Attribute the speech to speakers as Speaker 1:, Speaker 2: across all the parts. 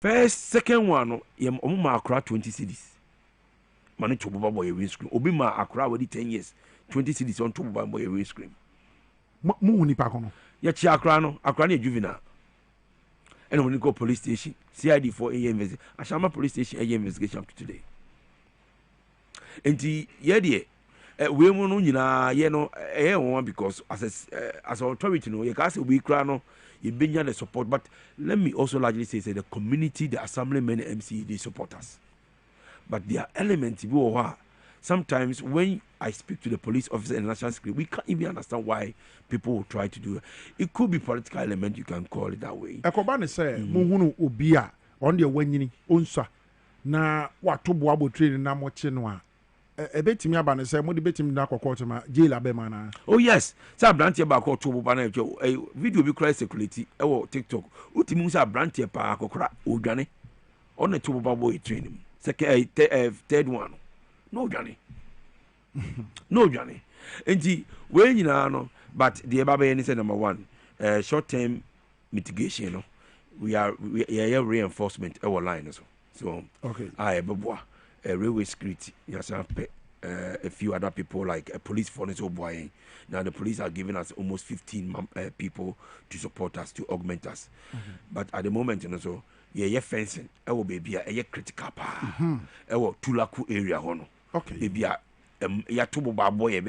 Speaker 1: First, second one, yam ma akra 20 cities. Mane to boba boy windscreen. Obi ma akra already 10 years. 20 cities on to boba boy windscreen.
Speaker 2: Mu ni pa kono.
Speaker 1: Ya chi akra no juvenile. And when you go police station, CID for a investigation. Ashama police station a investigation up to today. And the yeah, we won't know, because as authority, no, you can't say we cry no, you bring the support. But let me also largely say the community, the assemblymen, MC, they support us. But there are elements sometimes when I speak to the police officer and national security, we can't even understand why people will try to do it. It could be political element, you can call it that way.
Speaker 2: Ekobane say muhunu obia on the wanyini onsa na watu Dwabo train na moche no a ebetimi abane say mo de betimi na kokko ma jail abema na.
Speaker 1: Oh yes, say brantie ba ko to bo na video bi cry security e wo TikTok. Utimi say brantie pa akokora odwane. On the to Dwabo train. Second third one. No Johnny. No Johnny. And when you know, but the Baba said number one, short term mitigation, no. We are reinforcement our line so
Speaker 2: okay.
Speaker 1: I railway security, yes, a few other people like a police force boy. Now the police are giving us almost 15 people to support us, to augment us. But at the moment, so fencing, I will be a critical power. I will Tulaku area hono.
Speaker 2: Okay.
Speaker 1: Baby, ya tubo boy a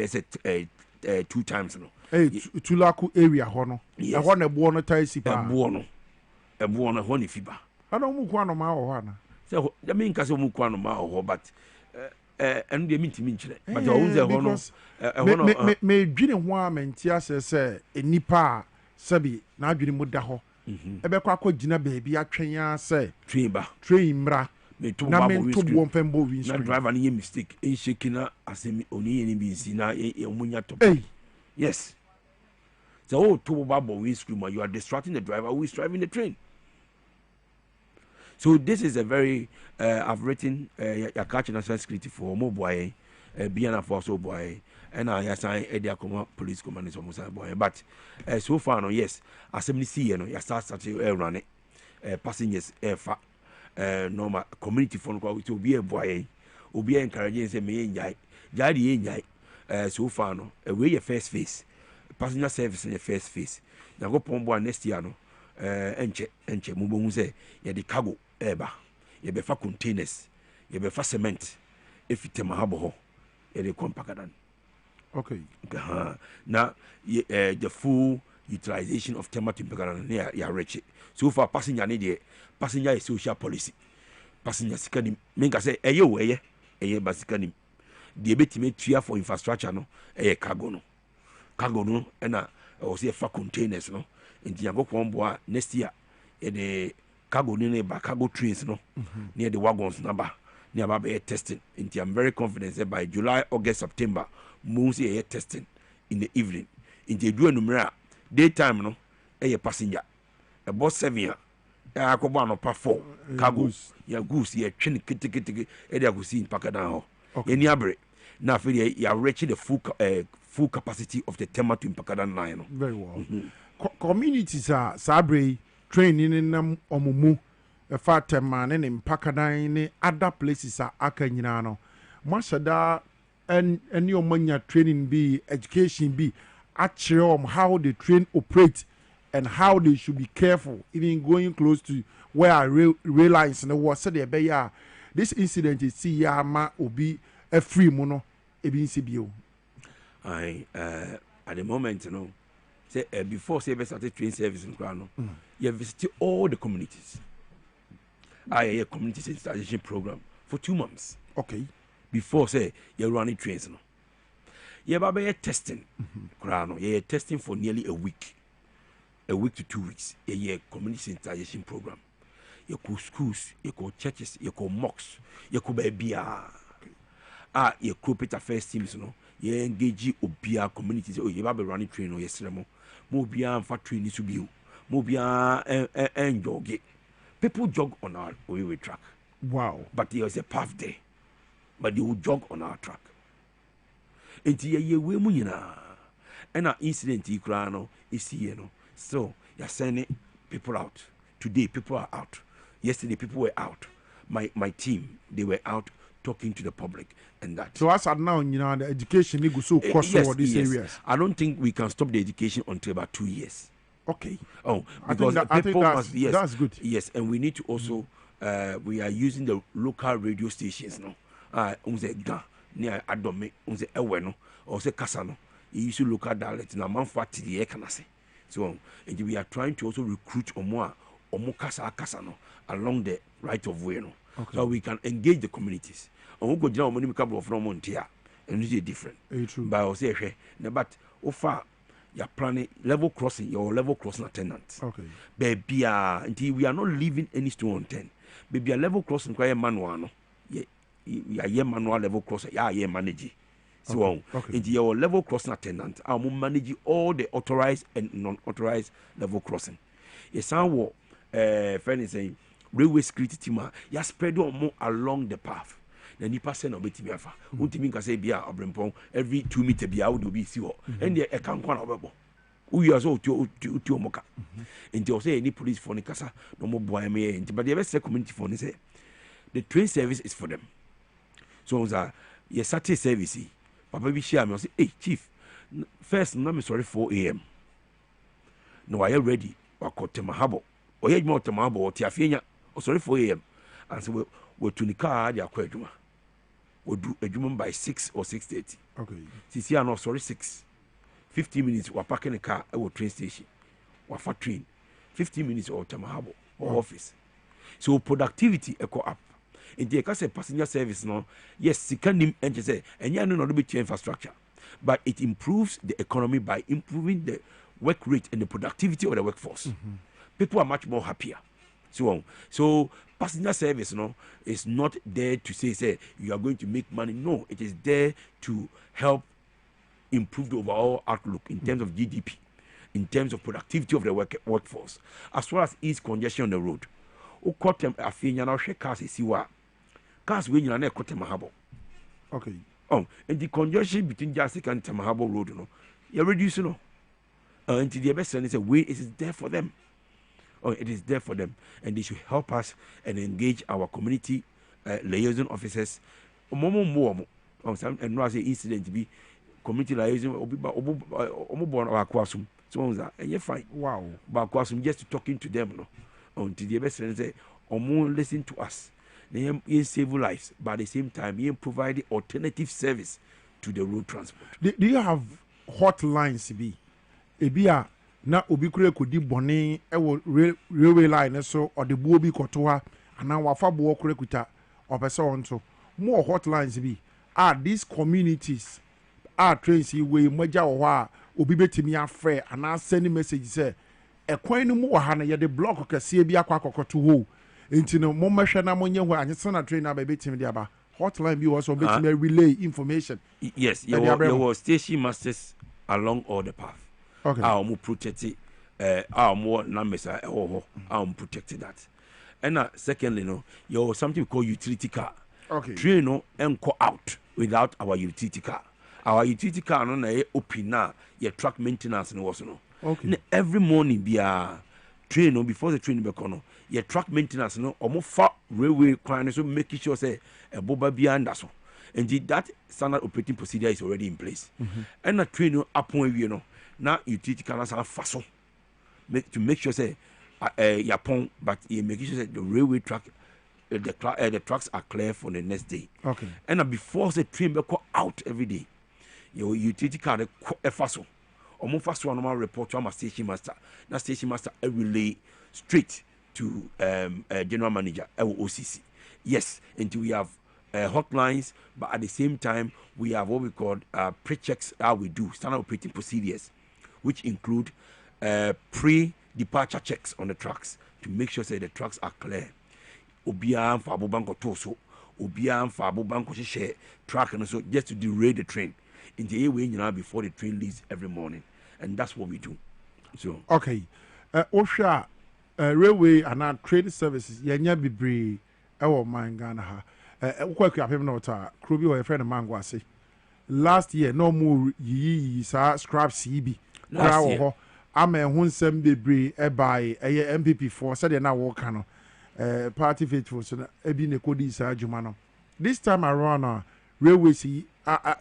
Speaker 1: 2 times no.
Speaker 2: Tulaku area hono.
Speaker 1: Yes.
Speaker 2: I want a buono taisi pa.
Speaker 1: A buono honey fiba.
Speaker 2: I don't move one of my hana.
Speaker 1: So the main case of Mukwano ma but and the minti minchre. But the hono
Speaker 2: me dream one mentia say a nipa sabi na dream mudaho. Ebe kwa ko gina baby atwen ya say train bra. Na men to bo pembo win
Speaker 1: na driver ni mistake in shekina asemi oni ni bi si na omunya top. Yes. So to Dwabo win scream, you are distracting the driver who is driving the train. So this is a very I've written a catch national security for mobile Biana for so boy and I assign Edia police commanders almost boy. But so far no yes, assembly see you know you start run it passengers fa normal community phone call to be a boy will be encouraging say me enjai so far no away your first face passenger service in your first face now go pombo next year no enche mubo hu say ye the cargo eba ye be fa containers ye be fa cement if it mahabo ho ye the compactadan.
Speaker 2: Okay.
Speaker 1: Now the full utilization of thermal impactadan ya rich so far passenger need the passenger is social policy passenger sikani menga say eye basikani the betime tua for infrastructure no cargo no na o say fa containers no nti yago kwombo next year the cargo ni ba cargo trains no near the wagons number near ba testing nti I'm very confident that by July, August, September mo say testing in the evening nti do numera daytime no passenger a bus 7 akobo anopa 4 cargo ya goose ya twin kitikitiki go see in Pakadan ho any abre na fe ya reach the full capacity of the thermal to Pakadan line no.
Speaker 2: Very well. Communities are sabre training in them omumu e fa thermal in Pakadan ni other places are aka nyina no mashada any omanya training be education be actually how the train operate and how they should be careful even going close to where rail lines and what said there this incident is see ya ma obi a free mono ebi nsibio.
Speaker 1: At the moment you know say before say started train service in Krano you visit all the communities. A community sensitization program for 2 months.
Speaker 2: Okay. Before
Speaker 1: say you're running trains no. Yeah, but you're testing. Krano, you're testing for nearly a week to 2 weeks. Yeah, community sensitization program. You go schools, you go churches, you go mosques, you go baby. You corporate affairs teams, no. You engage obia communities. Oh, you have a running train or yes, mo. Mobia for training to be. Mobia and jog. People jog on our railway track.
Speaker 2: Wow.
Speaker 1: But there was a path there. But they will jog on our track. And ye we munina. And our incident is here, no. So you're sending people out. Today, people are out. Yesterday, people were out. My team, they were out talking to the public and that.
Speaker 2: So as at now, you know, the education need so cost over these areas.
Speaker 1: I don't think we can stop the education until about 2 years.
Speaker 2: Okay.
Speaker 1: Oh, because people must, yes,
Speaker 2: that's good.
Speaker 1: Yes, and we need to also we are using the local radio stations now. Unze ga near Adome, unze Eweno, or say Casano. You use local dialect na manfati the ekanase. So and we are trying to also recruit Omo Casano along the right of way. No? Okay. So we can engage the communities. And we go down money couple of from Montia, and it's different.
Speaker 2: True.
Speaker 1: But I say, but offer you're planning level crossing, your level crossing attendant.
Speaker 2: Okay.
Speaker 1: Baby, until we are not leaving any stone unturned. Baby, a level crossing quite manual. No? Yeah, manual level crossing. Yeah, manage. So, into your level crossing attendant, I will manage all the authorized and non-authorized level crossing. Yes, some friend is saying railway security team. You spread more along the path. The nipa send obeti biafa. Untimi nka say bia Obrempong every 2 meter bia would be see ho. And the account kwa na obebo. We are so to omoka. Nti o say any police for ni kasa no mo boy me nti but the best community for ni say the train service is for them. So that your Saturday service papa bi share me say hey chief first na me sorry 4 a.m. No I ready wakote mahabo. Oye juma otemahabo oti afienya o sorry 4 a.m. and so we to ni car dia kwa adwuma. We do adwuma by 6 or 6:30.
Speaker 2: Okay.
Speaker 1: Sisi no sorry 6. 15 minutes we parking the car at our train station. We for train. 15 minutes or Tamahabo or office. So productivity echo up. In the case of passenger service no, yes, you can say and you know be infrastructure. But it improves the economy by improving the work rate and the productivity of the workforce. People are much more happier. So passenger service no is not there to say you are going to make money. No, it is there to help improve the overall outlook in terms of GDP, in terms of productivity of the workforce, as well as ease congestion on the road. O kotem afinya na hwe cars esiwa. Cars we nyina na ekotem mahabo.
Speaker 2: Okay.
Speaker 1: And the congestion between Jasik and Tamahabo Road, you're reducing no. And the best is a way it is there for them. It is there for them, and they should help us and engage our community liaison officers. And no as an incident to be community liaison so and you're fine.
Speaker 2: Wow.
Speaker 1: But just talking to them, no. Until the best friend say, listen to us. They save lives, but at the same time, you provide alternative service to the road transport.
Speaker 2: Do you have hotlines? Ebia na obi kure kodi bone ewo railway line so or the buo bi kotoa ana wafa buo kure kuta opese onto more hotlines bi are these communities are trains we moja wo a obi betimi afre ana send message say ekwan no mu ha na ye de block kase bi akwa kokoto ho enti no mo mehwe na monye ho anye na train na ba betimi de aba hotline bi was betimi relay information.
Speaker 1: Yes, your station masters along all the path.
Speaker 2: Okay.
Speaker 1: Our more protected, our more numbers are protected that. And secondly, you something we call utility car.
Speaker 2: Okay.
Speaker 1: Train no go out without our utility car. Our utility car no na open na your truck maintenance no was no.
Speaker 2: Okay.
Speaker 1: Every morning be a train no before the train be no your truck maintenance no omo fa railway kwan so making sure say a boba be under so. And that standard operating procedure is already in place. And a train no upon we now utility can also faso to make sure say yapon but you make sure that the railway track the tracks are clear for the next day.
Speaker 2: Okay.
Speaker 1: And before the train be call out every day, your utility car the faso or more fast one normal report to our station master. Now station master relay straight to general manager OCC. Yes, until we have hotlines, but at the same time we have what we call pre-checks that we do standard operating procedures, which include pre-departure checks on the trucks to make sure that the trucks are clear. Obian for Abobanko Toso, Obian for Abobanko share track and so just to derail the train in the way before the train leaves every morning, and that's what we do. So
Speaker 2: okay, Osha railway and train services yanya bibre ewo man Ghana ha. Ukwa apem na ota krobi o friend Mango Ase. Last year no more yi sa scrap CB. Last year ama ehun sem bebre e by MPP for said na wo ka no. party faithful so ebi ne kodi sa adwuma no this time around railways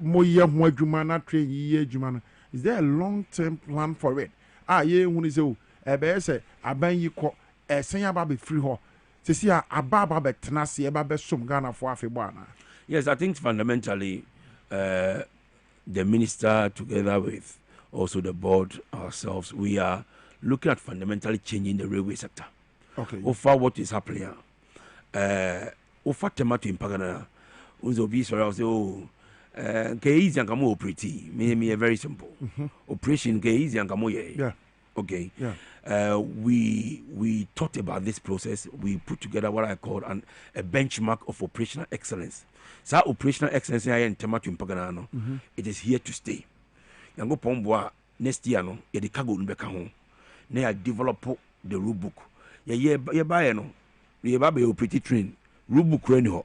Speaker 2: mo ye ho adwuma na train ye adwuma no is there a long term plan for it ye hu ni say o ebe say aban yi ko esen aba be free ho se si aba be tena se eba be som Ghana for afebo ana.
Speaker 1: Yes, I think fundamentally the minister together with also the board ourselves, we are looking at fundamentally changing the railway sector.
Speaker 2: Okay.
Speaker 1: Over what is happening over tomato in Pagana, unzo be so say oh easy and come operate. Me very simple. Operation easy and come
Speaker 2: Yeah.
Speaker 1: Okay.
Speaker 2: Yeah.
Speaker 1: We thought about this process. We put together what I call a benchmark of operational excellence. So operational excellence in tomato in Pagana, it is here to stay. Yango pomboa next year no ye de cargo no beka ho. Na ya develop the rule book. Ye buy no. Ye ba be operate train. Rule book run ho.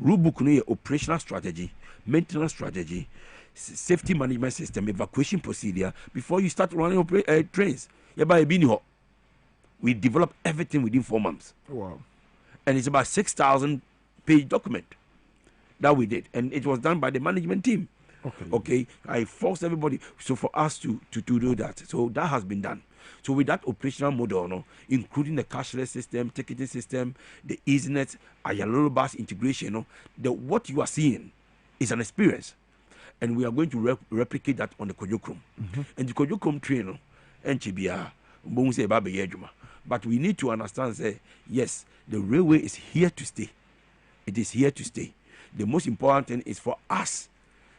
Speaker 1: Rule book no ye operational strategy, maintenance strategy, safety management system, evacuation procedure before you start running trains. Ye buy be ni ho. We develop everything within 4 months.
Speaker 2: Wow.
Speaker 1: And it's about 6,000 page document that we did, and it was done by the management team. Okay, I forced everybody so for us to do that. So that has been done. So with that operational model, no, including the cashless system, ticketing system, the EasyNet, Ayalolo bus integration, no, what you are seeing is an experience, and we are going to replicate that on the Kojokrom. And the Kojokrom train, no, and Chibia, but we need to understand, say, yes, the railway is here to stay. It is here to stay. The most important thing is for us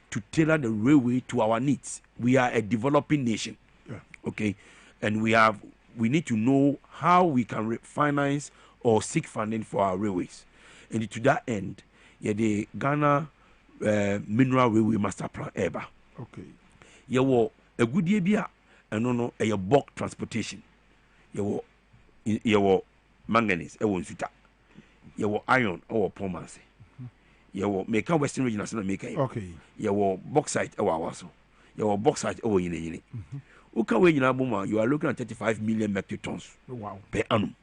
Speaker 1: to tailor the railway to our needs. We are a developing nation, okay, and we need to know how we can finance or seek funding for our railways. And to that end, the Ghana Mineral Railway Master Plan ever.
Speaker 2: Okay.
Speaker 1: A good year, and no, a bulk transportation. Manganese, iron or pomace. Make a Western region as make
Speaker 2: okay.
Speaker 1: Bauxite also. Bauxite in you are looking at 35 million metric tons.
Speaker 2: Wow.
Speaker 1: Per annum.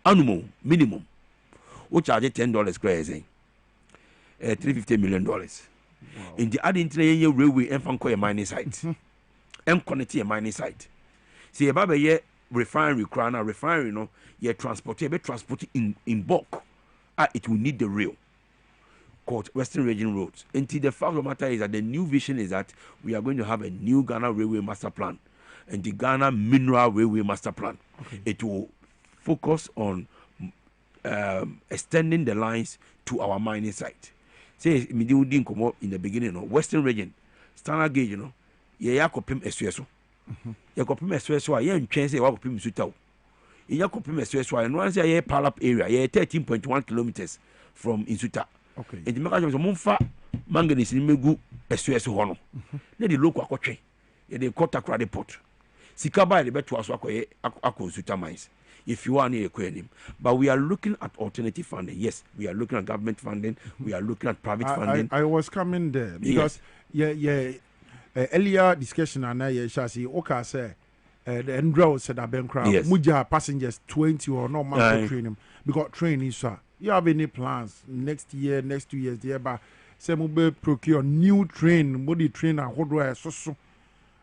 Speaker 1: Annual minimum. Which charge $10 crazy. $350 million. Wow. In the adding railway and Fanco a mining site. And connect a mining site. See about a refinery refinery no ye transport in bulk. It will need the rail. Called Western Region Roads. Until the fact of the matter is that the new vision is that we are going to have a new Ghana Railway Master Plan and the Ghana Mineral Railway Master Plan. Okay. It will focus on extending the lines to our mining site. Say, in the beginning, Western Region, standard gauge, Yakopim Esweso. Yakopim Esweso, I am changing Wakopim Sutau. In Yakopim Esweso, and once a Palap area, 13.1 kilometers from Insuta.
Speaker 2: Okay.
Speaker 1: And the Maka Mumfa manganese in Megu SUS Hono. Let the local coche, the Kota Crade Port. Sikaba, the better was Ako Suta mines. If you are near aquarium, but we are looking at alternative funding. Yes, we are looking at government funding. We are looking at private funding.
Speaker 2: I was coming there because earlier discussion and I shall see Oka say the Ndro said that Ben Crown Muja passengers 20 or no man training because training sir. You have any plans next year, next 2 years, there, but some will procure new train, body train, and hold so.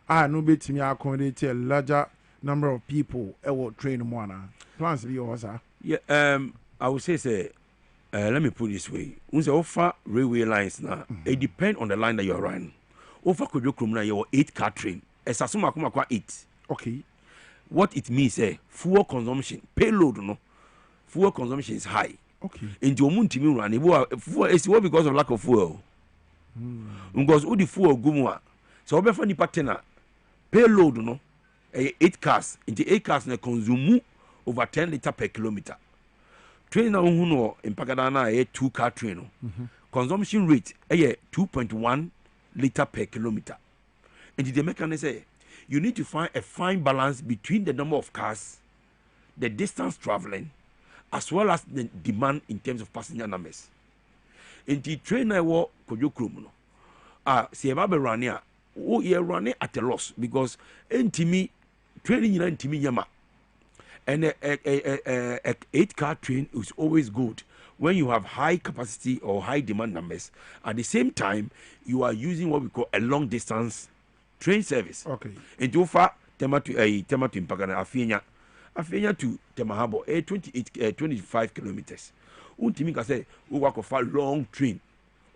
Speaker 2: I know bet me accommodate a larger number of people. I will train one. Plans be yours, sir.
Speaker 1: Yeah, I would say, let me put it this way. Once offer railway lines now, it depends on the line that you are running. Offer Kojokrom now, your 8-car train. As a sum of 8.
Speaker 2: Okay.
Speaker 1: What it means, fuel consumption, payload, no, fuel consumption is high.
Speaker 2: Okay.
Speaker 1: In the Muntimi run, it's because of lack of fuel. Because all the fuel go so we find the partner payload no 8 cars. In the 8 cars na consume over 10 liters per kilometer. Train na no in Pagadana a 2-car train. Consumption rate 2.1 liter per kilometer. And the mechanism say you need to find a fine balance between the number of cars, the distance traveling, as well as the demand in terms of passenger numbers. In the train I walk Kojokrom no. See about running you're running at a loss because NTM training in NTM yama. And a 8-car train is always good when you have high capacity or high demand numbers. At the same time, you are using what we call a long distance train service.
Speaker 2: Okay.
Speaker 1: Into far tema to Impagana Afenya to Temahabo 25 kilometers. Untimi ka say we walk of a long train.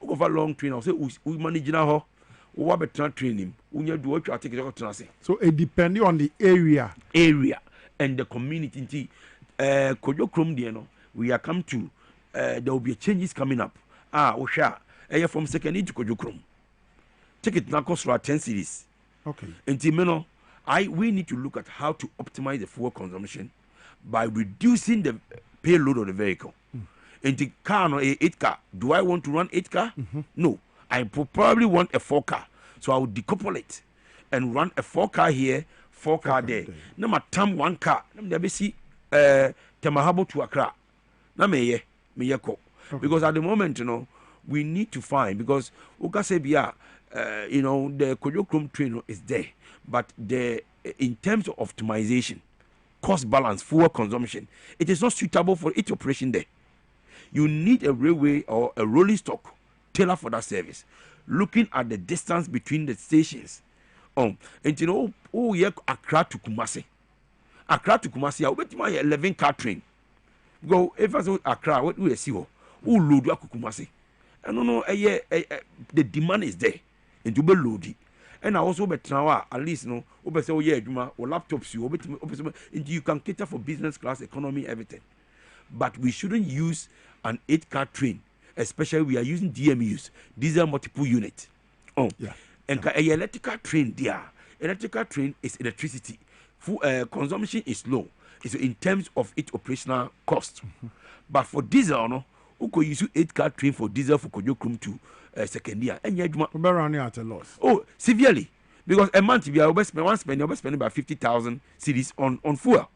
Speaker 1: We go long train. I say we manage now. We want better training. We need to do what you are taking.
Speaker 2: So it depends on the area
Speaker 1: and the community. Kojo Krom no, we are come to there will be changes coming up. Osha, from second to Kojo Krom. Ticket now cost 10 cities.
Speaker 2: Okay.
Speaker 1: And we need to look at how to optimize the fuel consumption by reducing the payload of the vehicle. In the car, no, 8-car. Do I want to run 8-car? No. I probably want a 4-car. So I will decouple it and run a 4-car here, 4-car there. Now my time 1 car. Now me see Temahabo to Accra. Now me ko. Because at the moment, we need to find, because Ukasebia, the Kojo Krom train is there, but in terms of optimization, cost balance, fuel consumption, it is not suitable for its operation there. You need a railway or a rolling stock tailored for that service, looking at the distance between the stations. And Accra to Kumasi. Accra to Kumasi, I bet my 11-car train. Go if I say Accra, what do you see? Who load you Kumasi? I don't know. The demand is there, and to be loaded. And I also bet now at least say or laptops you can cater for business class, economy, everything. But we shouldn't use an 8-car train, especially we are using DMUs, diesel multiple unit. And an electrical train there. Electrical train is electricity. Consumption is low. It's in terms of its operational cost. But for diesel, who could use 8-car train for diesel for Kojo Krom to second year? And yet,
Speaker 2: running at a loss.
Speaker 1: Oh, severely. Because a month we are spending about 50,000 cedis on fuel.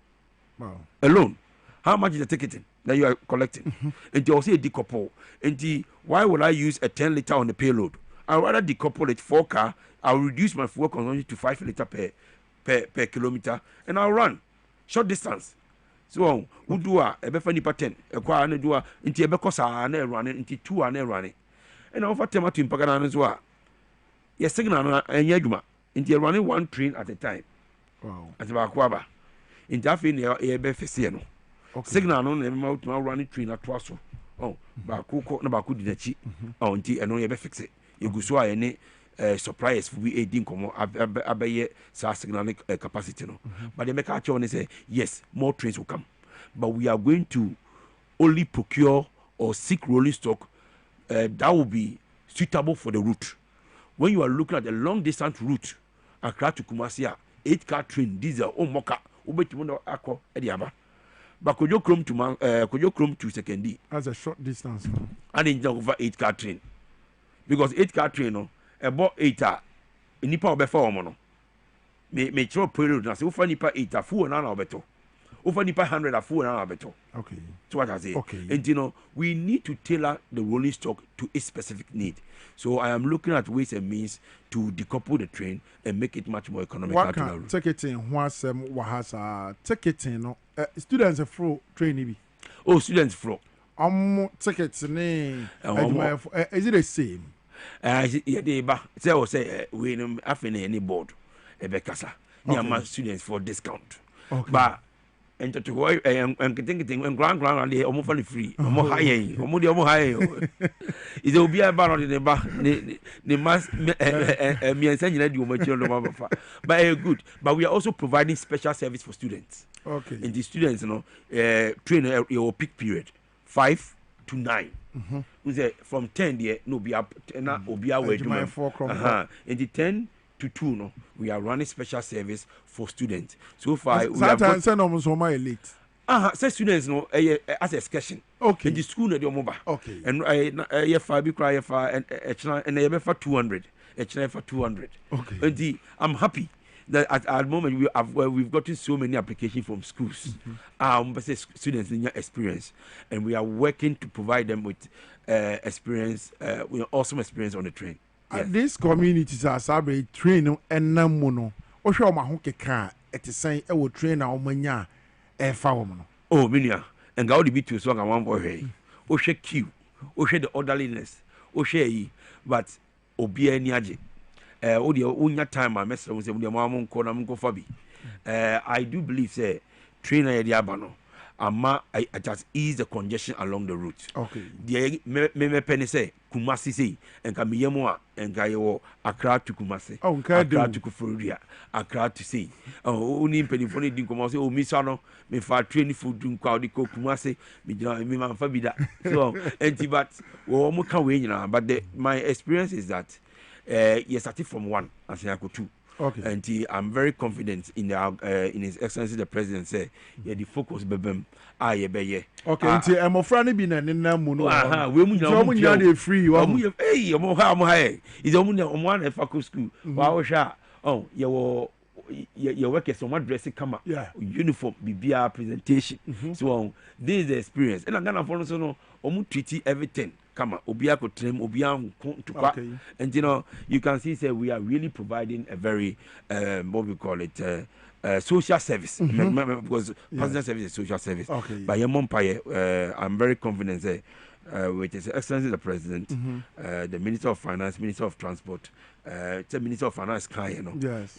Speaker 2: Wow.
Speaker 1: Alone. How much is the ticketing that you are collecting? And you also decouple. And why would I use a 10 liter on the payload? I'd rather decouple it 4-car. I'll reduce my fuel consumption to 5 liter per kilometer, and I'll run short distance. So we do a befa nipa 10. Ekwa na do a nti ebeko sa na run nti 2 na run. And offer tema to impagana no so a. Yes signal no enya adwuma. Nti run 1 train at a time.
Speaker 2: Wow.
Speaker 1: Ati ba kwa ba. Nti afi na e be fese no. Okay. Signal no na ma utuma run train atwa so. Ba ko na ba ko di nachi. Nti eno ye be fixe. Yeguso a ene suppliers for we aiding come abaye signal capacity no. But the make actually say yes, more trains will come, but we are going to only procure or seek rolling stock that will be suitable for the route. When you are looking at a long distance route, Accra to Kumasi, 8-car train diesel moka ubetimundo ako ediaba. But Kojo Krom to Sekendi
Speaker 2: as a short distance,
Speaker 1: and in over 8-car train, because 8-car train about 8 nipa obefa omo no me throw period na say ufa nipa 8 full na obeto ufa nipa 100 full na obeto.
Speaker 2: Okay,
Speaker 1: so what I say.
Speaker 2: Okay.
Speaker 1: And we need to tailor the rolling stock to its specific need. So I am looking at ways and means to decouple the train and make it much more economical.
Speaker 2: What can ticketing whasem wahasa ticketing no students fro train bi.
Speaker 1: Oh, students fro
Speaker 2: tickets ne is it the same?
Speaker 1: Say we have any board ebekasa near students for discount.
Speaker 2: Okay.
Speaker 1: But and to why and thinking grand and they almost free almost high is will be about the mass me and send you material but good, but we are also providing special service for students.
Speaker 2: Okay.
Speaker 1: And the students train your peak period 5 to 9. From 10 there no be up na obia we do in the 10 to 2 no we are running special service for students. So far we have
Speaker 2: send almost so my late
Speaker 1: say students no as excursion.
Speaker 2: Okay.
Speaker 1: In the school na dey omoba.
Speaker 2: Okay.
Speaker 1: And ye fa bi cry fa and ye be for 200 for 200.
Speaker 2: Okay.
Speaker 1: And I'm happy that at the moment we've gotten so many applications from schools, students in your experience, and we are working to provide them with experience, awesome experience on the train.
Speaker 2: Yes. These communities are sabe train and namuno. Osho ma ho keka eti san e wo train na omanya woman.
Speaker 1: Oh, minia. And go to be too strong and one boy. Oh, shake Q. Oh, shake the orderliness. Oh, share but Obia Niaji. Oh, the only time I mess with the Mamma Konam Fabi. I do believe, say, trainer Diabano. Ama I just ease the congestion along the route.
Speaker 2: Okay.
Speaker 1: The me penny say Kumasi say and Kamiyamwa and Gayo Accra to Kumasi.
Speaker 2: Oh,
Speaker 1: Accra to Kufuria. Accra to say. Oh, only penny for it. Kumasi. Oh, Missano. Me for training food drink crowd. Kumasi. Me man fabida. So anti but we can win now. But my experience is that you started from one as I go two.
Speaker 2: Okay.
Speaker 1: And I'm very confident in His Excellency the President say yeah the focus bebem ye.
Speaker 2: Okay, nti emofra ne bi na nenna mu no.
Speaker 1: We mu
Speaker 2: nya dey free wa mu.
Speaker 1: Hey, omo ha is omo na fa school. Wa wo hwa your work is some dress kama. Uniform bibia presentation. So this is the experience. And Ghana for no omo treat everything. Kama obia ko trem obia to kwa and you can see say we are really providing a very what we call it social service because personal service is social service by your I'm very confident say with His Excellency the President the Minister of Finance, Minister of Transport, the Minister of Finance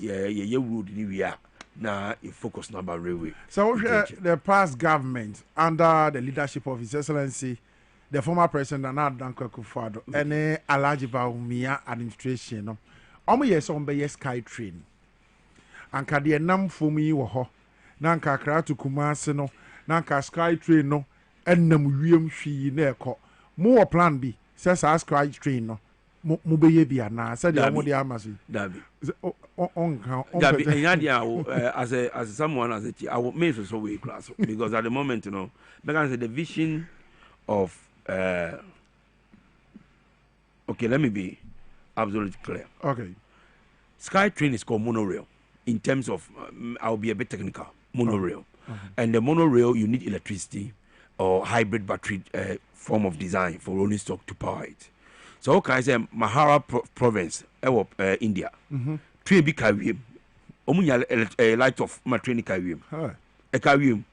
Speaker 1: yeah would we are now you focus on about railway.
Speaker 2: So the past government under the leadership of His Excellency the former president Nana Dankwa Akufo-Addo and Alhaji Bawumia administration no omo yes on be sky train anka de nam fom yi wo ho na anka Accra to Kumasi no na anka sky train no enam wiem hwi na ekọ mo plan bi say sky train no mo be ye bia na say de omo de amasi
Speaker 1: dabi
Speaker 2: dabi
Speaker 1: dabi as someone as I will make so we class because at the moment because the vision of okay, let me be absolutely clear.
Speaker 2: Okay.
Speaker 1: Sky train is called monorail. In terms of, I'll be a bit technical. Monorail. And the monorail, you need electricity or hybrid battery form of design for rolling stock to power it. So, okay, I say Mahara province, India. Train be carry a light of my train carry a carry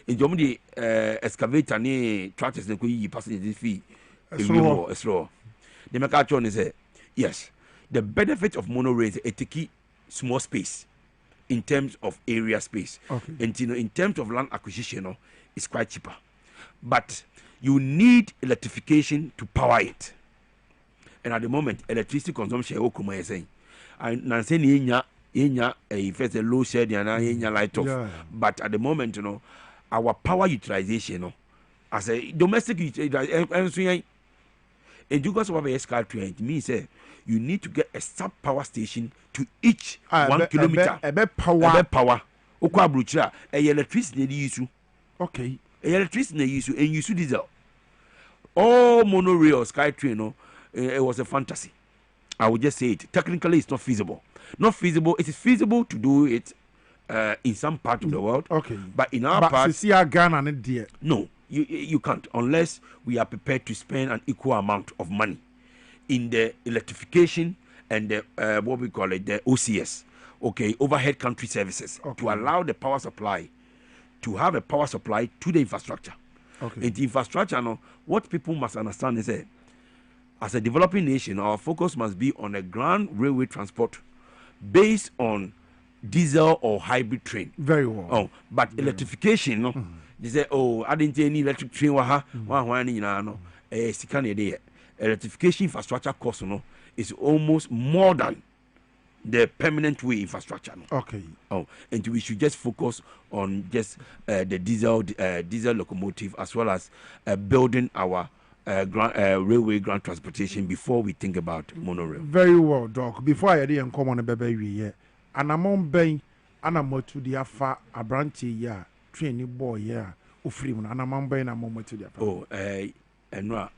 Speaker 1: in Germany, excavator ni tractors ne kuyi passengers fee slow. The mechanic is say yes. The benefit of monorail is it take small space in terms of area space.
Speaker 2: Okay.
Speaker 1: And in terms of land acquisition, it's quite cheaper. But you need electrification to power it. And at the moment, electricity consumption is saying. And saying if it's a low shade and light off. But at the moment, our power utilization, as a domestic utilization, and because of a sky train, it means you need to get a sub power station to each 1 kilometer.
Speaker 2: A power.
Speaker 1: Okwa brucha, electricity use.
Speaker 2: Okay.
Speaker 1: Electricity use and use diesel. All monorail sky train, it was a fantasy. I would just say it. Technically, it's not feasible. Not feasible. It is feasible to do it in some part of the world.
Speaker 2: Okay.
Speaker 1: But in our part,
Speaker 2: no,
Speaker 1: you can't unless we are prepared to spend an equal amount of money in the electrification and the what we call it, the OCS, okay, overhead country services, to allow the power supply to have a power supply to the infrastructure.
Speaker 2: Okay.
Speaker 1: And the infrastructure, what people must understand is that as a developing nation, our focus must be on a ground railway transport based on diesel or hybrid train.
Speaker 2: Very well.
Speaker 1: But electrification, they say, I didn't any electric train. Electrification infrastructure cost is almost more than the permanent way infrastructure.
Speaker 2: Okay.
Speaker 1: And we should just focus on just the diesel locomotive as well as building our railway ground transportation before we think about monorail.
Speaker 2: Very well, Doc. Before I didn't come on a baby, and I'm on Bain, and I'm to the Afa, a branchy, training boy, Ufrim, and I'm on Bain, I'm on to the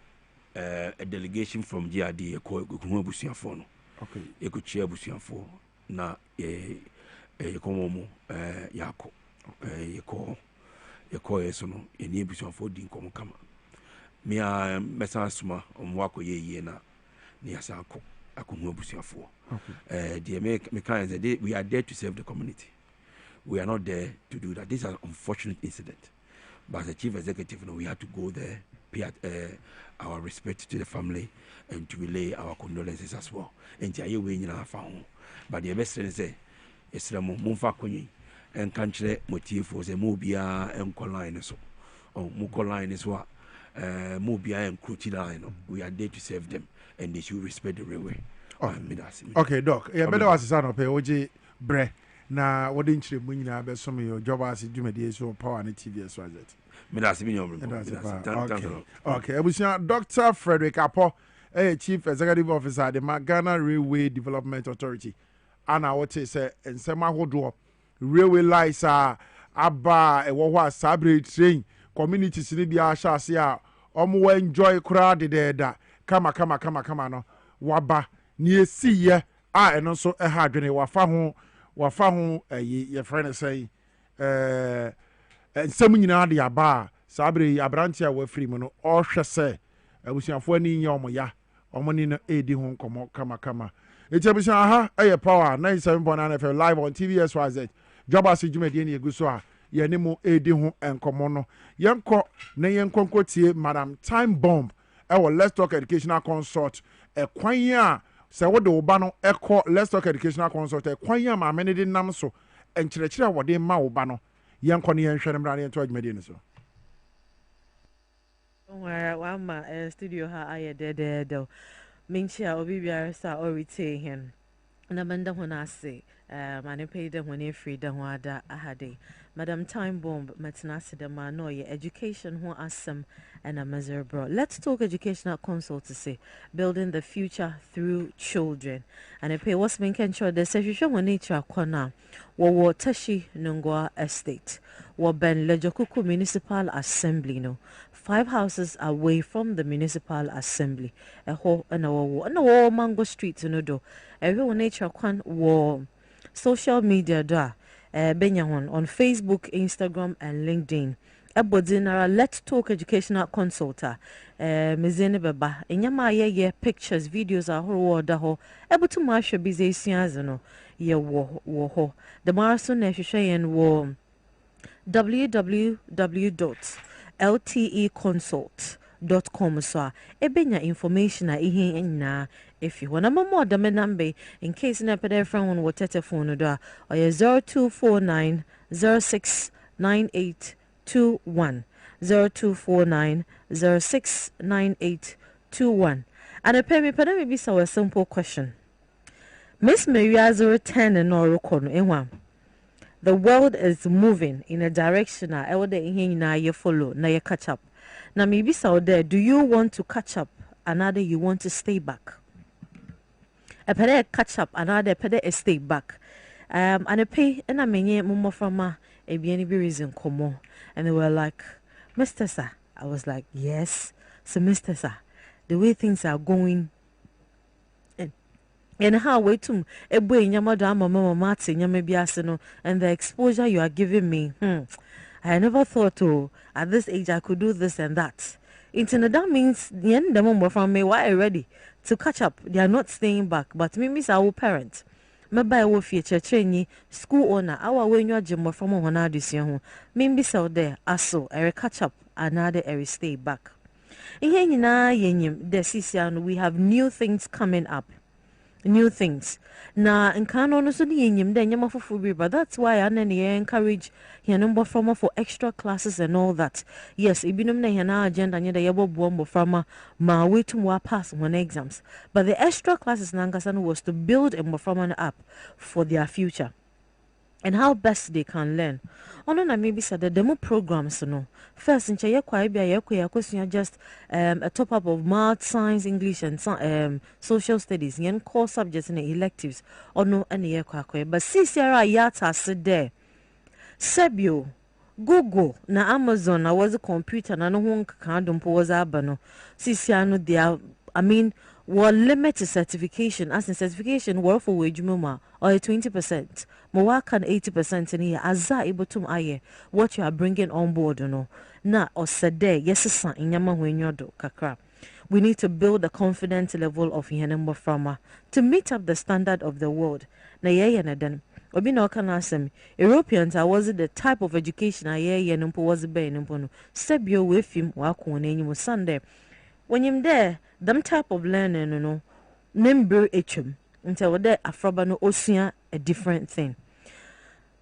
Speaker 1: a delegation from GRD, a Busian phone.
Speaker 2: Okay.
Speaker 1: You could chair Busian for na a Komomo, Yako, a call, sono, a near Busian for Dinkom come. Me a Messasma on Wako ye na near Sako, a Busian for. The American we are there to serve the community. we are not there to do that. This is an unfortunate incident. But as a chief executive, we had to go there, pay our respect to the family, and to relay our condolences as well. And but the best thing is, it's the Mumfa Kuni and country motive was a Mobia and Colline. So, oh, Mukoline is what Mobia and Cruti. We are there to serve them, and they should respect the railway.
Speaker 2: Okay, Doc. Yeah, better was a son of OJ Bre. Na what didn't you bring in some of your job as you made so power and TV as well? Okay, it was Dr. Frederick Apo, Chief Executive Officer at the Ghana Railway Development Authority. And I would say, and some railway lights are Abba, a Wawa Sabre train, communities in the Asha, enjoy crowd there that kama no Waba near sea, and also a hard wafa ho your friend say nsɛm nyinaa de aba saa bere abrantia wa free mu no ɔhwɛ sɛ abusuafo ani nya ɔmo ya ɔmo ni no edi ho nkɔmɔ kama eti abusuan aha ɛyɛ power 97.9 FM live on TVSYZ Dwabo Ase dwumadie ne egu so a yɛne mu edi ho nkɔmɔ no yɛnkɔ na yɛnkɔ tie Madam Time Bomb ɛwɔ Let's Talk Educational Consult ɛkwan a sɛ wode wo ba no ɛkɔ Let's Talk Educational Consult kwan ya ma amene de nam so enkyerɛkyerɛ a wɔde ma wo ba no yɛnkɔ ne yɛnhwɛ no mmra ne yɛnto adwumadie no so
Speaker 3: wama studio ha ayɛ dɛdɛɛdɛ menkyia obi biara sɛ ɔretee hɛn na menda ho no ase mane pɛi dɛ ho ne ɛfiri da ho ada ahade Madam Time Bomb matena ase dɛ ma na ɔyɛ education ho asɛm and a miserable. Let's talk educational consultancy, building the future through children. And I pay what's been controlled the session when nature corner, wo Tashi Nungwa Estate, wo Ben Lejokuku Municipal Assembly, no 5 houses away from the municipal assembly. A ho and a wo Mango Street, no do. Everyone nature kwan wo social media da. Benyahon on Facebook, Instagram, and LinkedIn. Ebodinara Let's Talk Educational Consulta. Mezene beba. Enyama ye pictures, videos are ho da ho. Ebo to masha busy siazano. Ye wo ho. The marathon nefishayen wo www.lteconsult.com so ebenya information a ihe na if you want more the number in case na pede friend on what telephone do or 0249 069821 0249 069821 and a pay me pede me bisa a simple question. Miss Maria 010 and no record no the world is moving in a direction na e wode ihe na ye follow na ye catch up. Now maybe so there, do you want to catch up another you want to stay back? A pede catch up another pede stay back. And I pay and I mean mumo from a bien reason come and they were like, Mr. Sir. I was like, yes. So Mr. Sir, the way things are going and how wait to a boy nyamada mama mati nyamabiasino and the exposure you are giving me. I never thought at this age I could do this and that. That means the end the moment from me why ready to catch up. They are not staying back, but me miss our parent. Maybe I will future training school owner. Our way your gym from one addition. Me miss out there. Also, I catch up another I stay back. In the we have new things coming up. New things. Na nkano no so ni enyim de nyama fufu but that's why I encourage here number from for extra classes and all that. Yes, ibinum na here na agenda nye de yebo bombo from ma way to more pass one exams. But the extra classes nangasan was to build a from an app for their future and how best they can learn. Ono na maybe said the demo programs no. First in chaya kwa bia ya question just a top up of math, science, English and social studies. Yen core subjects and electives. Ono ene ye kwa but CCRA yata sit there. Sebio Google na Amazon na was a computer na no one can was abano. CCRA they are were limited certification as in certification were for wage muma or 20%. Mowakan 80% in here as able to aye what you are bringing on board na or sade yes san in yama when you do kakra. We need to build a confidence level of Yanembo Frama to meet up the standard of the world. Na ye na den obi na ɔka na asɛm Europeans are was the type of education a yɛyɛ no mpo was bɛn no mpo no sɛbio wefim wako na enyim Sunday when him there them type of learning no member etwam until there afroba no osua a different thing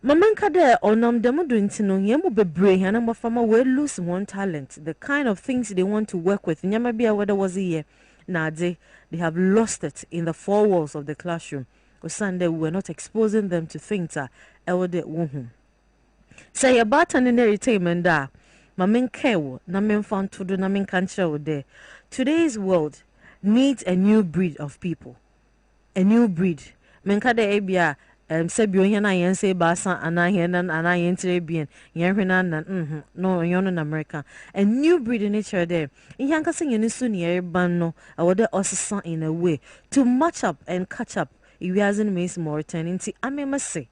Speaker 3: mamanka there onam dem do ntino yemu bebre hana mafama we lose one talent the kind of things they want to work with nyama bia whether was here na they have lost it in the four walls of the classroom or Sunday we were not exposing them to things that elder wohu say about an entertainment da mamanka wo na memfa to do na menka nkyerɛ there today's world needs a new breed of people a new breed menka de ebia sebio hia na yen say basa ana hia na ana yen trebien yen hwena na no yon na America a new breed in nature there in yanka say yen su ne ban no awode osesa in a way to match up and catch up if we hasn't made more turning to amema say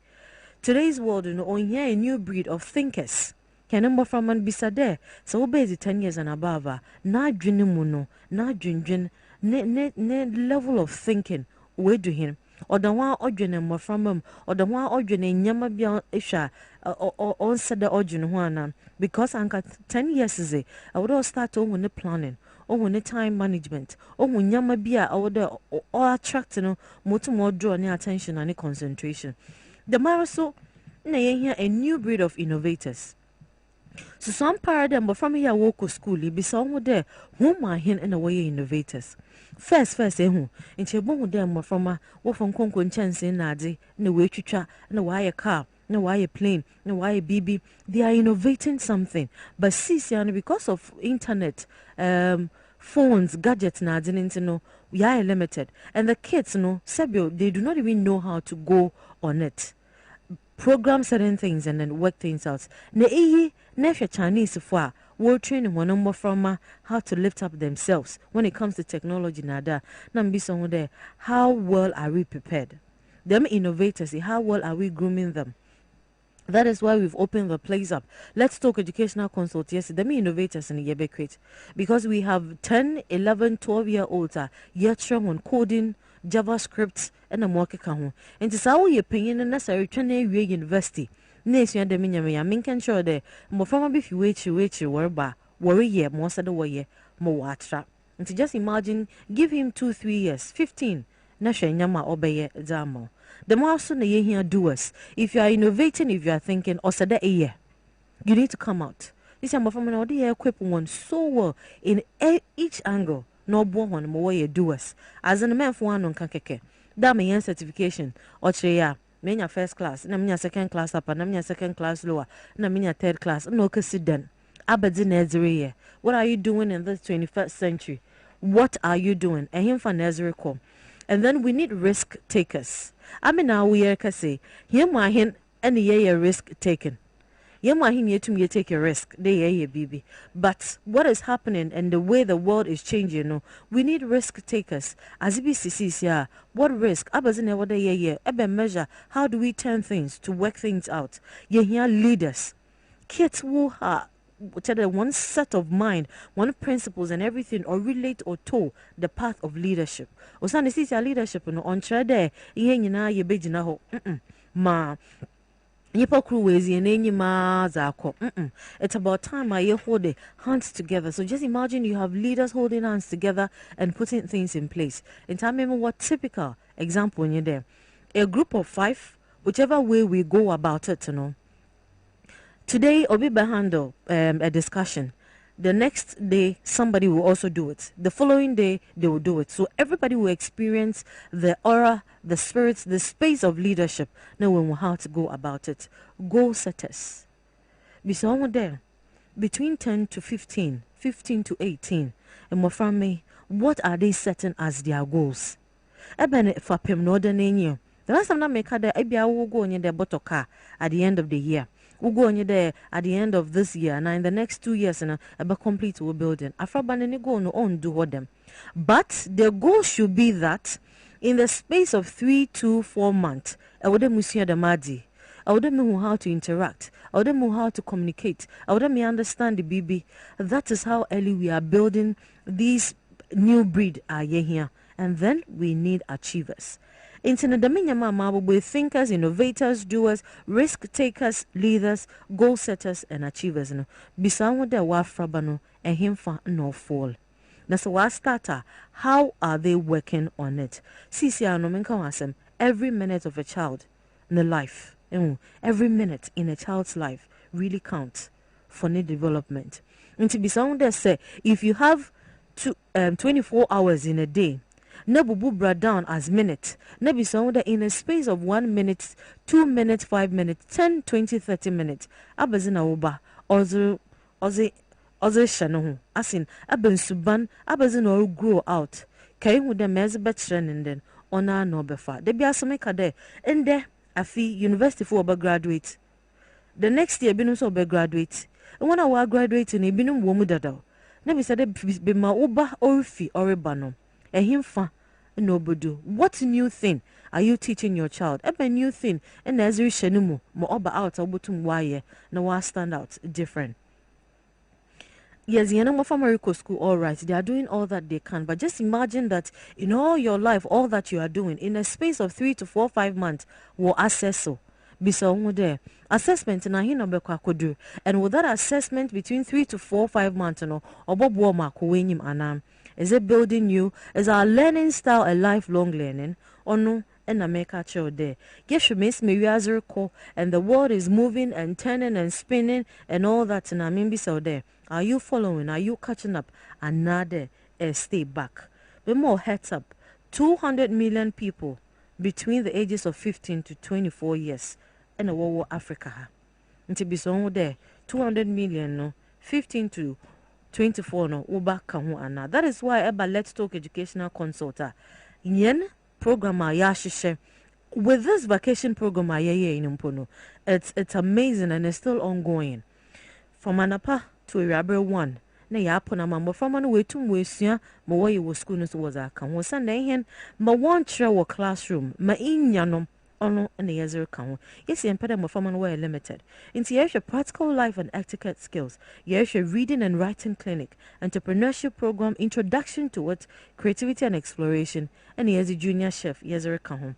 Speaker 3: today's world no on here a new breed of thinkers kenembo from man bisa there so obey 10 years and above na dwene mu no na dwendwen ne level of thinking we do him or the one odwene mo from him or the one odwene nyama bia ehwa on said the odwene ho ana because anka 10 years is I would all start on the planning on the time management on nyama bia I would all attract no more draw any attention and concentration the maraso na here a new breed of innovators. So some paradigm but from here walk school be some there whom are hin in a way innovators. First who in Chebon them from a wo from Conco chance in Nadi, no way to no why a car, no why a plane, no why a BB. They are innovating something. But see, because of internet, phones, gadgets now didn't know we are limited. And the kids Sebio, they do not even know how to go on it. Program certain things and then work things out. Nefia Chinese for world training one more from how to lift up themselves when it comes to technology nada. Nambi someone there. How well are we prepared? Them innovators, how well are we grooming them? That is why we've opened the place up. Let's talk educational consult. Yes, them innovators in Yebe Crate. Because we have 10, 11, 12-year-olds yet strong on coding, JavaScript, and a market kaho. And this how you paying necessary training university. Nation de minya me can sure de mo from be wait worry ye more said way more watra. And to just imagine give him 2-3 years, 15 na hwe nyama obeye exam. The more soon ye here doers. If you are innovating, if you are thinking or said a year, you need to come out. This is from an idea equip one so well in each angle. No born more ye doers. As an man for one on kankeke. That may certification or ya. Menya first class, na menya second class upper, na menya second class lower, na menya third class. No consider. Aberdeen Ezra. What are you doing in this 21st century? What are you doing? And him for Ezra call. And then we need risk takers. I mean now we are say him my hin any ye risk taken. Yema him yet to take a risk, they ye baby. But what is happening and the way the world is changing, we need risk takers. As BCCs, yeah, what risk? Abazine what they ye, ebe measure, how do we turn things to work things out? Ye here leaders. Kids who are one set of mind, one principles and everything, or relate or toe the path of leadership. Osane see your leadership on trade, ye ye bejina ho. Ma Nipa Cruise and any mazako. It's about time I hold the hands together. So just imagine you have leaders holding hands together and putting things in place. And tell me what typical example when you're there. A group of 5, whichever way we go about it, Today, Obi handle a discussion. The next day, somebody will also do it. The following day, they will do it. So everybody will experience the aura, the spirits, the space of leadership, knowing how to go about it. Goal setters. Be someone there. Between 10 to 15, 15 to 18. And more from me, what are they setting as their goals? Eben for pem no the last time I make her there, I will go in the bottle car at the end of the year. We'll go on there at the end of this year. Now in the next 2 years, about complete we're building. Afraban go no on do what them. But the goal should be that in the space of 3 to 4 months, I would monsieur the Madi. I would know how to interact. I would know how to communicate. I would understand the BB. That is how early we are building these new breed are here. And then we need achievers. Into the Daminya Mama thinkers, innovators, doers, risk takers, leaders, goal setters, and achievers. No, Bisawo de Wafrabano and him fa no fall. Na so wa starter, how are they working on it? Sisi anomenka wasem every minute of a child in a life. Every minute in a child's life really counts for their development. And to be someone that say if you have 24 hours in a day, never brought down as minutes. Never someone that in a space of 1 minute, 2 minutes, 5 minutes, 10, 20, 30 minutes. Abazina oba ozo shano asin aben suban abazina all grow out. Kay with the mezbet and then ona no befa. They be asomeka there and there afi university for graduate. The next year binum so graduate. And when I was graduating, I binum womu dada. Never said be ma oba orifi oribano. And him fa no bodu. What new thing are you teaching your child? A new thing. And as we shenumu mo oba out obutum waye na wa stand out different. Yes, you know, from America school, all right, they are doing all that they can. But just imagine that in all your life, all that you are doing in a space of 3 to 4, 5 months will assess so. Bisa there. Assessment na hino bekwa kodu. And with that assessment between 3 to 4, 5 months, no, obobo ma kuwenyim anam. Is it building you? Is our learning style a lifelong learning? Or no? And I make a show there. Yes, you miss me call, and the world is moving and turning and spinning and all that. And I mean, be so there. Are you following? Are you catching up? Another stay back. But more heads up. 200 million people between the ages of 15 to 24 years in the world Africa. And to be so there, 200 million, no, 15 to 24, no, uba kahu ana. That is why Eba Let's Talk Educational Consulta. Yen program yashishe. With this vacation program it's amazing and it's still ongoing. From Anapa to Irabre 1. Na ya pona mambo from an way to Wessia, ma way was school was a can was Sunday hen, ma one chair or classroom, ma in yanom, ono and the Yazir can. Yes, the impediment from way limited. Into your practical life and etiquette skills, yes, your reading and writing clinic, entrepreneurship program, introduction to what creativity and exploration, and here's a junior chef, Yazir can.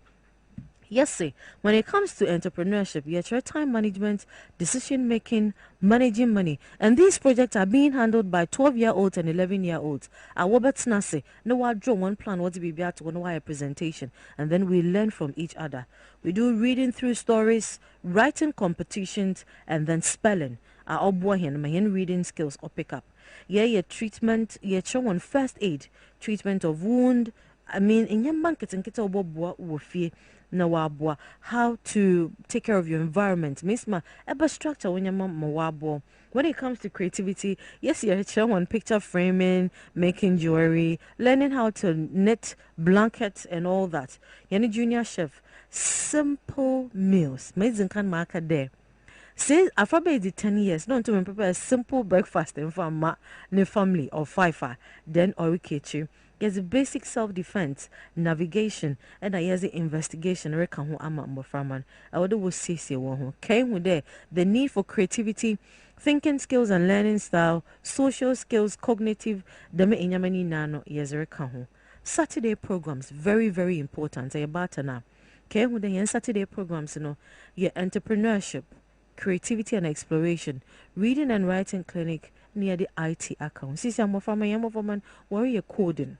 Speaker 3: Yes, see, when it comes to entrepreneurship, you have time management, decision making, managing money, and these projects are being handled by 12-year-olds and 11-year-olds. At Robert's Nase, no, I draw one plan, what to be able to one wire presentation, and then we learn from each other. We do reading through stories, writing competitions, and then spelling. Our boy my reading skills or pick up. Yeah, your treatment, your show first aid, treatment of wound. I mean, in your market and get a na how to take care of your environment. Miss ma eba structure when your mom when it comes to creativity, yes, you're showing picture framing, making jewelry, learning how to knit blankets and all that. Yani junior chef, simple meals. Amazing can marker there. Say after 10 years, don't to prepare a simple breakfast and for ma ne family or fifa, then or kitchen. There's a basic self-defense, navigation, and there's the investigation. I would say came with the need for creativity, thinking skills and learning style, social skills, cognitive. Saturday programs very, very important. Came with the Saturday programs, your entrepreneurship, creativity and exploration, reading and writing clinic near the IT account. See, some of my young woman warrior coding.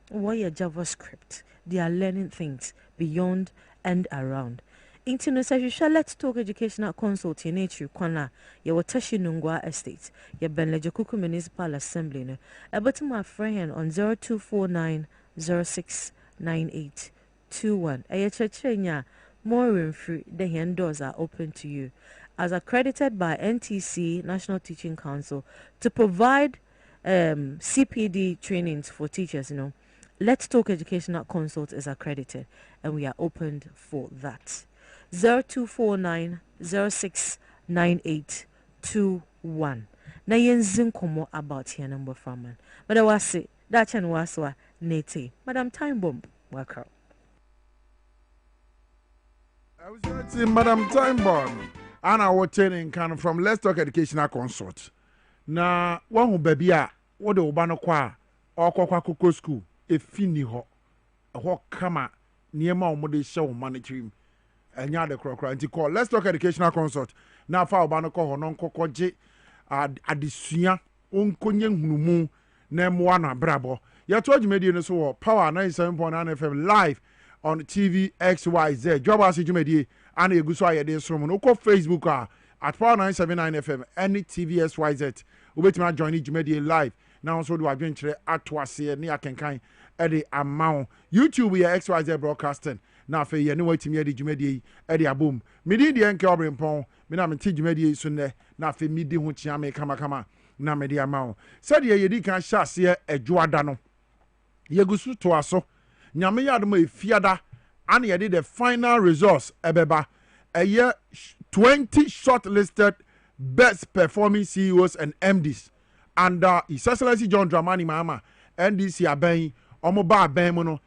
Speaker 3: Why a JavaScript? They are learning things beyond and around. International Let's Talk Educational Consult in nature kwana ya watashi nungwa estate ya Benleje Kuku Municipal Assembly no about my friend on 0249069821 ayachachenya more room free the hand doors are open to you as accredited by NTC National Teaching Council to provide CPD trainings for teachers. Let's Talk Educational Consult is accredited and we are opened for that. 0249069821. Na yenzin komo about here number from man. But I was say that chan waswa nete. Madam Time Bomb. Welcome.
Speaker 2: I was saying Madam Time Bomb. And I was telling kind of from Let's Talk Educational Consult. Na one baby what the ubano kwa or kwa school. Efini ho kama niema o mo de hye o monitoring enya de krokra nti call let's talk educational consult na fa oba no ko ho no nkokogye adesua onkonye hunumu na mo na brabo ya to adwumadi no so wo power 97.9 FM live on TV XYZ Dwabo Ase adwumadi ana eguso ayede nsomo no ko Facebook at power 979 FM any TV XYZ obetima join adwumadi live na also do adwenkyere ato ase ne akenkan ede amount YouTube ya XYZ broadcasting na fe ye ne watimi ede dwumadi ede abom midi de N.K Obrempong me na menti dwumadi so ne na fe midi ho chia me kama na me de amount said ye yedi kan hya ase adwoada no yegusu to aso nyame yadom efiada and ye did the final results ebeba a year 20 shortlisted best performing CEOs and MDs and His Excellency John Dramani Mahama NDC aben omo ba aben mo no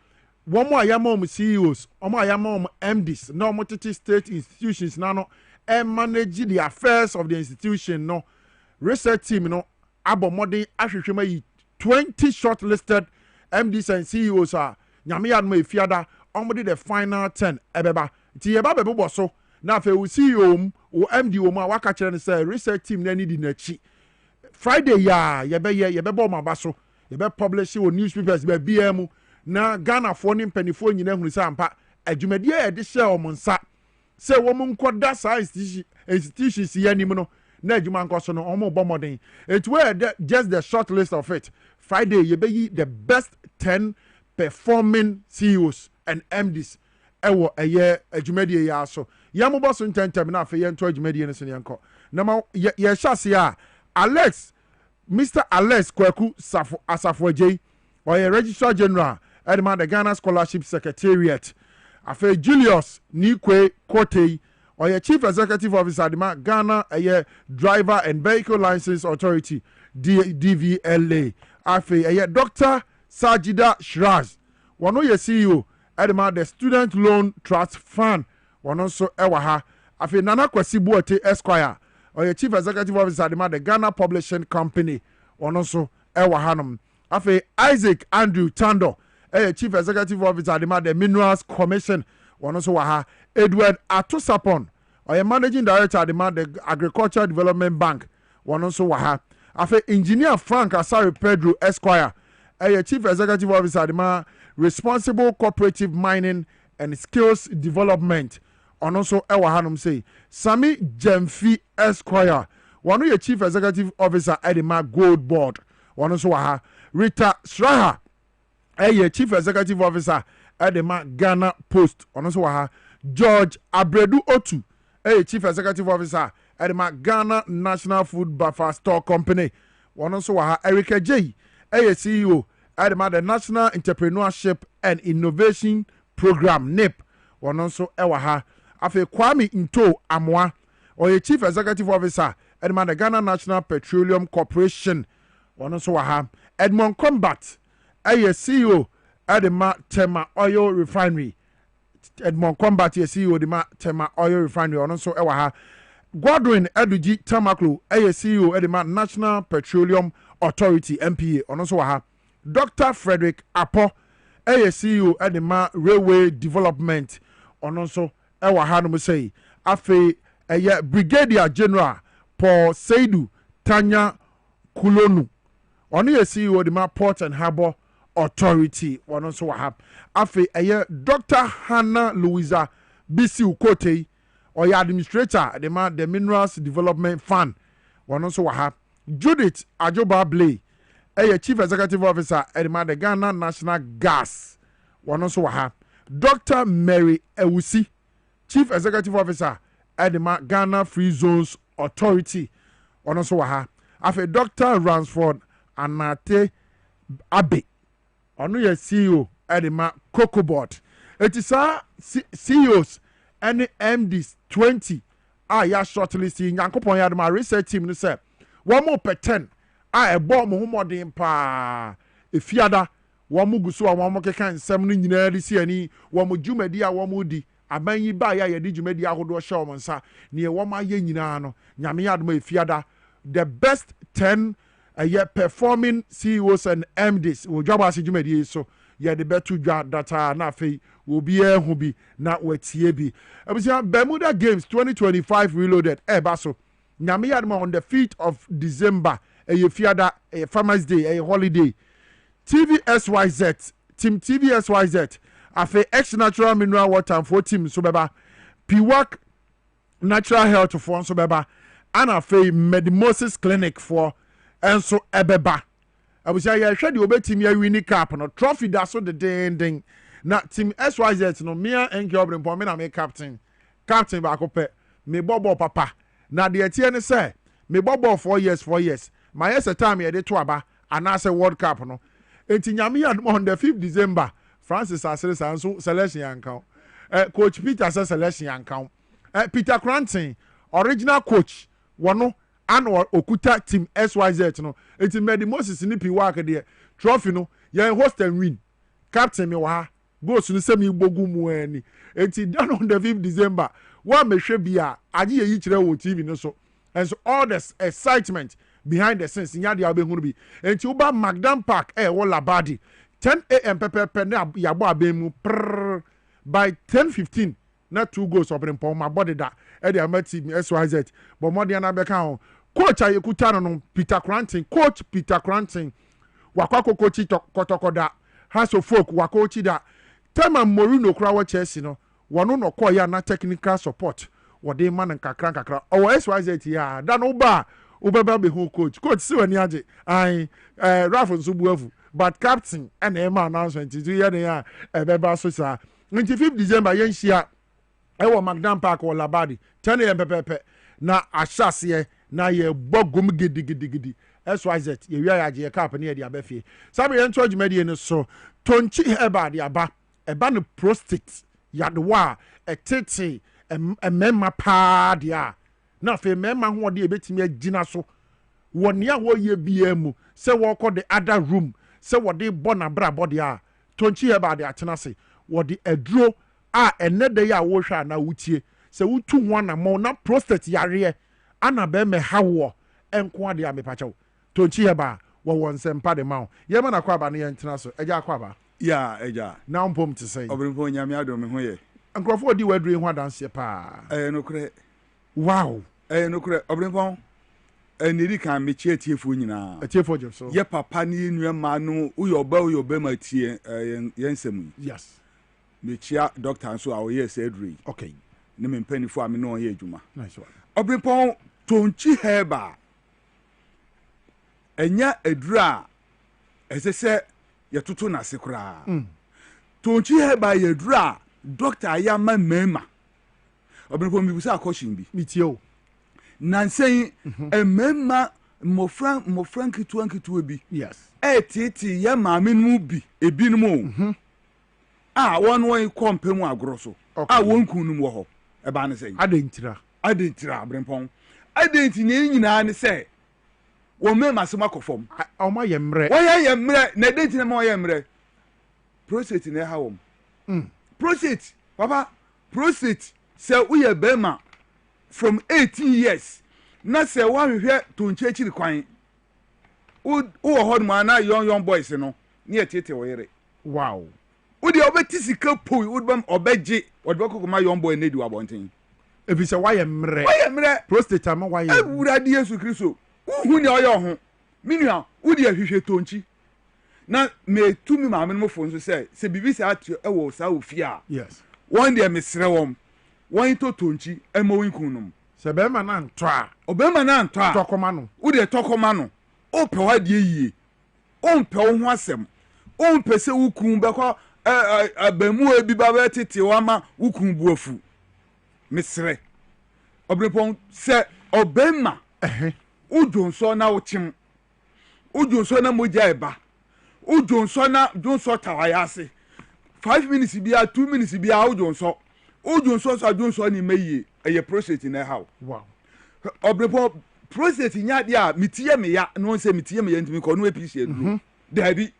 Speaker 2: one more ayamom CEOs omo ayamom MDs no multi state institutions na no and manage the affairs of the institution no research team no abo modern ahwehwema yi 20 shortlisted MDs and CEOs are nyame yadom efiada omo the final 10 ebeba ti yeba bebo so na fe wo CEO o MD o ma waka kire ne say research team na ni di na chi Friday ya yebe bo ma baso yebe publish o newspapers be BM na Ghana for ni mpanifo nyina hunu say ampa adwumadi e de share o monsa say wo mun koda science institutions ya ni mu no na adwuma nkoso no o mo bomodin it were just the short list of it Friday yebe yi the best 10 performing CEOs and MDs ewo eye adwumadi ya so yamu boss ntentem na afa ye nto adwumadi ne so yenko na ma ye hyase a Alex Mr. Alex Kwaku Asafo J or a Registrar General at the Ghana Scholarship Secretariat afa Julius Nikwe Kote or a Chief Executive Officer at the Ghana a Driver and Vehicle License Authority DVLA afa a Dr. Sajida Shiraz one of your CEO at the Student Loan Trust Fund one also ewaha afa Nana Kwesi Buote Esquire or Chief Executive Officer at the Ghana Publishing Company one also ewahanum afa Isaac Andrew Tando Chief Executive Officer at the Minerals Commission one also waha Edward Atosapon or Managing Director at the Agricultural Development Bank one also waha afa Engineer Frank Asari Pedro Esquire Chief Executive Officer at the Responsible Cooperative Mining and Skills Development on also ewahanum say Sami Jemfi Esquire one of your Chief Executive Officer at the Gold Board one also waha Rita Straha Chief Executive Officer at the Ghana Post one also waha George Abredu Otu Chief Executive Officer at the Ghana National Food Buffer Store Company one also waha Erica J CEO at the National Entrepreneurship and Innovation Program NIP one also ewaha afe Kwame Nto Amwa or a Chief Executive Officer at the Ghana National Petroleum Corporation one also waha Edmond Combat CEO at the Tema Oil Refinery Edmond Combat CEO the Tema Oil Refinery one also ewaha Godwin Eduji Tamaklo CEO at the National Petroleum Authority MPA one also waha Dr. Frederick Apo CEO at the Railway Development on also ewaha no say afe Brigadier General Paul Seidu Tanya Kulonu on the CEO of the Port and Harbour Authority one also waha afe Dr. Hannah Louisa Bisi Ukote or your administrator at the Minerals Development Fund one also waha Judith Ajoba Blay Chief Executive Officer at the Ghana National Gas one also waha Dr. Mary Ewusi Chief Executive Officer at the Ghana Free Zones Authority one also waha afe Dr. Ransford Anate Abe ono ye CEO at the Cocoa Board it is CEOs and MDs 20 ya shortlisting yankopon ya the research team no say one more per 10 a ebo mo homodin pa efiada wo mo guso a wo mo keka nsem no nyina de si ani wo mo dwumadi a wo mo di aban yi ba ya de dwumadi ahodo hye wo nsa ne wo ma ye nyina no nyame yadom efiada the best 10 performing CEOs and MDs wo Dwabo Ase dwumadi so yɛde bɛto dwa data na afei obi ɛho bi na watie bi abusua Bermuda Games 2025 reloaded ɛba so nyame yadma on the 5th of December ɛyɛ fiada ɛyɛ Farmers Day ɛyɛ holiday TVSYZ team TVSYZ afei X Natural Mineral Water for team so bɛba Piwak Natural Health for nso bɛba ana afei Medimosis Clinic for enso ɛbɛba abusia yɛhwɛ de obetimi awini cap no trophy da so de denden na team SYZ no mia N.K Obrempong me na me captain baako pɛ me bɔbɔ papa na de etie ne sɛ me bɔbɔ 4 years my yes time yɛde to aba anase World Cup no enti nyame yɛ on the 5th December Francis Asere sanso selection yankan coach Peter says selection yankan Peter Cranton original coach wono and okuta team SYZ no enti medi Moses ni Piwak de trophy no yɛn host and win captain me wa goals no sɛ me bogu mu ani enti down on the 5th December wa mehwɛ bia age yi kyerɛ wɔ TV no so and so all the excitement behind the scenes nya de abehunu bi enti uba Magdan Park wo Labadi 10 a.m. pepe na yabo abemu by 10:15 na 2 goals Obrempong my body da e dey am team SYZ but more than abeka ho coach ayekuta no Peter Cranton coach Peter Cranton wakwa coach kotokoda has of folk wakochi da tema Morino kra Chelsea no wono no call ya na technical support wode man nkakra o SYZ ya da no ba ubeba be hu coach si wani age ai Ralph Nsubuafu but captain and Emma announcement to ya ya ebeba so sa 25th December yen hia ewo Magdan Park or Labadi 10 a.m. pepe na ahyase na ye bogum gidigidi SYZ ye wia ya cap na ye de abafie sabe yen to adwumadi ne so tonchi eba de aba eba no prostate yadewa etete emema pa dia na fe mema ho de ebetimi agina so woni a wo ye bia mu se wo kɔ the other room se wo de bona bra body a tonchi eba de atena se wo de aduro a enede ya wo hwa na wutie se wutu ho na mo na prostate yare ana be me hawo enko ade a mepacho tonchi eba wo won sempa de ma ye ma na kwa ba ne ye ntena so eja kwa ba
Speaker 4: ya eja
Speaker 2: na mpom te sei
Speaker 4: Obrempong nyame adom me ho ye
Speaker 2: nkrofo di wadru ho adanse pa
Speaker 4: no kure
Speaker 2: wow
Speaker 4: no kure Obrempong eniri kan me chietiefo nyina
Speaker 2: atiefo je so
Speaker 4: ye papa ni nuama no uyoba ma tie yensem
Speaker 2: yes
Speaker 4: me chia doctor so a wo ye surgery
Speaker 2: okay
Speaker 4: ne me mpanifo a me no ye adwuma
Speaker 2: nice one
Speaker 4: Obrempong tonchi heba enya edura esese ye tutu na se kura tonchi heba ye edura doctor ya ma mema Obrempong mi busa question bi
Speaker 2: mitio
Speaker 4: nansen emema mofran kitu bi
Speaker 2: yes
Speaker 4: titi ya maame nu bi ebinumo won kompemu agoro so won kunum wo ho e ba ne sen
Speaker 2: adentira
Speaker 4: Obrempong adenti ne nyina ne se wo mema se makofom
Speaker 2: o ma ye mre
Speaker 4: wo ye mre na adenti ne ma wo ye mre prostate ne ha wom prostate papa prostate se wo ye bema from 18 years na se wa hwehwe tonche chiri kwan wo ho ma na young boys no ne etete wo yere
Speaker 2: wow
Speaker 4: wo de obeti sika poi wo bam obeje wo de kokoma young boy ne di wabonten
Speaker 2: ebi se wa ye mre prostate ama wa ye
Speaker 4: awurade Yesu Kristo hu ne oyo ho minua wo de hwehwe tonchi na me tumi ma me fo nso se bibi se atio e wo sa ofia
Speaker 2: yes
Speaker 4: won de mesre wom wọ́n to tonchi emo winkunum
Speaker 2: se be ma na nto a
Speaker 4: obema na nto a
Speaker 2: tokoma no
Speaker 4: wo de tokoma no o pe wa de yie o mpe wo ho asem o mpe se wukun be ko abamu ebi ba be tete wa ma wukun buafu mesre Obrempong se obema ujonso na wochim ujonso na moja eba ujonso na jonso tawayase 5 minutes bia 2 minutes bia ujonso so ni meye eye prostate na how
Speaker 2: wow
Speaker 4: Obrempong prostate nya de a mitie me ya no se mitie me ya ntimi ko no appreciate no dabi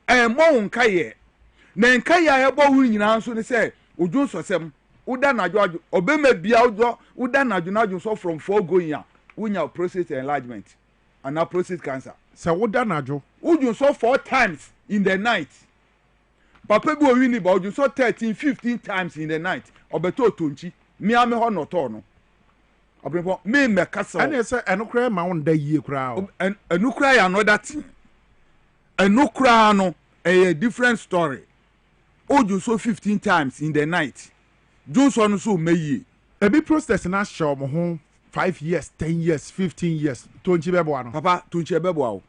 Speaker 4: mo nka ye na nka ya ebo hu nyina nso ne se ojonso sem uda na ajo obema bia ojo uda na ajo so from 4 going ya unya prostate enlargement and prostate cancer
Speaker 2: se woda na ajo
Speaker 4: ojonso 4 times in the night papa bi o win ba oju so 13-15 times in the night obeto tonchi mi ame ho no to no Obrempong me kasa
Speaker 2: and say enukra ma won da yie kra o
Speaker 4: enukra ya another thing enukra no a different story oju so 15 times in the night Johnson so meye
Speaker 2: ebi process na show mo ho 5 years 10 years 15 years tonchi bebo ano
Speaker 4: papa tonchi bebo a wo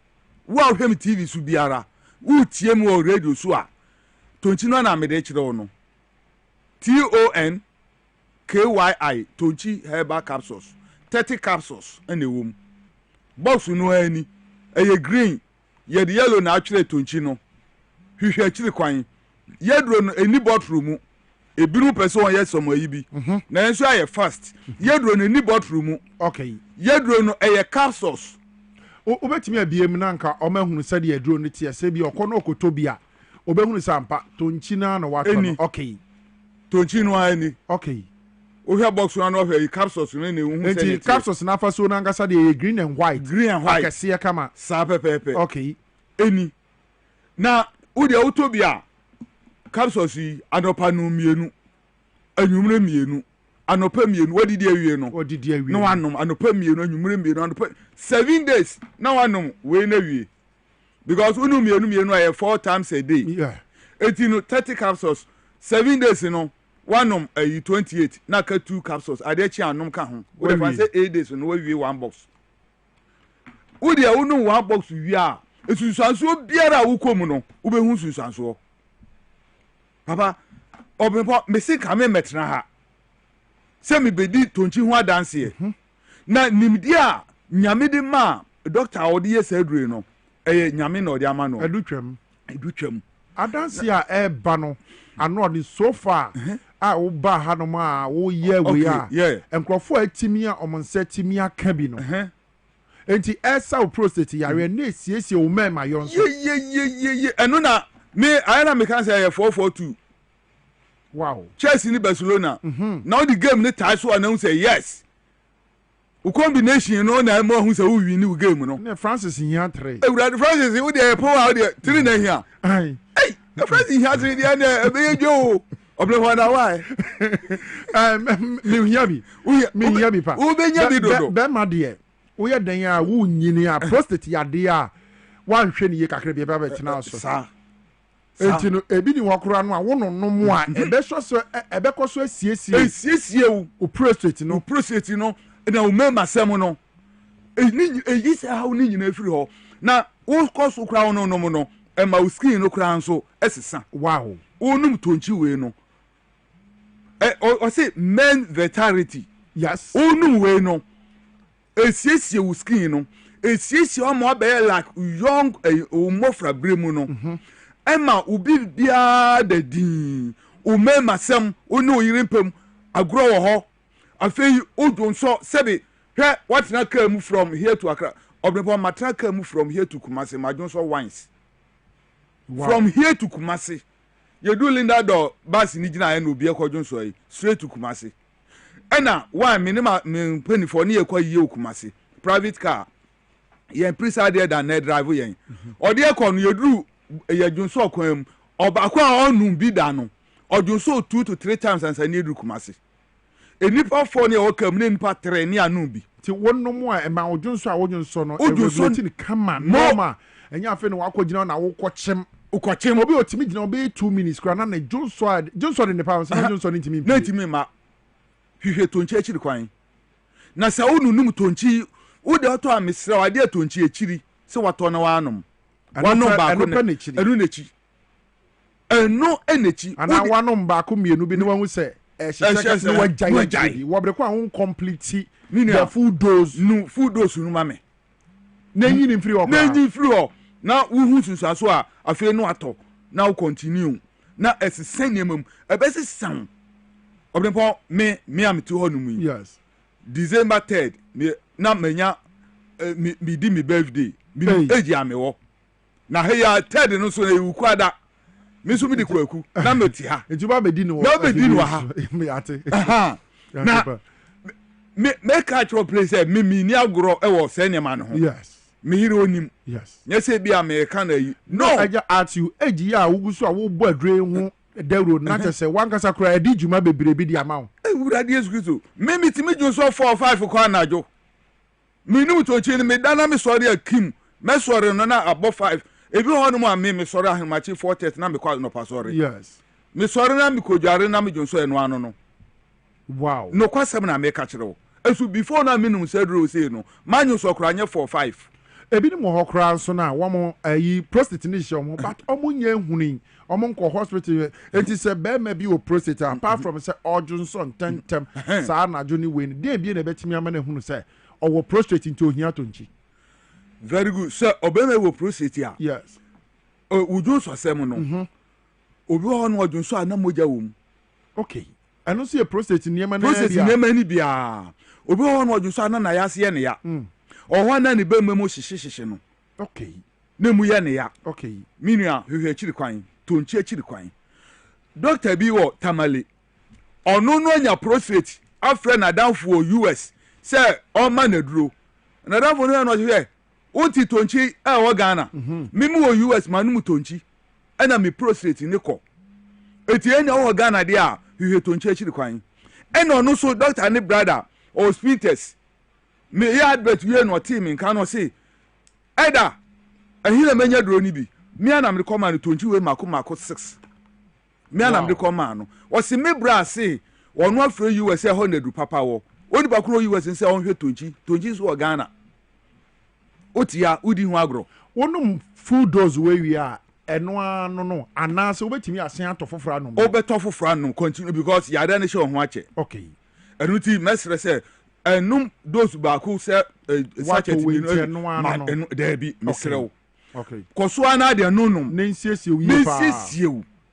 Speaker 4: hwem TV su biara wo tie mu o radio so a tonchi no na me de kire wo no TONKYI tonchi herbal capsules 30 capsules and a womb box no any a green ye the yellow na actually tonchi no hwehwe akire kwan yedro no any bottle ebiru person on yes some yi bi na enso aye fast yedro no any bottle mu
Speaker 2: okay
Speaker 4: yedro no eye capsules
Speaker 2: obetimi abiem na nka o mahunu se de yedro no tie se bi okono okoto bi a obehunu sampa tonchi na na wato no okay
Speaker 4: tonchi no ani
Speaker 2: okay
Speaker 4: o hia box no na o capsules no na ehun se
Speaker 2: ni capsules na fa so na ngasa de green and white akese kama
Speaker 4: sa pepepe
Speaker 2: okay
Speaker 4: eni na wo de autobi a capsules yi anopa no mienu anwumre mienu anopa mienu wadi di awie no na wanom anopa mienu anwumre mienu anopa 7 days na wanom we na wie because unu mienu aye 4 times a day
Speaker 2: yeah
Speaker 4: 30 capsules 7 days no wanom 28 na ka 2 capsules adechi anom ka ho we dey say 8 days no we wie one box wo de unu one box wie a esusanso biara wo komu no wo be hu susanso papa Obrempong me se ka me metra ha se me bedi tonchi ho adanse na nimdi a nyame de ma doctor odi yesadure no nyame na odi ama no
Speaker 2: edutwam adanse a eba no ano odi so far a wo ba ha no ma wo ye we a enkrofo atimi a omonse atimi aka bi no enti esa wo prostate yare na esiesie wo mema yonso
Speaker 4: ye eno na me ayana me kan say 442
Speaker 2: wow
Speaker 4: Chelsea ni Barcelona now the game ni tie so announce say yes o combination no na mo hu say wo win ni game no
Speaker 2: na Francis hian 3
Speaker 4: Brad Francis wo dey power dey 3 na hian Francis hian 3 dey na e be jo Obrempong na why
Speaker 2: me hian bi pa
Speaker 4: wo be nya bi dodo
Speaker 2: be ma de wo ye dan a wo nyini a prostate ya de a wan hwe ni ye kakra bi ba tena so
Speaker 4: sa
Speaker 2: enti no ebi ni wakura no a wono no mu a ebe so ebe koso asiesie o prostate no
Speaker 4: na o mema sem no eyi se ha ni nyina afiri ho na wo koso kura no no no e ma o skin no kura nso esesa
Speaker 2: wow
Speaker 4: onum tonchi we no o say men vitality
Speaker 2: yes
Speaker 4: onum we no esiesie o skin no esiesie o mo be like young o mofra bremu no Emma ubi bia de din o mema sem onu oyirempem agro wo ho afei odun so sebe he what na come from here to Accra Obrempong matra come from here to Kumasi majon so wines wow. From here to Kumasi you do Linda do bus ni gina ya na obi ekwadun so yi straight to Kumasi ena why minima me penny for ni ekwa yi Kumasi private car yen prisa there than net drive yen odi ekọ no yeduru yedunso okwam obakwa onum bi da no odunso 2 to 3 times and say nedu Kumasi enipa 4 ne okam ne nipa 3 ne anu bi
Speaker 2: ti wonnom a ema odunso a wodunso no everything ni kama normal enya afi no wakogina na wokochem ukochem obi otimi gina obi 2 minutes kra na na Johnson de nipa so Johnson ntimi
Speaker 4: na ntimi ma hwehwe tonchi akiri kwan na sa onunum tonchi wo de oto amesra wade tonchi akiri se wato na wanom wanom ba ko enu nechi eno enechi
Speaker 2: ana wanom ba ko mienu bi ne wahu se ehyehyɛ se wajai wobreko a won complete the full dose no mame na yin ni free o
Speaker 4: na yin free o na wuhu susaso a afei no ato na wo continue na esesen nemam ebesi san Obrempong me am to ho no mu
Speaker 2: yes
Speaker 4: December 3rd me na manya me di me birthday me age ame wo na he ya 3rd no so na yu kwada me so me di kwaku na meti ha
Speaker 2: enti ba bedi no
Speaker 4: na bedi no ha
Speaker 2: me ate
Speaker 4: na me catch up place me ni agro e wo se ne ma no
Speaker 2: yes
Speaker 4: me yiri onim
Speaker 2: yes
Speaker 4: nye say bi America na yi no
Speaker 2: aja at you age ya wugu so a wo bo adre hu dawro na te say wan kasa kura edi juma bebre bi di amaw
Speaker 4: ewurade Yesu Kristo me mitimi dwo so 4 or 5 kwa na jo me nu to chi ni me dana me sori akim me sori no na abo 5 ebi ho no ma me sori ahemachi 4:30 na me kwa no pasori
Speaker 2: yes
Speaker 4: me sori na me kodware na me dwo so eno ano no
Speaker 2: wow
Speaker 4: no kwasem na me ka kire wo esu before na me nu sedro say no manyu so kura nye 4 5
Speaker 2: ebi ni mo ho kra nso na wo mo ayi prostate ni hye mo but omo nya ehuni omo nko hospital enti se be ma bi o prostate apart from say ojunson tentem sa na jo ni we ni dey bi na betimi ama na ehunu say owo prostate nti ohia tonchi
Speaker 4: very good sir obema wo prostate a
Speaker 2: yes
Speaker 4: ujo so asem no obi ho no ojunso ana moja wo mu
Speaker 2: okay eno so ye prostate niema na
Speaker 4: prostate niema ni bia obi ho no ojunso ana na ya se ne ya ọhwa na ne be memo hyehyehye no
Speaker 2: okay
Speaker 4: na mu ya ne ya
Speaker 2: okay
Speaker 4: minua hwehwe akiri kwan tonchi akiri kwan doctor bi wo tamale ono no nya prostate afre na danfo US say o ma na duro na danfo no no hwe onti tonchi a wo Ghana mimu wo US manu mu tonchi ana mi prostate ni ko eti enya wo Ghana de a hwehwe tonchi akiri kwan ena ono so doctor ne brother hospitals me ya advert we no team in kan say eda ahina menya duro ni bi me ana me command tonchi we mako 6 me ana me command no o se me bra say ono afre USA 100 papa wo oni ba kro US say on hwe tonchi so Ghana otia udi hu agro
Speaker 2: wonum full dose we are eno ano no anase obetimi asen atofoforo anu
Speaker 4: obetofoforo anu continue because yada ne she ho ache
Speaker 2: okay
Speaker 4: enuti mesre say enum dose ba ko say sachet ni no there be mesrew
Speaker 2: okay
Speaker 4: koso ana de nonum
Speaker 2: nensiesie wi pa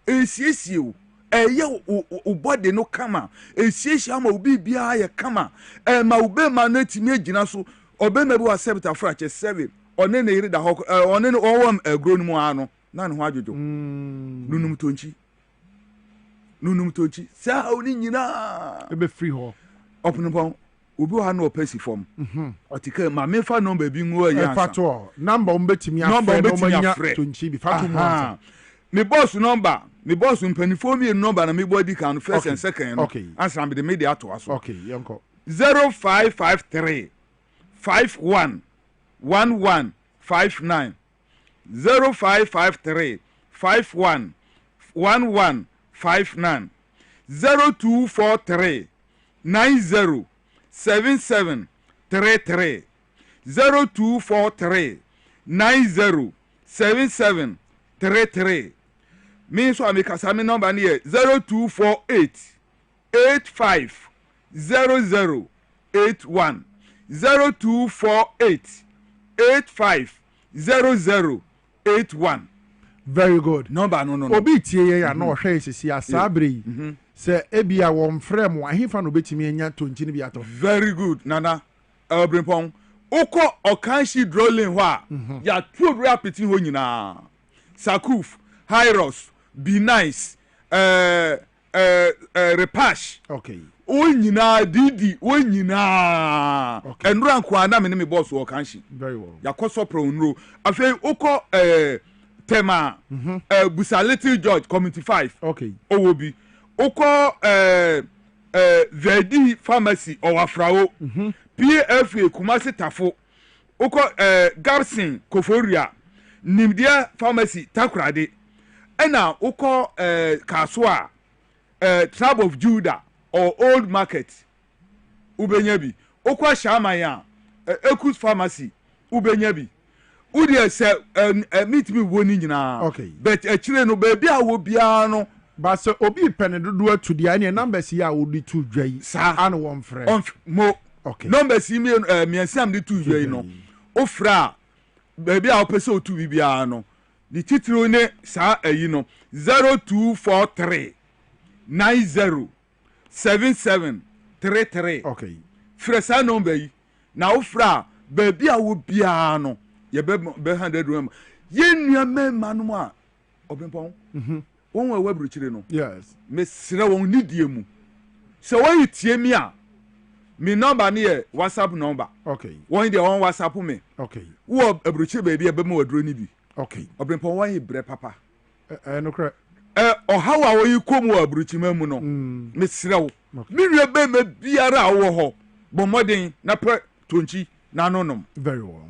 Speaker 4: ensiesie eye o body no kama ensiesie ama obi bia ye kama ma obe ma na timi agina so obe ma bi wa accept afrache 7 one na iri da ho one no owom agro no mu ano na ne ho adwojo nunum tonchi sa oni nyina
Speaker 2: ebe free ho
Speaker 4: opnopon obi ha no opesi form otika ma me fa number bi nwo ya
Speaker 2: fa to number umbetimi afre no manya tonchi bi fa to mo
Speaker 4: me boss number mpanifo mi number na me body can first and second
Speaker 2: okay
Speaker 4: answer me the media to aso
Speaker 2: okay yanko
Speaker 4: 0553 51 1159 0553 51 1159 0243 90 7733 0243 90 7733 me so ameka sami number ni 0248 85 00 81 0248 85 00 81
Speaker 2: very good
Speaker 4: number no
Speaker 2: obi tie ya na ohwe sisi asabre se ebia won frem ahifa no betimi anya tonchi ni bi ato
Speaker 4: very good nana Obrempong uko okanshi drolling ho a ya two repeating ho nyina sakuf hyros be nice repash
Speaker 2: okay
Speaker 4: o nyina didi o nyina enura nko ana me me boss okanshi
Speaker 2: very well
Speaker 4: yakoso pro nro afei uko tema busa little George community 5
Speaker 2: okay
Speaker 4: owobi uko vedi pharmacy owafrawo PFA Kumasi Tafo uko Garson Koforia Nimdia Pharmacy Takrade ena uko Kaswa Tribe of Judah or Old Market ubenyebi uko Shamaya Ekus Pharmacy ubenyebi udi se meet me woni nyina
Speaker 2: okay
Speaker 4: but chire no baby a wo bia no
Speaker 2: ba se obi pene dodo atu dia ne numbers ya wodi tu dwai an won frɛ
Speaker 4: on mo
Speaker 2: okay
Speaker 4: numbers mi miensam de tu dwai no ofra baby a opese otu bibia no the titiro ne sa ayi no 0243 90 7733
Speaker 2: okay
Speaker 4: frɛ sa number yi na ofra baby a wo bia no ye be 100 room ye nua mema no a Obrempong won wa wabru chire no
Speaker 2: yes
Speaker 4: me sire won nidie mu se won tie mi a me number near WhatsApp number.
Speaker 2: Okay.
Speaker 4: One day on WhatsApp me.
Speaker 2: Okay.
Speaker 4: Wo abruchi baby abemu aduro ni bi.
Speaker 2: Okay.
Speaker 4: Obrempong wan bre papa.
Speaker 2: No correct.
Speaker 4: O how are you come wo abruchi mamu no. Me srew. Me nua be me biara wo ho. Bo modern na pre tonchi na nonom.
Speaker 2: Very well.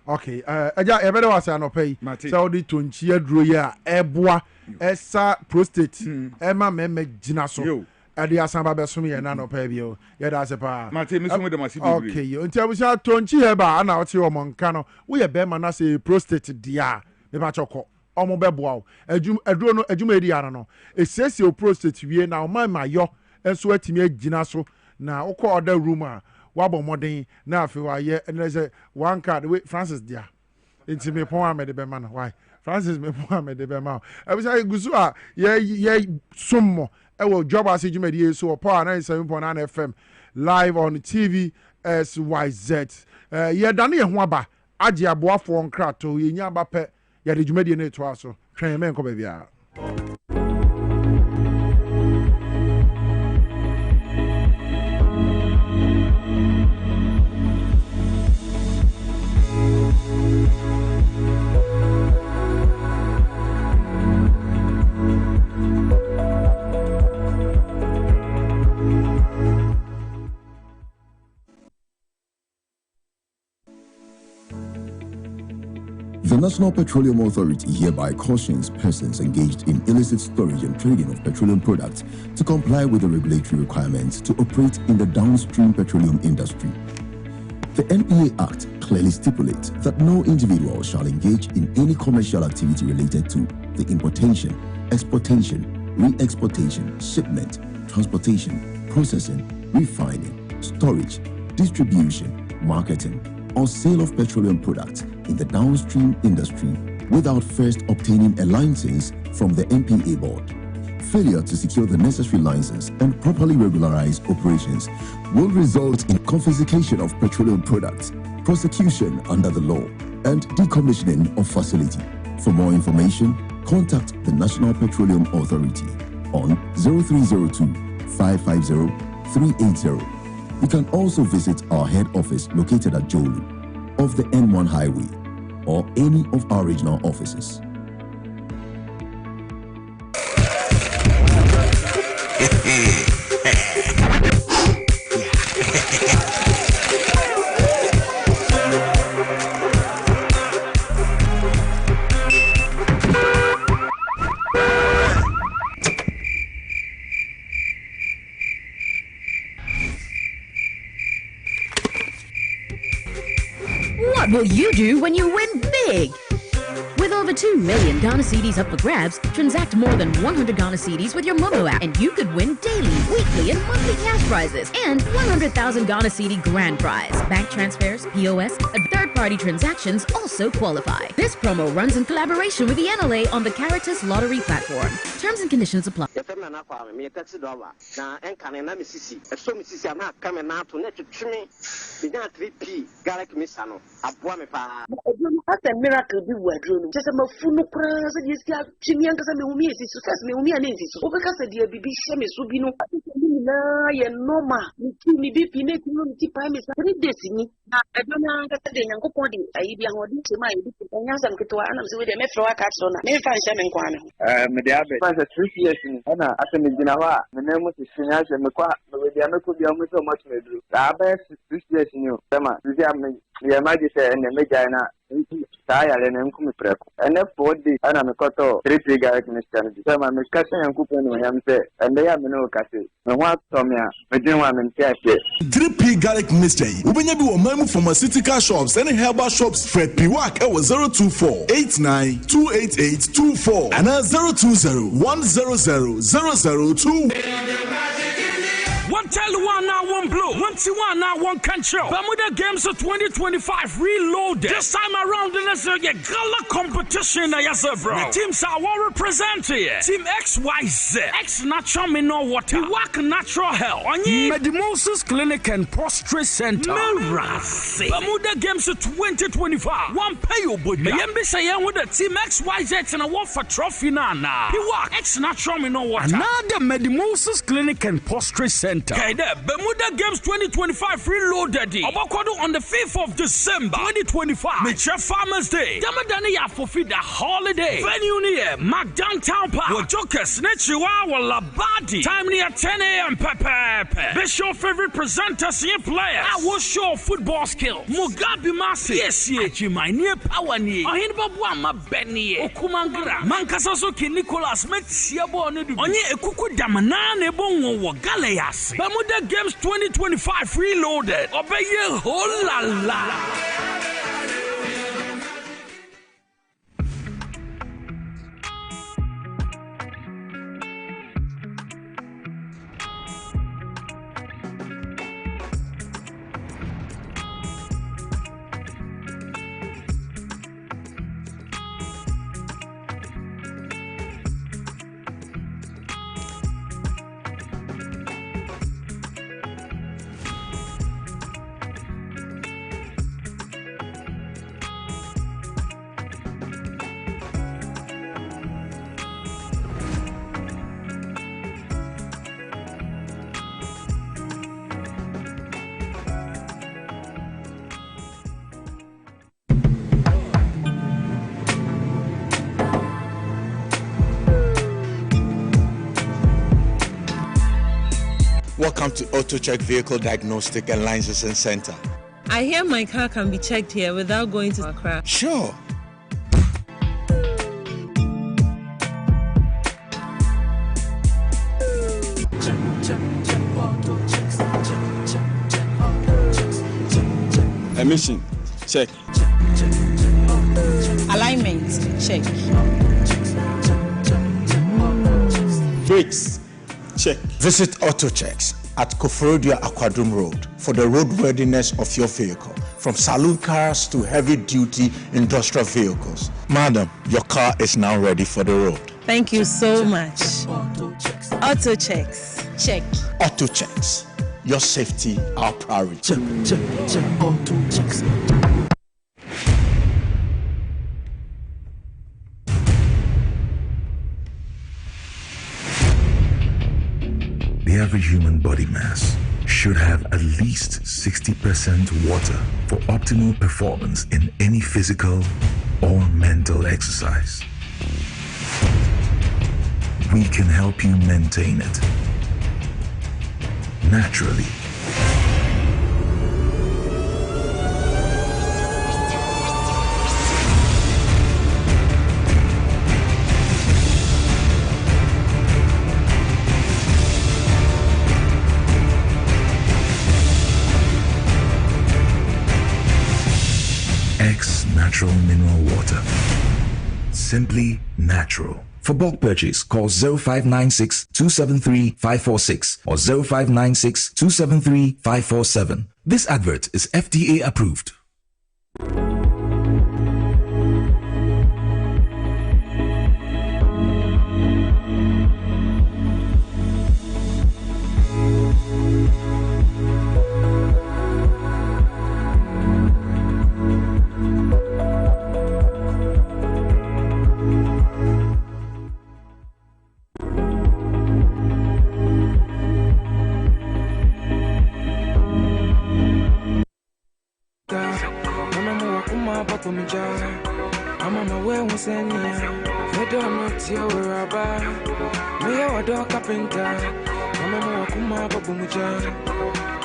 Speaker 2: Okay. Eja e better was anopay. So the tonchi aduro ya eboa esa prostate. Ema me gina so. Ade asamba besom ye na anopay bio. Ye da se pa.
Speaker 4: Mate me so de masibi.
Speaker 2: Okay. Nti abusa tonchi he ba na ote o monka no. Wo ye be ma na se prostate dia. Me ba choko. Omo beboa o. Aduro no adwuma edi ara no. Esiesie o prostate wie na o ma yo enso atimi agina so na ukọ other room a wabọ modern na afi wa ye and say one card wait Francis dia nti me pon amede be ma no why Francis me pon amede be ma e be say gusu a ye sommo e wo Dwabo Ase dwumadi so Power 97.9 FM live on TV SYZ ye dane ye ho aba age aboafo nkrato ye nya aba pe ye de dwumadi ne to aso twen me nko ba bia.
Speaker 5: The National Petroleum Authority hereby cautions persons engaged in illicit storage and trading of petroleum products to comply with the regulatory requirements to operate in the downstream petroleum industry. The NPA Act clearly stipulates that no individual shall engage in any commercial activity related to the importation, exportation, re-exportation, shipment, transportation, processing, refining, storage, distribution, marketing, or sale of petroleum products in the downstream industry without first obtaining a license from the NPA board. Failure to secure the necessary license and properly regularize operations will result in confiscation of petroleum products, prosecution under the law, and decommissioning of facility. For more information, contact the National Petroleum Authority on 0302 550 380. You can also visit our head office located at Jolu off the N1 highway or any of our regional offices.
Speaker 6: What will you do when you win big? With over 2 million Ghana cedis up for grabs, transact more than 100 Ghana cedis with your Momo app, and you could win daily, weekly, and monthly cash prizes, and 100,000 Ghana cedi grand prize. Bank transfers, POS, and third-party transactions also qualify. This promo runs in collaboration with the NLA on the Caritas Lottery platform. Terms and conditions apply.
Speaker 7: That's a miracle be wardrobe. Just a mafunu prayers and you see a chimney and me who is success me who is so because the dear baby shame is subino. Noma, me be pinate prime is very destiny. I don't know that the young body, I be on this my and Kito and I'm with a metro cats on a fine shaman quana.
Speaker 8: Mediabe, a 3 years in Anna, as in Dinawa, the name was Sinas and Maqua, with the Amako Yamu so much. The best 3 years in you, Emma, the Majesty and the Medina. Tire and Kumi Prep. And if 4 days, and I'm a coto, 3 figure Mr. So I'm a casting and coupon when I'm there, and they have no casting. No one told me, I didn't want to catch it.
Speaker 9: 3P garlic mystery. When you be a member from a city car shops and herbal shops, Fred Piwak, it was 024 89 288 24 and 020 100 002.
Speaker 10: One tell one now, one blow. One see one now, one control. Bermuda Games of 2025 reloaded. This time around, there's a gala competition. Yes, bro. The teams are well represented here. Team XYZ, X Natural Mineral Water, Work Natural Health, Medimosis Clinic and Prostrate Center, Mirase. Bermuda Games of 2025. One pay your boy. Maybe say with the Team XYZ and a war for trophy now. Work X Natural Mineral Water. Another Medimosis Clinic and Prostrate Center. Okay, there. Bermuda Games 2025 Reloaded. Obakodo on the 5th of December 2025. Mature Farmers Day. Damadani ya forfeit the holiday. Venue near Mac Downtown Park. Wajokers Nechiwa Labadi. Time near 10 a.m. Pepe. Be your favorite presenters and players. I will show football skills. Mugabe Masi. Yes, my near power ni. Ohinbabwa ma Benny. Okumangra. Mankasaso ki Nicholas Metsiabo Nedu. Onye Ekuku Damana Nebongo Galeas. Bermuda Games 2025 Reloaded. Obeye ho la la.
Speaker 11: Welcome to AutoCheck Vehicle Diagnostic and Licensing Center.
Speaker 3: I hear my car can be checked here without going to Accra.
Speaker 11: Sure.
Speaker 12: Emission, check.
Speaker 3: Alignment, check.
Speaker 12: Brakes, check.
Speaker 11: Visit AutoChecks at Koforodia Aquadrum Road for the roadworthiness of your vehicle, from saloon cars to heavy-duty industrial vehicles. Madam, your car is now ready for the road.
Speaker 3: Thank you so much. Auto checks. Check.
Speaker 11: AutoChecks. Your safety, our priority.
Speaker 13: Check, auto checks.
Speaker 14: The average human body mass should have at least 60% water for optimal performance in any physical or mental exercise. We can help you maintain it naturally. Natural mineral water. Simply natural. For bulk purchase, call 0596 273 546 or 0596 273 547. This advert is FDA approved.
Speaker 15: I'm on my way, what's in here? I don't know to your rabbi. Me, I don't carpenter. I'm on my Kuma Babumuja.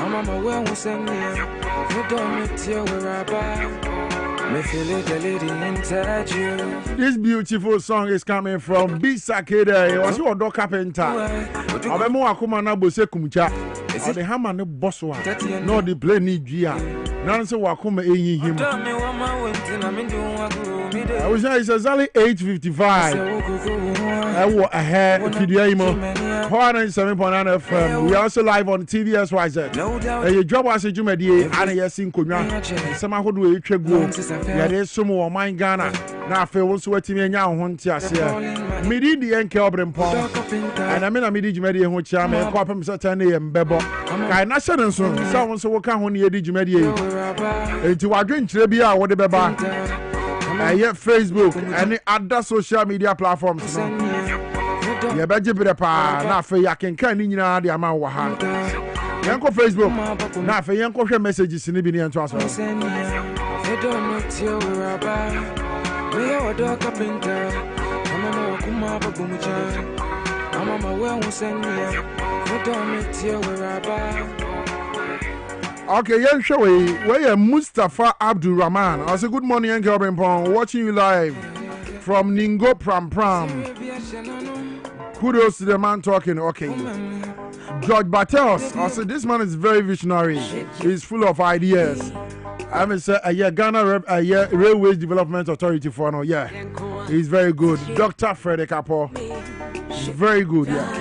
Speaker 15: I'm on my way, what's in here? I don't know to your rabbi. Me feel it, the lady inside you.
Speaker 2: This beautiful song is coming from Bisakeda. Was your dog carpenter? I'm more Kuma Nabose Kumcha. Or the hammer no boss one. No, the play need Gia. None so Wakuma in him. I was saying it's exactly 8:55. I was ahead of Kidiamo. 107.9 FM. We are also live on TVS YZ. Your job was a Jumedi and a Yasin Kunya. Some who do a trick go. Yeah, there's some more mine Ghana. Now I feel also waiting me now. Hontias here. Midi the N.K Obrempong. And I mean, I made Jumedi and Hocham and Quapam Saturday and Bebo. I national soon. Someone so work on the Jumedi. Into our drink, Trebia, what the Beba. I have Facebook and other social media platforms. Yeah, but you better now for you can kind of the amount of Yanko Facebook. Na fe yanko hwe messages ni bi ni ento aso. Okay, yen showy. Where Mustafa Abdul Rahman. I say good morning, N.K Obrempong. Watching you live from Ningo Pram Pram. Kudos to the man talking. Okay. George Bartels. I said this man is very visionary. He's full of ideas. I mean, say Ghana Railways Development Authority for no. Yeah, he's very good. Dr. Frederick Apo. Very good. Yeah.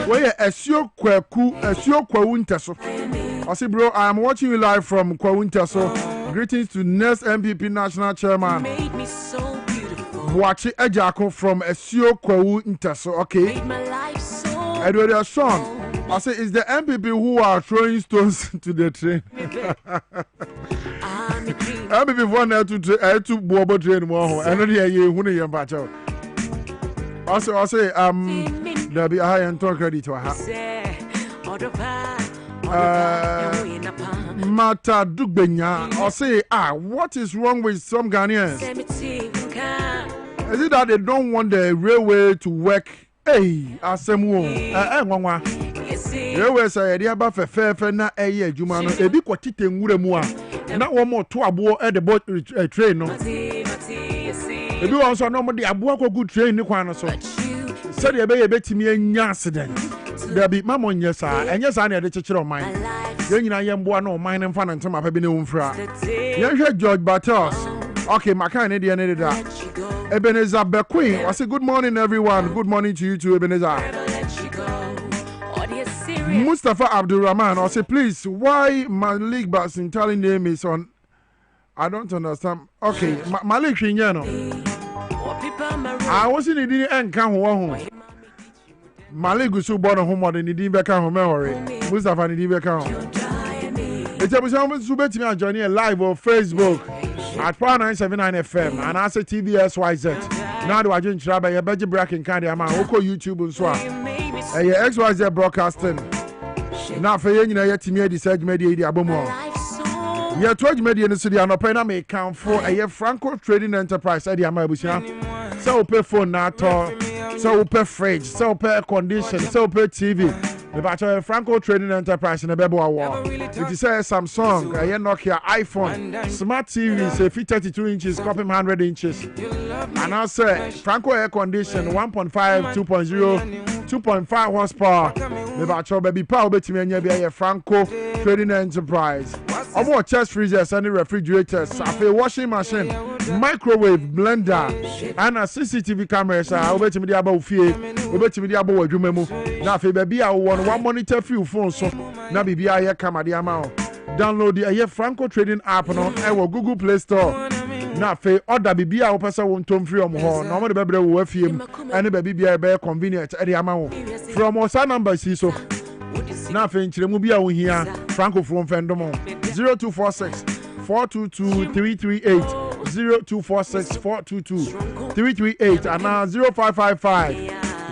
Speaker 2: Where Esio Kwawu Nteso. I say, bro, I am watching you live from Kwawu Nteso. Greetings to next MPP National Chairman. Watch Ejako from Esio Kwawu Nteso. Okay. Edward Sean. I say, it's the MPP who are throwing stones to the train. MPP one to Dwabo train more. I know the year when you are also, there'll be a high and talk credit to her. Mata Dugbenya. I say, what is wrong with some Ghanaians? Is it that they don't want the railway to work? Hey, Asemu. Railway say they about fair na juma no ebi kwatite nwure mu a na wo mo to abo e the boat train no ebi won so no mo de abo akogu train ni kwan no so say dey be betimi anya accident there be mamo nyesa enya sa na de chechire oman ye nyina ye mboa na oman ne mfa na ntema pa bi ne wumfra ye hwe George Bartels. Okay, makan ne de ne da Ebenezer Bequin. I say good morning everyone. Good morning to you too, Ebenezer. Mustafa Abdul Rahman. I say please, why Malik Basintali name is on? I don't understand. Okay, Malik Shinyano. I wasn't in the end can ho. Malik Gusu born home or the Nidibeka home memory. Mustafa Nidibeka home. It's a subeti me join here live on Facebook at Power 979 FM and I say TVSYZ. Now do I join Traba your budget breaking kind of man Oko YouTube and so on. XYZ broadcasting. Now for you know yet me the Sage Media the Abomo. Yeah, 12 media in the city and open may count for a Franco Trading Enterprise at the Amabusia. So pay phone now, so pay fridge, so pay air condition, so pay TV. The battle Franco Trading Enterprise in the Bebo Award. It is a Samsung, a Nokia, iPhone, smart TV, say 32 inches, copy 100 inches. And I say Franco air condition 1.5, 2.0, 2.5 horsepower. The battle baby power between me and a Franco Trading Enterprise. More chest freezers and refrigerators, a washing machine, microwave, blender, and a CCTV cameras. I'll bet me the above fear. I'll bet me the above remember. Now, baby, I want one monitor few phones. So now, baby, I come at the amount. Download the Franco Trading app on our Google Play Store. Now, for order baby, I will pass on to free on home. Normally, baby, will work him and the baby are convenient at the amount. From our number, so now, for Inchimubia, we hear Franco from Fendomon 0246 422 338 0246 422 338 and now 0555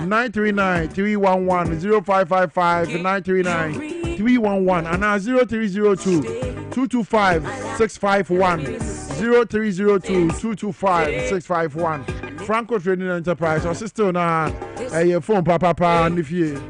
Speaker 2: 939 311 0555 939 311 and now 0302 225 651 0302 225 651 Franco Trading Enterprise or sister na a phone papa and if you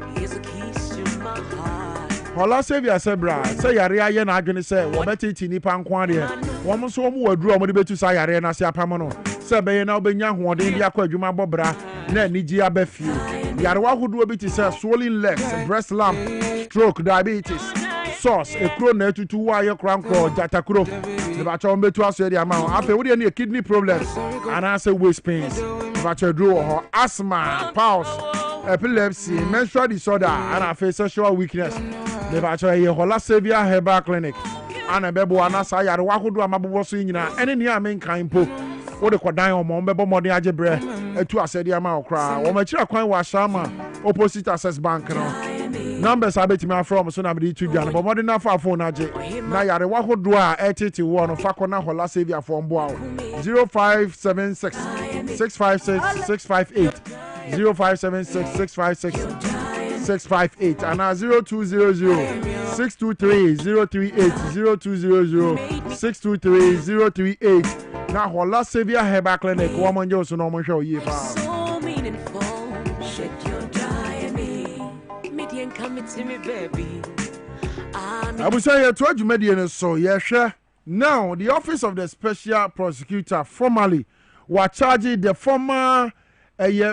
Speaker 2: Hola Savia Sebra, say Yaria na adwene say wo beti nipa nko de wo mo so mo waduru mo de betu sa yare na se apam no say be na obenya hoɔden dia kwa adwuma bɔbra na anigi abafie yare wa hodo bi ti say swollen legs, breast lump, stroke, diabetes, sauce, ekro na etutu wa ye krankro jatakro de ba cha wo betu aso de ama afa wo de na kidney problems and I say waist pains ba cha duro ho asthma, pulse, epilepsy, menstrual disorder and I face sexual weakness. The battery Hola Savia Herbal Clinic. And a bebo anasa yard wakudu amabu swingina. Any near main kind po. What the Quadan or Mombebo Modi Ajebre. A 2 Asedia cry. Or Machira Coin Washama. Opposite Access Bank. Numbers I bet me from soon I'll be 2 Jan. But more than enough for phone Aje. Naya the Wakudua 81 of Fakona Hola Savia from Bow 0576 656 658 0576 656 658 and 0200 623 038 0200 623 038. Now, Hola Savior Herbal Clinic, woman Johnson, no one show you.
Speaker 16: So meaningful, shed your dry me. Median come to me, baby.
Speaker 2: I will say, I told you, Median, so yes, sure. Now, the Office of the Special Prosecutor formally was charging the former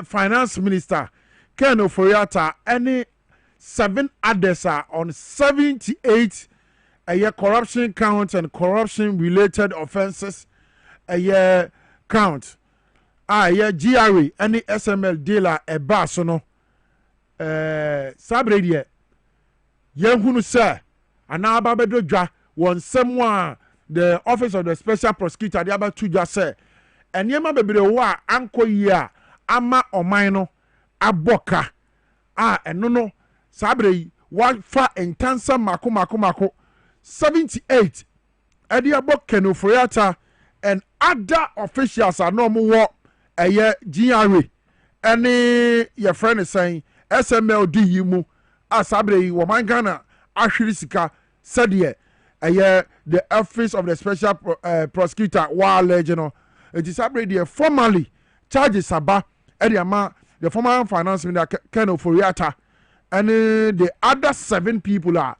Speaker 2: Finance Minister, Ken Oforiatta, any 7 others are on 78 corruption counts and corruption related offenses count. GRA, any SML dealer, a basono, Sabredi, Yanhunu, sir, and now Babedo one someone. The Office of the Special Prosecutor, the other two just say, and Yama baby the wa anko ya ama omaino aboka and no sabre one fa intensa mako 78 Eddie Abok Kenofriata and other officials are no more a year GRA any your friend is saying SMLD yimu asabre woman Ghana actually sika said ye the Office of the Special Prosecutor while legend it is already formally charges Saba the former finance minister Ken Oforiatta and the other 7 people are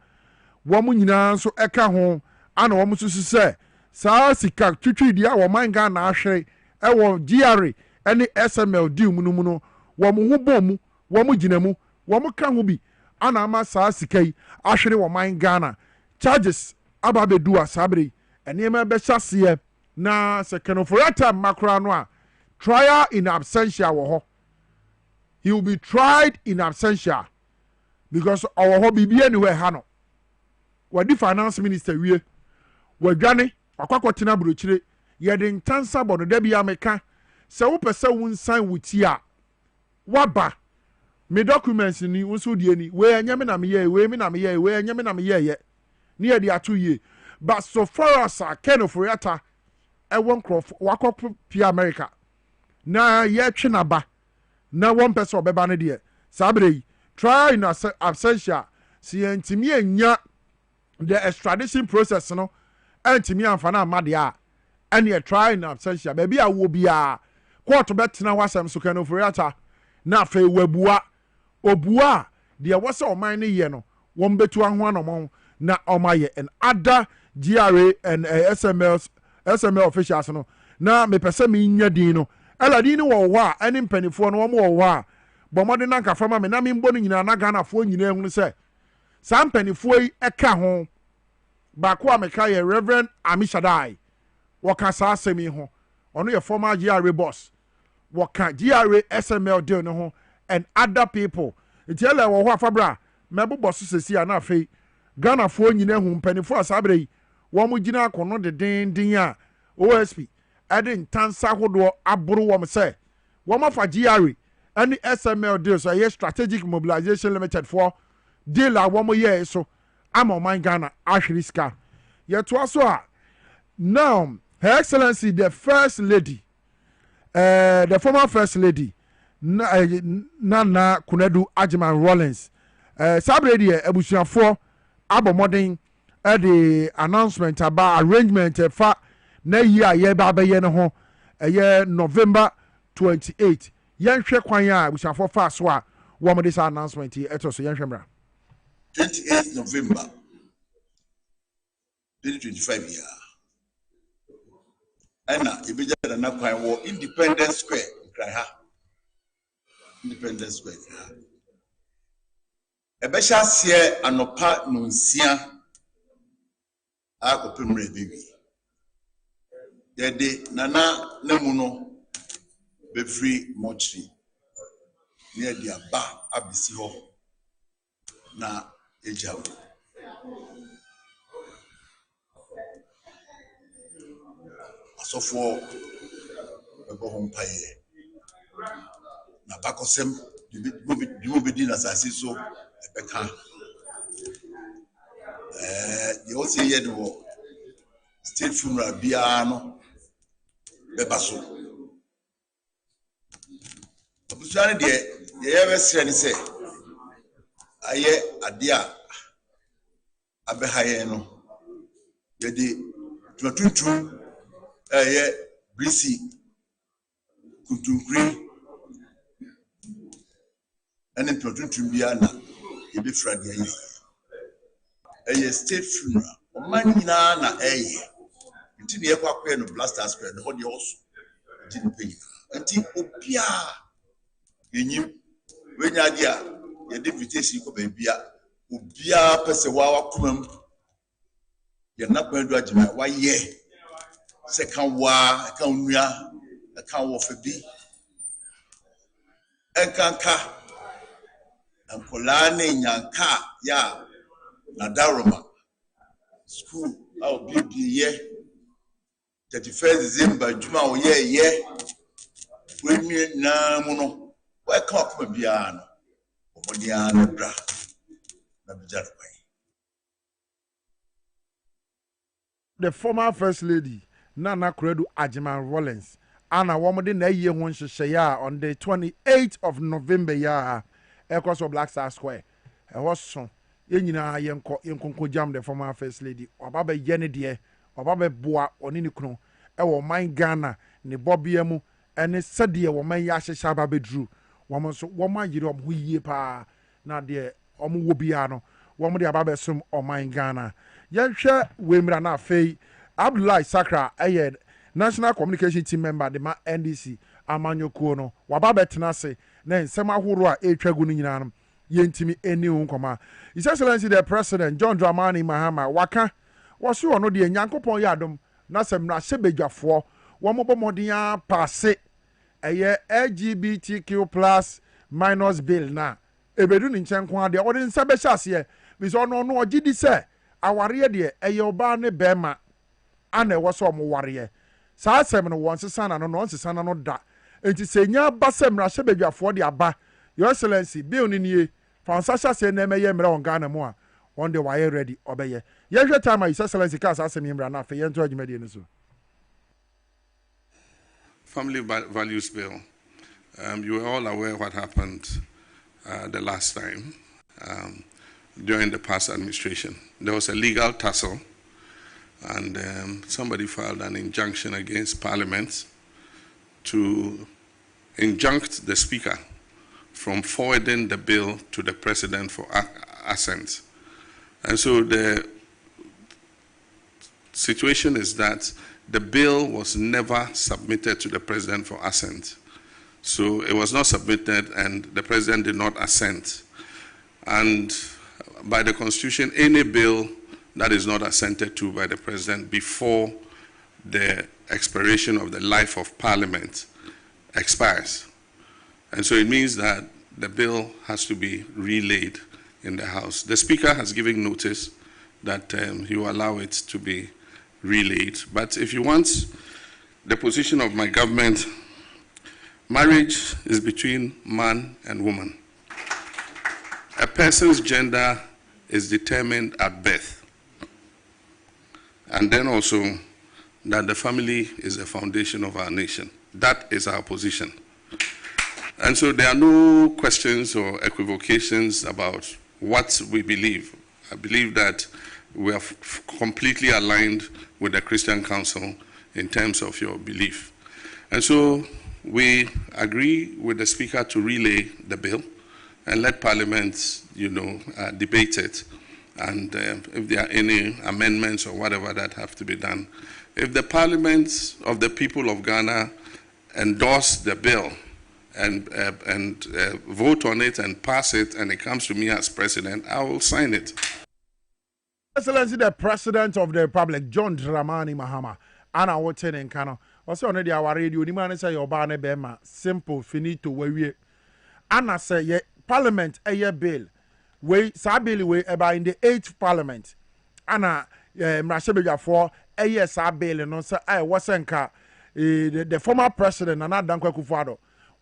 Speaker 2: woman so eka home and woman so say sa sika twitwi dia wo man Ghana ahwe wo GRA any SML di munumu woman hu bom woman ginamu woman kan hu bi ana ama sa sika yi ahwe wo man Ghana charges ababe dua sabre enema be hyase na second Oforiatta makra no a trial in absentia wo ho. He will be tried in absentia because our hobby be anywhere hano wadi finance minister wie wadwane akwakotina brochire ye de ntansa bono da bia meka se wo pese won sign wuti a waba me documents ni wonso die ni we anyame na me ye we me na me ye we anyame na me ye near the 2 years. But so far as Ken Oforiatta, I won't cross Wako P America. Na ye chinaba, na 1 person or bebanidi. Sabre, try in absentia, see and to me and ya the extradition process, no, and to me and Fana Madia, and ye try in absentia. Maybe I will be a quarter bet now was so Ken Oforiatta, na fe webua, obua, there was all mine yeno, 1 bet to 1 among. Na omaye and other GRA and SML officials no na me pese me nya din no eladin wo wa any mpanifo no mo wa bo mo de na nka fama me na me mbo no nyina na Ghana fo nyina ehunu se sam mpanifo yi eka ho ba ko ameka ye Reverend Amishadai wo ka sa asemi ho ono ye former GRA boss wo ka GRA SML deal no ho and other people itiele wo ho afabra mebo boss sesi ana afei Ghana fo nyina hu mpanifo asabre yi wo mo gina akono de den a OSP ade ntansa hodo aboro wo se wo mafa GRA any SML deal so ye strategic mobilization limited for deal a wo mo ye so ama man Ghana ahwiriska ye to aso a now Her Excellency the First Lady the former First Lady Nana Kunedu Ajiman Rollins sabre die ebusuafo abomodin the announcement about arrangement fa na yi a ye ba ye no ho November 28 yen hwe kwan a busuafo fa so a wo mo this announcement eto so yen hwemra
Speaker 17: 28 November 2025 year ana ibeja na kwan wo Independence Square kraha Independence Square kraha ebesha sie anopa nonsia akopemre bibi yede nana namu no be free mochi near dia ba abisi ho na ejawo asofo ebo hompaye na bakosem di na sasi so ebeka the osi ye do state funeral bia no beba so obusuane de ye be sere ni se aye adia abehaye no yedi tumatuntum brisi kuntunkuri ene tumatuntum bia na yebi frade aye state funeral omanyina na nti ne yakwa akwa no blaster square no hodi oso nti ne penyi nti obia yenyim wenya dia yedi invitation ko bia obia pese wa komam ye na kwando agima wa ye se kan wa kan nua kan wo fa bi enkanka ankola ne nyanka ya na daroma school au bibi ye 31 December juma o ye we na mu no wa kan akoma bia no omodia na bra na bijaro kwai.
Speaker 2: The former first lady Nana Kredu Ajima Rollins ana womode na ye ho nhyehyɛ on the 28th of November ya ekos of Black Star Square e was so yenyina yenkonko jam the former first lady obaba ye ne de obaba boa oni ne kunu e wo man Ghana ne bobia mu ene sede wo man ya hyehya ba bedru wo so wo ma yire ho yie pa na de omo wo bia no wo mo de ababa som o man Ghana yehwe wemra na afei Abdullahi Sakra National Communication Team member de ma NDC amanyokuo no wababa tenase na nsem ahoro a etwagu no nyina no yentimi eni nkoma His Excellency the President John Dramani Mahama waka wose ono de nyankopon ya adom na semra hyebedwafo wo mo bomodin passe LGBTQ+ bill na ebedu ni nchenkwa de wo de nsabe hyase biso ono no ogidi se aware de oba ne bema ana ewo so mo ware saa asem no won sesa na no nsesa na no da enti senya ba semra hyebedwafo de aba Your Excellency bill ni nie fansasha se na emeye mra on Ghana mu a on the wire ready obeye yehwe time His Excellency ka asem mra na fe yento adwumade no so.
Speaker 18: Family Values Bill. You were all aware what happened the last time during the past administration. There was a legal tussle, and somebody filed an injunction against Parliament to injunct the Speaker from forwarding the bill to the President for assent. And so the situation is that the bill was never submitted to the President for assent. So it was not submitted and the President did not assent. And by the Constitution, any bill that is not assented to by the President before the expiration of the life of Parliament expires. And so it means that the bill has to be relayed in the House. The Speaker has given notice that he will allow it to be relayed. But if you want the position of my government, marriage is between man and woman. A person's gender is determined at birth. And then also that the family is the foundation of our nation. That is our position. And so there are no questions or equivocations about what we believe. I believe that we are completely aligned with the Christian Council in terms of your belief. And so we agree with the Speaker to relay the bill and let Parliament, debate it. And if there are any amendments or whatever that have to be done. If the Parliament of the people of Ghana endorse the bill and vote on it and pass it, and it comes to me as President, I will sign it.
Speaker 2: Excellency, the President of the Republic, John Dramani Mahama, Anna Woten and Kano, also on the our radio, the man say your banner bema, simple, finito, where we Anna say, ye Parliament, a year bill, we Sabili, we about in the 8th Parliament, Anna, Mrashabeja for a year Sabili, no, sir, I wasn't the former President, Nana Dankwa Kufado,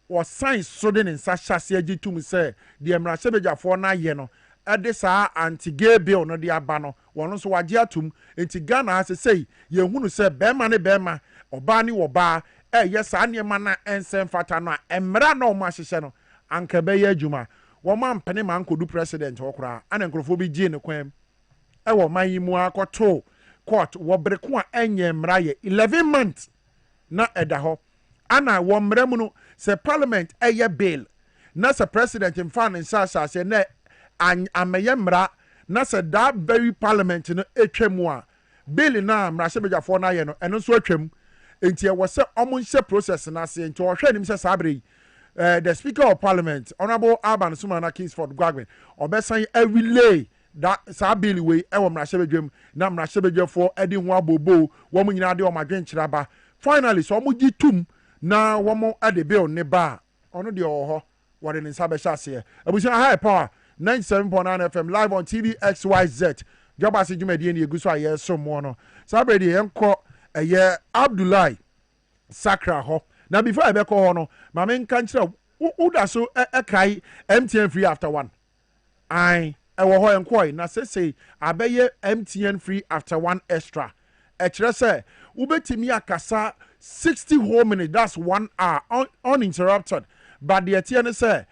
Speaker 2: was signed sudden in Sasha Siaji to me, say, the Mrashabeja for na yeno. Edisa anti-gay bill no dia bano wono so wagye atum enti Ghana has say ye hunu say bema ne bema oba ni oba yes ane ma na ensem fata no emra na o ma hyehye no anka be ye adwuma woman pene man kodu president okra ana nkrofo bi gye ne kwam e wo man yi mu akoto court wo breko a enye mra ye 11 months na eda ho ana wo mra mu no se parliament eye bill na se president in fan insasa se na ameye mra na se that very parliament no etwemu a bill na mra se bejafo na ye no eno so atwem enti e wo se omonhye process na se enti wo hwe nim se sabre the Speaker of Parliament, Honorable Alban Sumana Kingsford Gwagwin, Obesan every lay that Sabili way, Ewa Mrashebejum, Nam Mrashebejum for Eddie Wabobo, woman in Adio Magen Chiraba. Finally, so Muji Tum, now one more at the bill, Neba, Ono the Oho, what in Sabashas here. I was in a high power, 97.9 FM, live on TV XYZ. Jobasi Jumedian, Guswa, yes, some one. Sabri, Enko, a year, Abdullah Sakra Ho. Now before I back on, my main country, who does so a kai MTN free after one. I will hold and coin. Now say I pay MTN free after one extra. Extra say, Ubetimi akasa 60 whole minutes. That's 1 hour uninterrupted. But the TN say,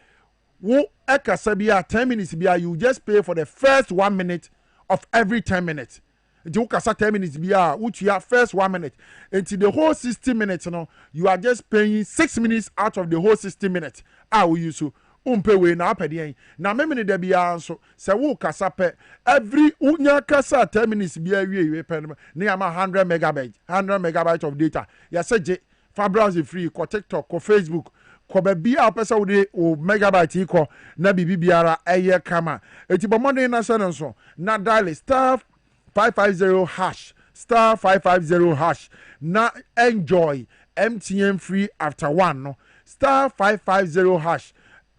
Speaker 2: wo ekasa biya 10 minutes biya. You just pay for the first 1 minute of every 10 minutes. You kasa 10 minutes biya, which you have first 1 minute. Until the whole 60 minutes, you are just paying 6 minutes out of the whole 60 minutes. We use to umpe we na apedi. Na me minute de biya so se wo kasa pe every unya kasa 10 minutes biya we pay na ama 100 megabyte of data. Ya say je fa browse free ko TikTok ko Facebook ko be biya pesa wo de o megabyte ko na bibi biara eye kama. Eti bo money na so no na dial star 550 hash star 550 hash na enjoy MTN free after one no star 550 hash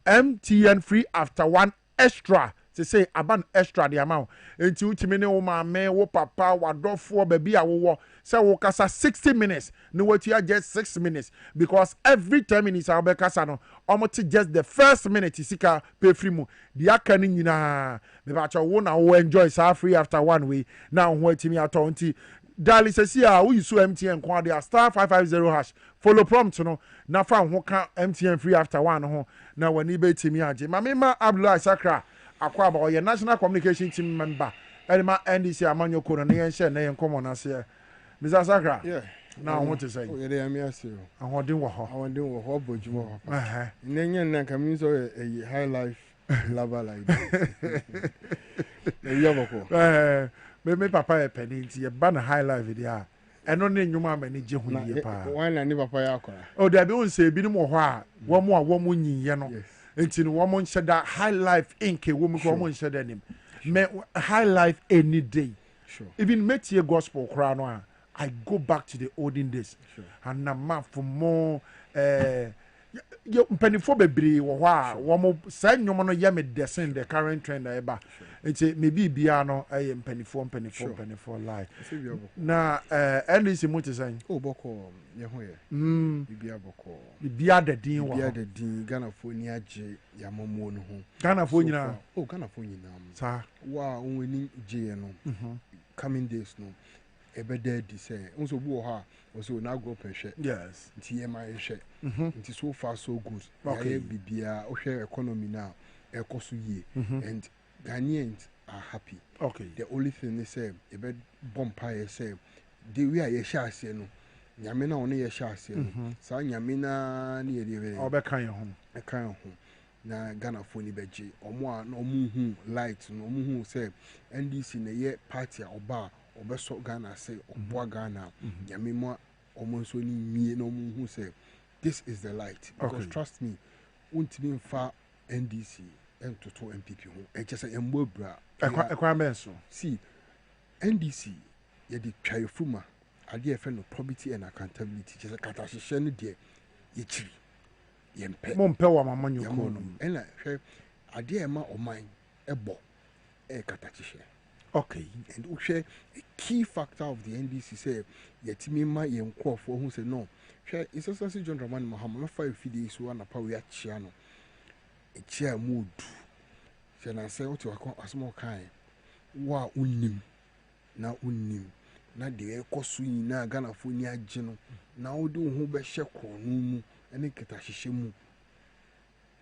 Speaker 2: MTN free after one extra say aban extra the amount enti utimi ne wo maame wo papa wadofo baby a wo say wo kasa 60 minutes no what you just 6 minutes because every 10 minutes I be kasa no almost just the first minute sika pay free mu the aka ni nyina me ba cha wo na wo enjoy sa free after one way now wo timi ato nti dali sesi a wo use MTN kwa dia star 550 hash follow prompt no na fa ho ka MTN free after one ho na wani be timi age mamema Abdullah Sakra akwa ba oye national communication team member elma NDC amanyo kono ne yen share na yen komo na se Mr. Sakra yeah na what to say
Speaker 19: o ye dey me ase o
Speaker 2: ahodi wo ho
Speaker 19: bojumo ho nyen na kam so a high life lover like that e yoboko
Speaker 2: me papa e peni nti e ba na high life dia eno ne nyuma ma ni je hu ye pa
Speaker 19: wan na ni papa ya akora
Speaker 2: o da bi on se bi ni mo ho a wo mo nyiye no enti no woman said that high life N.K woman said that him me high life any day sure even metie gospel cry no I go back to the olden days sure and na man for more you penifo bebre wo ho a wo mo sa nyomo no ye me design the current trend eba enti maybe bia no penifo life na NDC mo te san
Speaker 19: o boko ye ho ye bibia boko
Speaker 2: bibia da din wo
Speaker 19: bibia da din Ghana fo ni age ya momo no ho
Speaker 2: Ghana fo nyina
Speaker 19: Ghana fo nyina
Speaker 2: sa
Speaker 19: wa onwani je no coming days no ebede di say unso bu ha also na go penhwe
Speaker 2: yes
Speaker 19: nti ye ma hwe nti so far so good okay bibia ohwe economy now ekoso ye and Ghanaians are happy
Speaker 2: okay
Speaker 19: the only thing is say ebe bompa say the way I share ase no nyame na one ye share ase no sa nyame na ne ye de
Speaker 2: obekan ye ho
Speaker 19: ekan ho na Ghana fo ni beje omo a no omo hu light no omo hu say NDC na ye party a oba obeso Ghana say obo Ghana nyame mo omo so ni mie no omo hu say this is the light because trust me untimi mfa NDC entoto MPP ho ejese embo bra
Speaker 2: ekwa benso
Speaker 19: see NDC ye di twayefuma ade efe no probity and accountability jese kata hye no de ye chiri ye mpe
Speaker 2: mo mpe wa mamanyo ko no
Speaker 19: ena hwe ade e ma oman ebo kata hye
Speaker 2: okay
Speaker 19: and uhwe a key factor of the NDC say yetimi ma ye nkofo hu say no hwe isasasi John Dramani Mahama ma 5 fidi so na pa we achia no echia mood se na say what you asmo kan wa unnim na de ekoso nyina Ghana fo ni age no na wo de ho be hye krono mu ene keta hye mu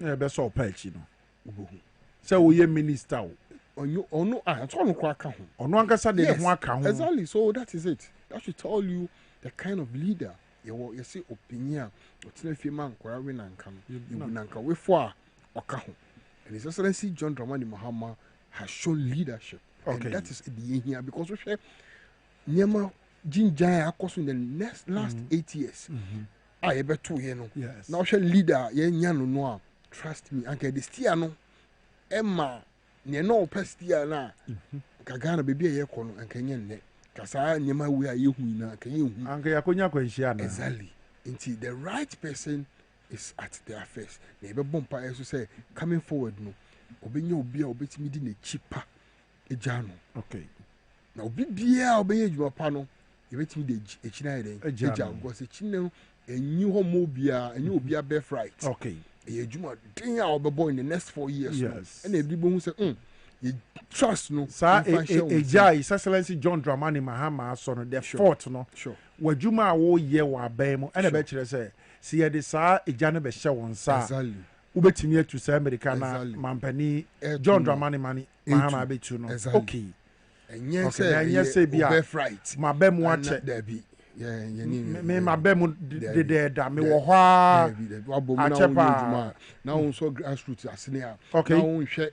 Speaker 2: e be so pa echi no
Speaker 19: ubohu.
Speaker 2: So we a minister.
Speaker 19: Ono it's all aka ho.
Speaker 2: Ono ankasa de ho aka ho.
Speaker 19: Exactly. So that is it. That should tell you the kind of leader you see opinion. Otina fi man kwara we nanka no. You nanka we for aka ho. And His Excellency John Dramani Mahama has shown leadership.
Speaker 2: Okay.
Speaker 19: And that is the here because we share Nyama Jinjaya akoso in the last 8 years. I ebe 2 years no.
Speaker 2: Yes.
Speaker 19: Now share leader ye nyano no. Trust me. Anke the steer no. Emma ne no pestia na. Kagana baby ye kono anke nye kasa nyama we aye hu na anke ye hu.
Speaker 2: Anke yakonya kwanhia na.
Speaker 19: Exactly. Until the right person is at their face. Na ebe bompa eso say coming forward no. Obenya obi a obetimi di na cheaper ejano.
Speaker 2: Okay.
Speaker 19: Na obi bia obenya adwuma pa no ebetimi de echina eden eja because echina enyi ho mo bia enyi obi a birth right.
Speaker 2: Okay.
Speaker 19: Adwuma den a obebo in the next 4 years.
Speaker 2: Yes.
Speaker 19: And everybody bo hu say you trust no.
Speaker 2: Sir eja His Excellency John Dramani Mahama so no the fourth no.
Speaker 19: Sure.
Speaker 2: Wadwuma a wo ye wa ban mu ene be kire say si ye de sa eja ne be hye won sa.
Speaker 19: Exactly.
Speaker 2: Ubetimi atu sa America na mampani John Dramani Mahama betu no.
Speaker 19: Exactly.
Speaker 2: Okay.
Speaker 19: Enye say
Speaker 2: bia
Speaker 19: birth right.
Speaker 2: Ma be mu ache.
Speaker 19: Debi. Yeah,
Speaker 2: me ma be mu de da me wo hwa
Speaker 19: achepa na won so grassroots asene a na won hwe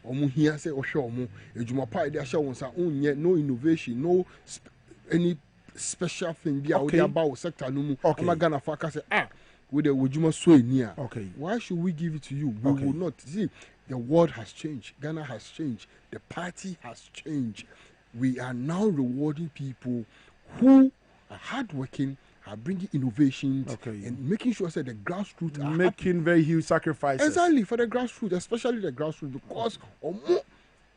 Speaker 19: omo hia say ohwe omo adwuma pa ide ahye won sa onye no innovation no any special thing bia we about sector no mu Gana fa ka say with the wujuma so enia.
Speaker 2: Okay.
Speaker 19: Why should we give it to you? We will not. See, the world has changed. Ghana has changed. The party has changed. We are now rewarding people who are hardworking, are bringing innovations, and making sure that the grassroots are
Speaker 2: making very huge sacrifices.
Speaker 19: Exactly, for the grassroots, especially the grassroots, because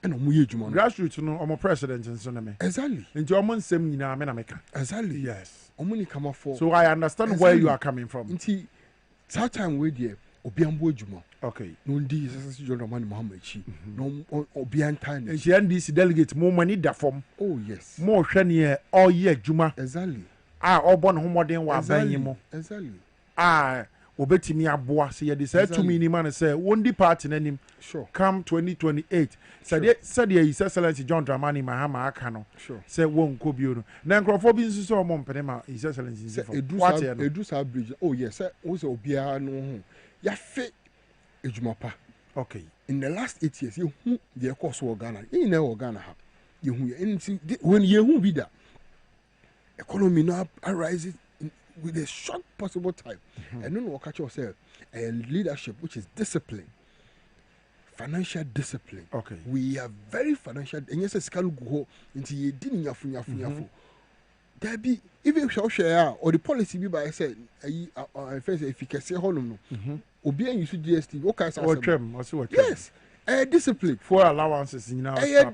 Speaker 2: grassroots no omo president nso na me.
Speaker 19: Exactly.
Speaker 2: Nti omo nsem nyina me na meka.
Speaker 19: Exactly.
Speaker 2: Yes.
Speaker 19: Omo ni come for.
Speaker 2: So I understand where you are coming from.
Speaker 19: Nti that time we there obiambo adwuma.
Speaker 2: Okay.
Speaker 19: No ndi sese John Dramani Mahama chi. No obiantan.
Speaker 2: Nti NDC delegate mo money da form.
Speaker 19: Oh yes.
Speaker 2: Mo hwe ne all year adwuma.
Speaker 19: Exactly.
Speaker 2: Obon ho modern wa ban mo.
Speaker 19: Exactly.
Speaker 2: Obetimi aboa se ye de say to me ni man say wondi party nanim.
Speaker 19: Sure.
Speaker 2: Come 2028. Said His Excellency John Dramani Mahama aka no.
Speaker 19: Sure.
Speaker 2: Say won ko bi no. Na nkrofo bi nso so mo mpene ma His Excellency nso.
Speaker 19: Edu sa bridge. Oh yes, say wo say obia no ho. Ya fe ejuma pa.
Speaker 2: Okay.
Speaker 19: In the last 8 years, you hu the course of Ghana. You know Ghana ha. You hu when you hu be that economy now arises with a short possible time. And no catch yourself a leadership which is discipline. Financial discipline.
Speaker 2: Okay.
Speaker 19: We are very financial and yes, scalu go into ye didn't yafu. There be even share or the policy be by said if you can say honum no. Obi you should GST. Okay, so yes. Discipline
Speaker 2: for allowances in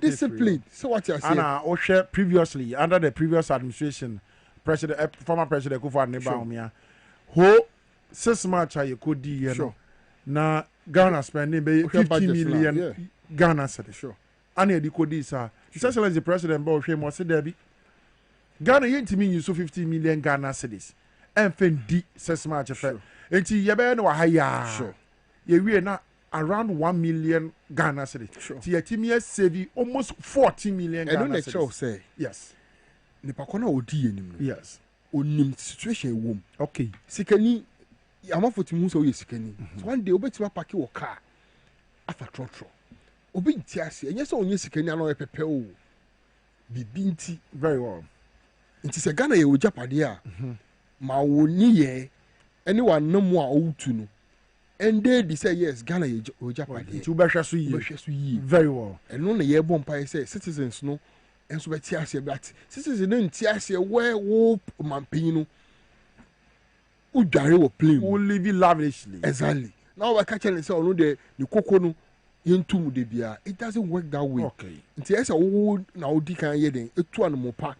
Speaker 19: discipline. So what you saying?
Speaker 2: And previously under the previous administration, former President Kufuor Neba ho 6 months I could do
Speaker 19: sure.
Speaker 2: Na Ghana spending be 50 million Ghana cedis.
Speaker 19: Sure.
Speaker 2: And the code sir. His Excellency President Bo Shemo said there be Ghana yentimi use 50 million Ghana cedis. And fendi 6 months effect. Enti yebe no haya.
Speaker 19: Sure.
Speaker 2: Ye we na around 1 million Ghana cedis.
Speaker 19: Sure.
Speaker 2: Ti yetimi save almost 40 million Ghana cedis.
Speaker 19: And don't say
Speaker 2: yes.
Speaker 19: Nipa kona odi enim no.
Speaker 2: Yes.
Speaker 19: Onim situation wom.
Speaker 2: Okay.
Speaker 19: Sikani amafoti mu so ye sikani. So one day obetima park wo car. Afa trotro. Obi nti ase. Enye so onye sikani ana pepe o. Bibi nti
Speaker 2: very well.
Speaker 19: Nti se Ghana ye ojapade a. Ma woni ye anyone no mo a outu no. And they say yes, Ghana ye ojapade.
Speaker 2: Nti ubehwe so yi. Very well.
Speaker 19: Eno na ye bom pa say citizens no and so betia ase but citizens no nti ase where wo mampin no udware wo plane
Speaker 2: wo live lavishly.
Speaker 19: Exactly. Now we catch and say ono de the koko no yentum de bia it doesn't work that way.
Speaker 2: Okay.
Speaker 19: Nti ese wo na odi kan ye den etu anmo pa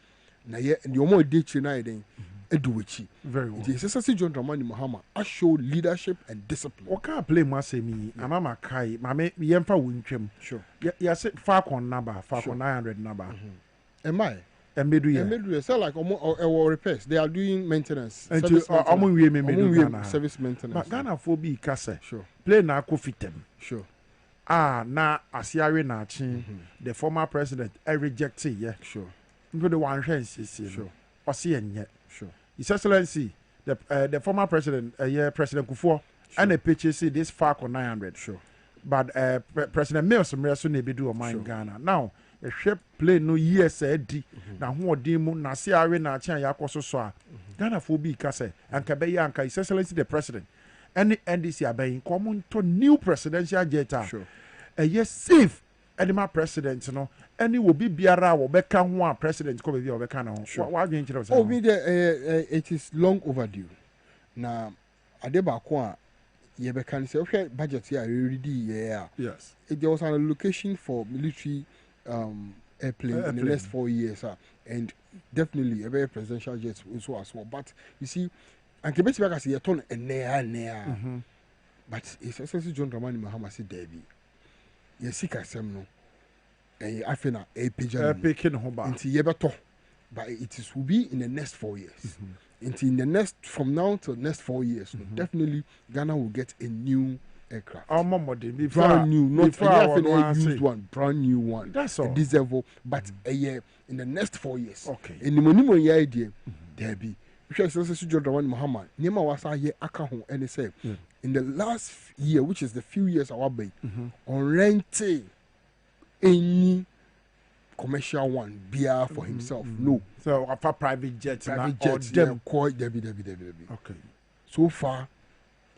Speaker 19: na ye the omo de chi na ye den eduwechi.
Speaker 2: Very well.
Speaker 19: Nti Excellency John Dramani Mahama I show leadership and discipline.
Speaker 2: O can play mo asemi amama kai mame yemfa wontwem.
Speaker 19: Sure.
Speaker 2: Ya say Falcon number 900 number.
Speaker 19: Am I?
Speaker 2: Emedu
Speaker 19: say like repairs. They are doing maintenance.
Speaker 2: And omo we me
Speaker 19: service maintenance.
Speaker 2: But Ghana for be kase.
Speaker 19: Sure.
Speaker 2: Play na ko fitem.
Speaker 19: Sure.
Speaker 2: na asiare na achi the former president rejected yeah
Speaker 19: sure
Speaker 2: mpo de wan hwen sisi
Speaker 19: sure
Speaker 2: ɔse yenye
Speaker 19: sure
Speaker 2: His Excellency the former president President Kufuor and a purchase this Falcon 900
Speaker 19: sure
Speaker 2: but President Mills mreso na ebedu o man Ghana now a ship plane no years edi na ho odin mu na se are na achi ayakoso so a Ghana fo bi ka say anka be ya anka His Excellency the president any NDC abayin come to new presidential jet
Speaker 19: sure
Speaker 2: yes safe anima president no any will be biara wo beka ho a president ko be obeka na ho wa dwen kire
Speaker 19: oh me the it is long overdue na ade ba ko a ye be kan say okay budget here already yeah
Speaker 2: yes
Speaker 19: there was an allocation for military airplane in the next 4 years and definitely a very presidential jet so as well but you see and kebesi baka say ton ene but it's essentially John Dramani Mahama say Debbie yesika sem no afena
Speaker 2: picking ho ba
Speaker 19: nti yebeto but it is will be in the next 4 years in the next from now to next 4 years definitely Ghana will get a new aircraft brand new not a used one brand new one
Speaker 2: that's all
Speaker 19: diesel but a year in the next 4 years
Speaker 2: okay
Speaker 19: in the money year idea there be because Sir John Dramani Mahama niema wasa ye aka ho and say in the last year which is the few years our bay on renting any commercial one beer for himself no
Speaker 2: so a private jet
Speaker 19: or
Speaker 2: them
Speaker 19: quite debi
Speaker 2: okay
Speaker 19: so far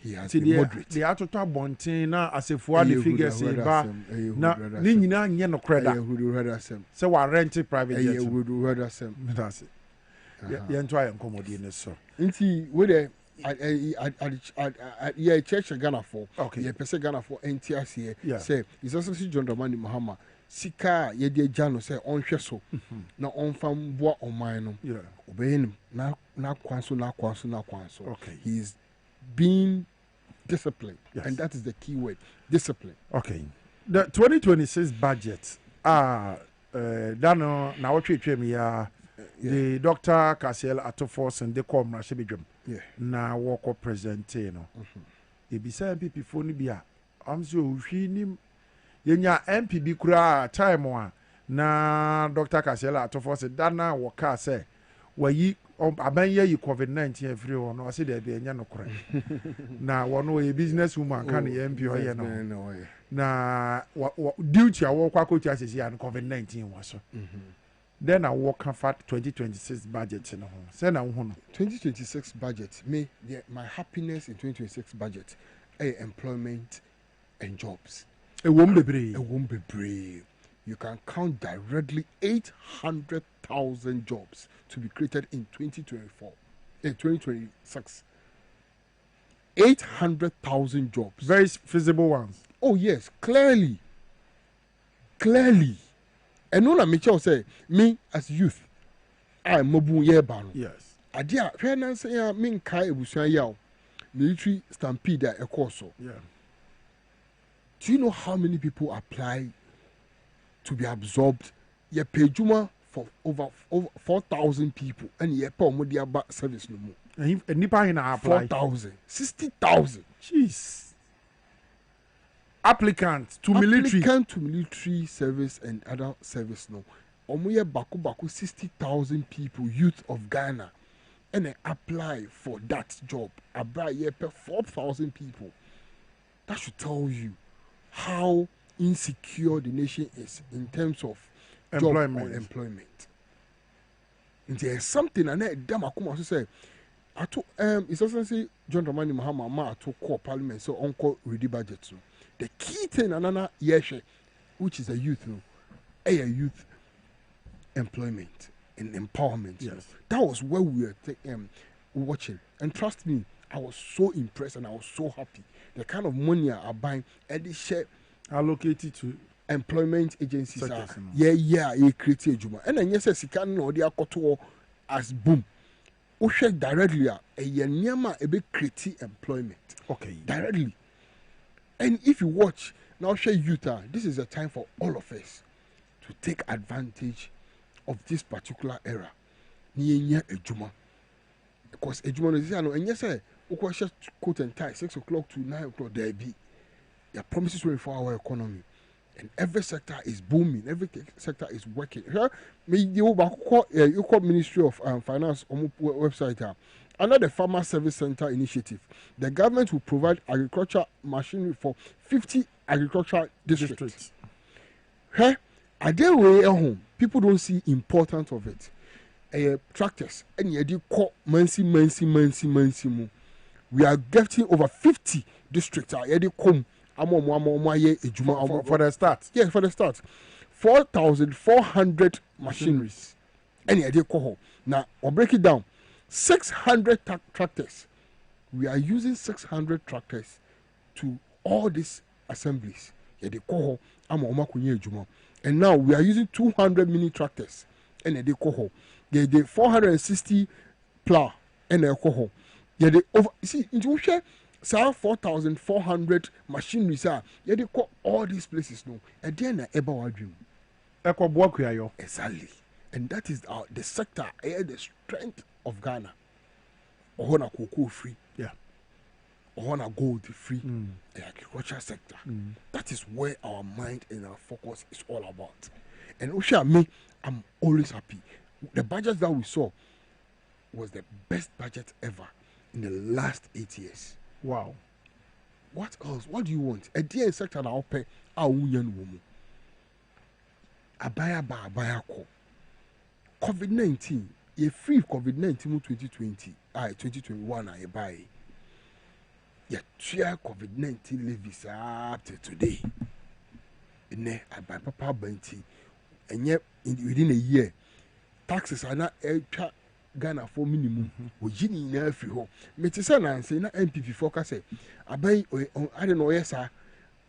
Speaker 19: he has been moderate
Speaker 2: the atoto bontin na asefua the figures ba na ni nyina nye no kreda say wa rent private jet that's it yeah ntwa ya nkomodi ne so
Speaker 19: nti we dey yeah church Ghana for yeah person Ghana for NTS here say is also John Dramani Mahama sika ye de jano say onhwe so na onfam boa oman no obeyin na kwanso
Speaker 2: okay
Speaker 19: he is being disciplined and that is the key word discipline
Speaker 2: okay the 2026 budget dano na wotwe me ya the Dr. Kasiel Atofos and the Comra Shebidrum na woko presente no ebisa MPP fo ni bia amso hwinim yenya MPB kura time a na Dr. Kasiel Atofos dana woka say wayi abanye yi COVID-19 free one o say there be enya no kore na wono a business woman kan MP oye no na duty a wo kwa kotu asesi an COVID-19 waso then I work for 2026 budget no say na ho no
Speaker 19: 2026 budget my happiness in 2026 budget employment and jobs
Speaker 2: e won bebre
Speaker 19: you can count directly 800,000 jobs to be created in 2024 in 2026 800,000 jobs
Speaker 2: very feasible ones
Speaker 19: oh yes clearly and no na me say me as youth I mobu ye ba no
Speaker 2: yes
Speaker 19: adia hwe na say ya me nkai ebusuan yaw military stampede a ekoso
Speaker 2: yeah
Speaker 19: do you know how many people apply to be absorbed ye pejuma for over 4,000 people and ye pa omo aba service no mu
Speaker 2: nipa hin apply
Speaker 19: 4,000 60,000
Speaker 2: jeez applicant to
Speaker 19: military service and other service no omuye baku 60,000 people youth of Ghana and they apply for that job abra ye per 4,000 people that should tell you how insecure the nation is in terms of employment and there is something and them akuma so say ato it's also say John Dramani Mahama ma ato call parliament so onko ready budget so the key thing anana yeshe which is a youth a youth employment and empowerment
Speaker 2: yes
Speaker 19: that was where we were watching and trust me I was so impressed and I was so happy the kind of money I buying and the share
Speaker 2: allocated to
Speaker 19: employment agencies you create a juma and then yes sika no dey akoto as boom o share directly a nyama e be create employment
Speaker 2: okay
Speaker 19: directly. And if you watch now, share Utah, this is a time for all of us to take advantage of this particular era. Niye ejuma, because ejuma is and yes, coat and tie 6 o'clock to 9 o'clock there be. Your promises 24-hour economy. And every sector is booming. Every sector is working. Here, you call Ministry of Finance on website. Under the Farmer Service Center initiative, the government will provide agricultural machinery for 50 agricultural districts. Here, at their way at home, people don't see importance of it. Tractors and you call mansi. We are getting over 50 districts. For
Speaker 2: the start.
Speaker 19: Yes, for the start. 4,400 machineries. And you call now, I'll break it down. 600 tractors. We are using 600 tractors to all these assemblies. And now we are using 200 mini tractors. And they call the 460 plow and they call over. See, you share 4,400 machineries. They call all these places no. And then about dream. Exactly. And that is the sector, the strength of Ghana. Ohona cocoa free.
Speaker 2: Yeah.
Speaker 19: Ohona gold free. The agriculture sector. That is where our mind and our focus is all about. And Osha, me, I'm always happy. The budget that we saw was the best budget ever in the last 8 years.
Speaker 2: Wow.
Speaker 19: What else? What do you want? A dear sector na ope a unyan woman. Abaya ko. COVID-19. You free COVID-19 2020. 2021 I buy. You try COVID-19 levies up to today. I buy papa banty. And yet within a year, taxes are not Ghana for minimum. We didn't know if you hope. Metisa na say na MPP focus say abai I don't know yes sir.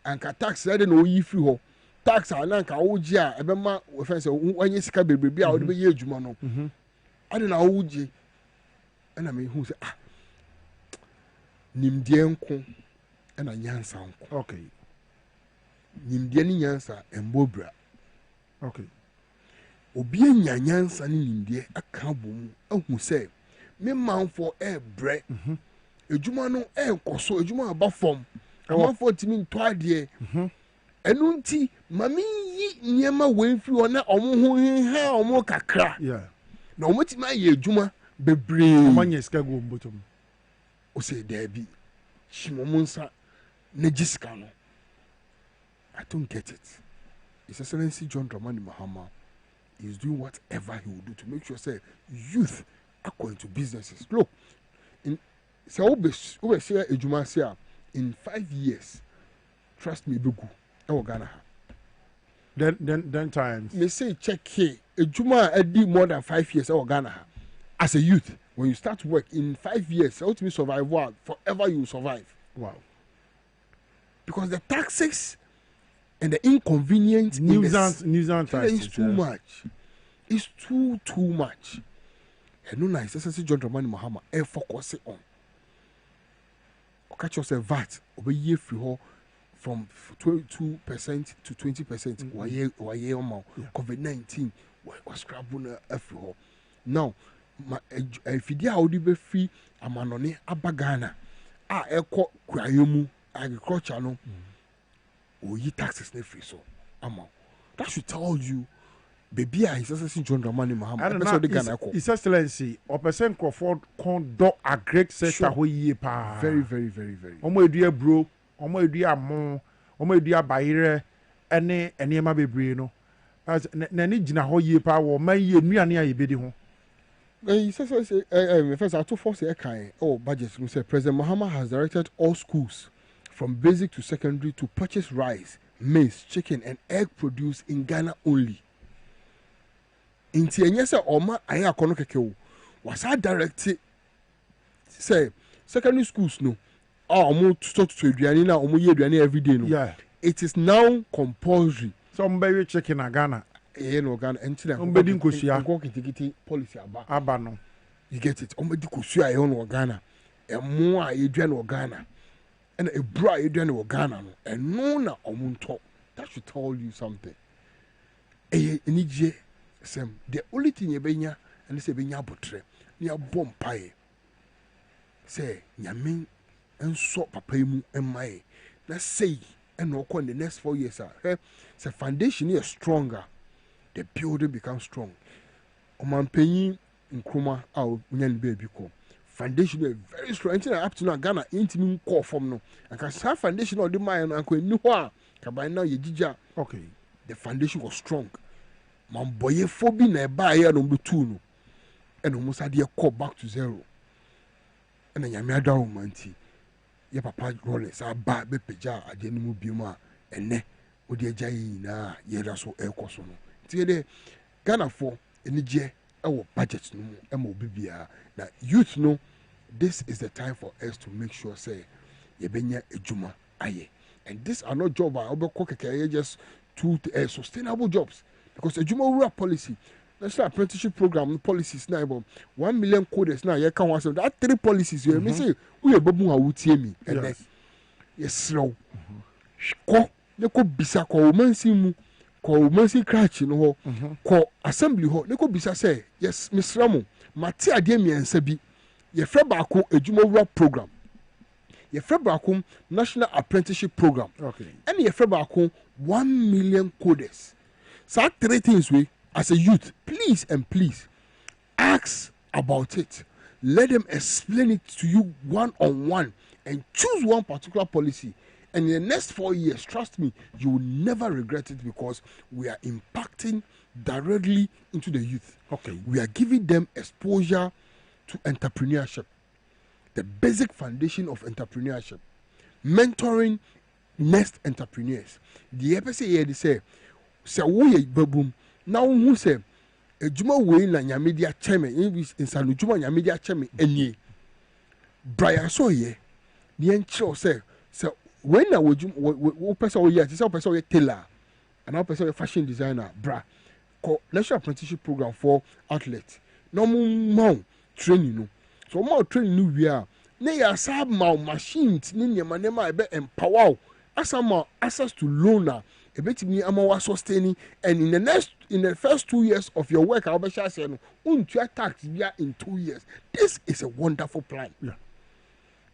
Speaker 19: And tax I don't know if you hope. Tax are na ka oji a ebema we fence wanye sika bebrebe a wo be ye adwuma no. I don't know oji. And I mean who say nimdie nko na nyansa nko.
Speaker 2: Okay.
Speaker 19: Nimdie ni nyansa embobra.
Speaker 2: Okay.
Speaker 19: Obi anya nyansa ni nimdie aka bom ahu say me man for bre ejuma no enkoso ejuma aba fom man for timi nto ade enu nti mami yi niema wenfiri ona omo ho ha omo kakra
Speaker 2: yeah
Speaker 19: na omo timi aye ejuma bebre
Speaker 2: omanye ska go mbotom
Speaker 19: o say there be shimomunsa na jisika no I don't get it. His Excellency John Dramani Mahama is doing whatever he will do to make sure say youth are going to businesses. Look, in in 5 years, trust me, Bugu, Ghana.
Speaker 2: Then times.
Speaker 19: They say check here. Ejuma did more than 5 years Ghana. As a youth, when you start work in 5 years, how to survive what? Forever you will survive.
Speaker 2: Wow.
Speaker 19: Because the taxes and the inconvenience
Speaker 2: nuisance
Speaker 19: is too much. It's too much. And no nice. Excellency John Dramani Mahama focus on. Catch yourself VAT over year free from 22% to 20%. Why COVID-19 was scrapping every now. If you are be free, amanone abagana. Eko kwayomu agriculture no. Ye taxes ne free so amount. That should tell you baby His Excellency John Dramani Mahama
Speaker 2: His Excellency or percent Crawford condo a great sector who ye pa
Speaker 19: very
Speaker 2: omo edua bro omo edua mo omo edua bayire ene eniema bebre no as na ni gina ho ye pa wo man ye nuane a ye bedi ho
Speaker 19: His Excellency first I to force e kan budget no say President Mahama has directed all schools from basic to secondary to purchase rice, maize, chicken, and egg produce in Ghana only. In Tianyasa Oma Aya Kono Kekeo was I directed say secondary schools no almost start to Adriana or Adriana every day no.
Speaker 2: Yeah.
Speaker 19: It is now compulsory.
Speaker 2: Some baby chicken in Ghana.
Speaker 19: No Ghana until policy
Speaker 2: Abano.
Speaker 19: You get it. Omedi Kusia on Ghana. And more Adriana Ghana. And a bride Adriana Ghana and no na omunto. That should tell you something. The only thing you benya and they say benya botre near bomb pie. Say Yamin and so papa mu and my let's say and no in the next 4 years the foundation is stronger, the building becomes strong. Omanpenyi Nkrumah out when baby ko. Foundation is very strong. Until up to now Ghana ain't even call from no. And can say foundation of the mine and kwen nuwa. By now ye jija.
Speaker 2: Okay.
Speaker 19: The foundation was strong. Man boye phobi na ba here number 2 no. And almost had ye call back to 0. And then yami ada romanti. Ye papa rollers sa ba be peja ade no mu bioma ene odi ajayi na ye da so e koso no. Tie de Ghana for enije our budget no emo bibia na youth no. This is the time for us to make sure say ye benya ejuma aye. And these are not jobs just two sustainable jobs, because ejuma rural policy, national apprenticeship program policies now about 1 million coders now. You can say that 3 policies you may say we are babu awutie mi and then yes slow. Ko ne ko bisa ko mansi crash no ko assembly ho ne ko bisa say yes Mr. Ramo mate ade miensa bi ye fra ba ko ejuma rural program. Ye fra ba ko national apprenticeship program.
Speaker 2: Okay.
Speaker 19: And ye fra ba ko 1 million coders. So 3 things we as a youth, please ask about it. Let them explain it to you one-on-one and choose one particular policy. And in the next 4 years, trust me, you will never regret it, because we are impacting directly into the youth.
Speaker 2: Okay.
Speaker 19: We are giving them exposure to entrepreneurship, the basic foundation of entrepreneurship, mentoring next entrepreneurs. The episode here they say we babum now who say ejuma we na nyamedia cheme in sanujuma nyamedia cheme enye Brian so ye the encho say when na we person we say person we tailor and now person we fashion designer bra ko national apprenticeship program for athletes no more training no so more training no we are na ya sab ma machines ni nyama be empower asama access to loaner a bit me amawa sustaining, and in the first 2 years of your work I'll be saying tax in 2 years. This is a wonderful plan.
Speaker 2: Yeah.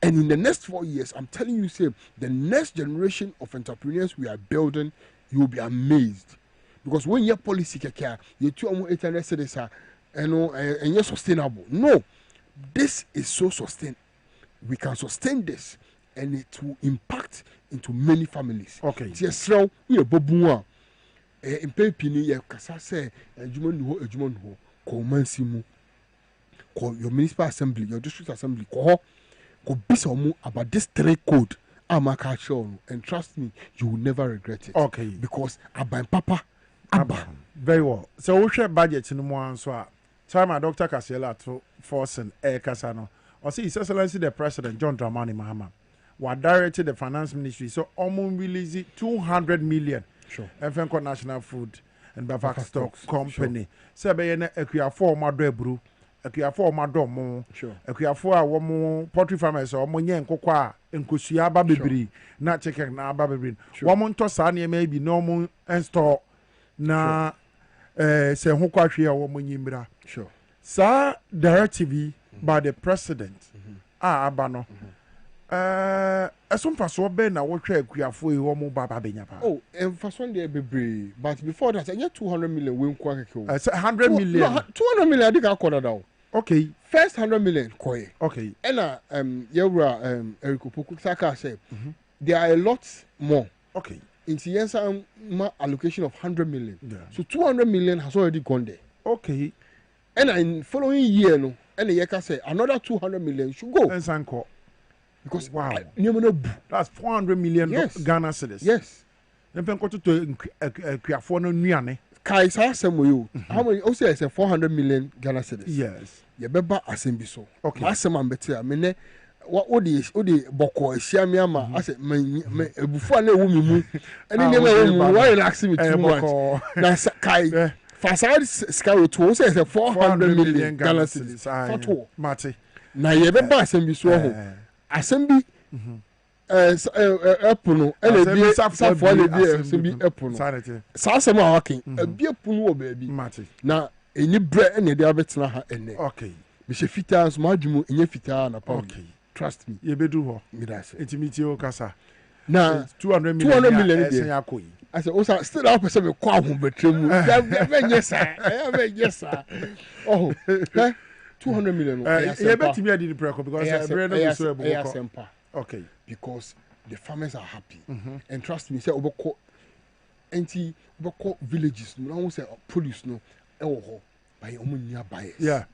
Speaker 19: And in the next 4 years, I'm telling you, say the next generation of entrepreneurs we are building, you will be amazed. Because when your policy care, you 200 cities are and you're sustainable. No, this is so sustained. We can sustain this, and it will impact into many families.
Speaker 2: Okay.
Speaker 19: Yes, so we are bobua. In Pepini, you can say, Ejumon ho, call Mansimu, call your municipal assembly, your district assembly, call Bisomu about this 3 code. I'm a show, and trust me, you will never regret it.
Speaker 2: Okay.
Speaker 19: Because Abba and Papa, Abba.
Speaker 2: Very well. So we share budget in one so time my Dr. Kasiela to force and air Casano. Or see His Excellency the President John Dramani Mahama. We directed the finance ministry, so almost release 200 million.
Speaker 19: Sure.
Speaker 2: FNCO National Food and Bavak Stock Company. Sebeyene Equiafo Madrebru, Equiafo Madomo, Equiafo Womo Poultry Farmers or Monyen Coqua, and Kusia Babibri, not chicken na Babibrin. Woman Tosani may be normal and store na say Hokashia Womunimbra.
Speaker 19: Sure.
Speaker 2: Sir, directive by the President. Abano. Some person be na what try kuafo e wo mo baba benya pa.
Speaker 19: Oh, and for one day be, but before that, I get 200 million win kwa keke.
Speaker 2: 100 million.
Speaker 19: No, 200 million I think I call down.
Speaker 2: Okay.
Speaker 19: First 100 million koye.
Speaker 2: Okay.
Speaker 19: And Yewra Eric Opoku Saka say there are a lot more.
Speaker 2: Okay.
Speaker 19: Into yensa allocation of 100 million.
Speaker 2: Yeah.
Speaker 19: So 200 million has already gone there.
Speaker 2: Okay.
Speaker 19: And in following year no, and the yeka say another 200 million should go.
Speaker 2: And Sanko.
Speaker 19: Because
Speaker 2: wow,
Speaker 19: that's
Speaker 2: 400 million Ghana cedis.
Speaker 19: Yes.
Speaker 2: Then go to Kuafo no nuane.
Speaker 19: Kai sa asem you. How many? Also, I say 400 million Ghana cedis.
Speaker 2: Yes.
Speaker 19: You beba asem bi so.
Speaker 2: Okay.
Speaker 19: Asem ambete amene. What odi boko ehia me ama. I say me ebufu na ewu mi mu. Eni ne me why relax me too much. Na kai. Fasad sky to say 400 million Ghana cedis. Fato.
Speaker 2: Mate.
Speaker 19: Na you beba asem bi so ho. Assembly epono ele bi safo le bi assembly epono sa asem a wakin bi epono wo baabi na eni bre ene de abetena ha ene
Speaker 2: okay
Speaker 19: bi she fitas ma adwumu enye fitaa na pa
Speaker 2: okay
Speaker 19: trust me
Speaker 2: ye bedu ho
Speaker 19: me da say
Speaker 2: intimity o kasa
Speaker 19: na
Speaker 2: 200
Speaker 19: million
Speaker 2: there
Speaker 19: I said also still our person me kwa ho betremu yes sir oh 200 million
Speaker 2: you bet me the preko because brand no so ebo okay
Speaker 19: because the farmers are happy and trust me say oboko enti oboko villages no now say produce no e wo ho by omunya buyers
Speaker 2: yeah.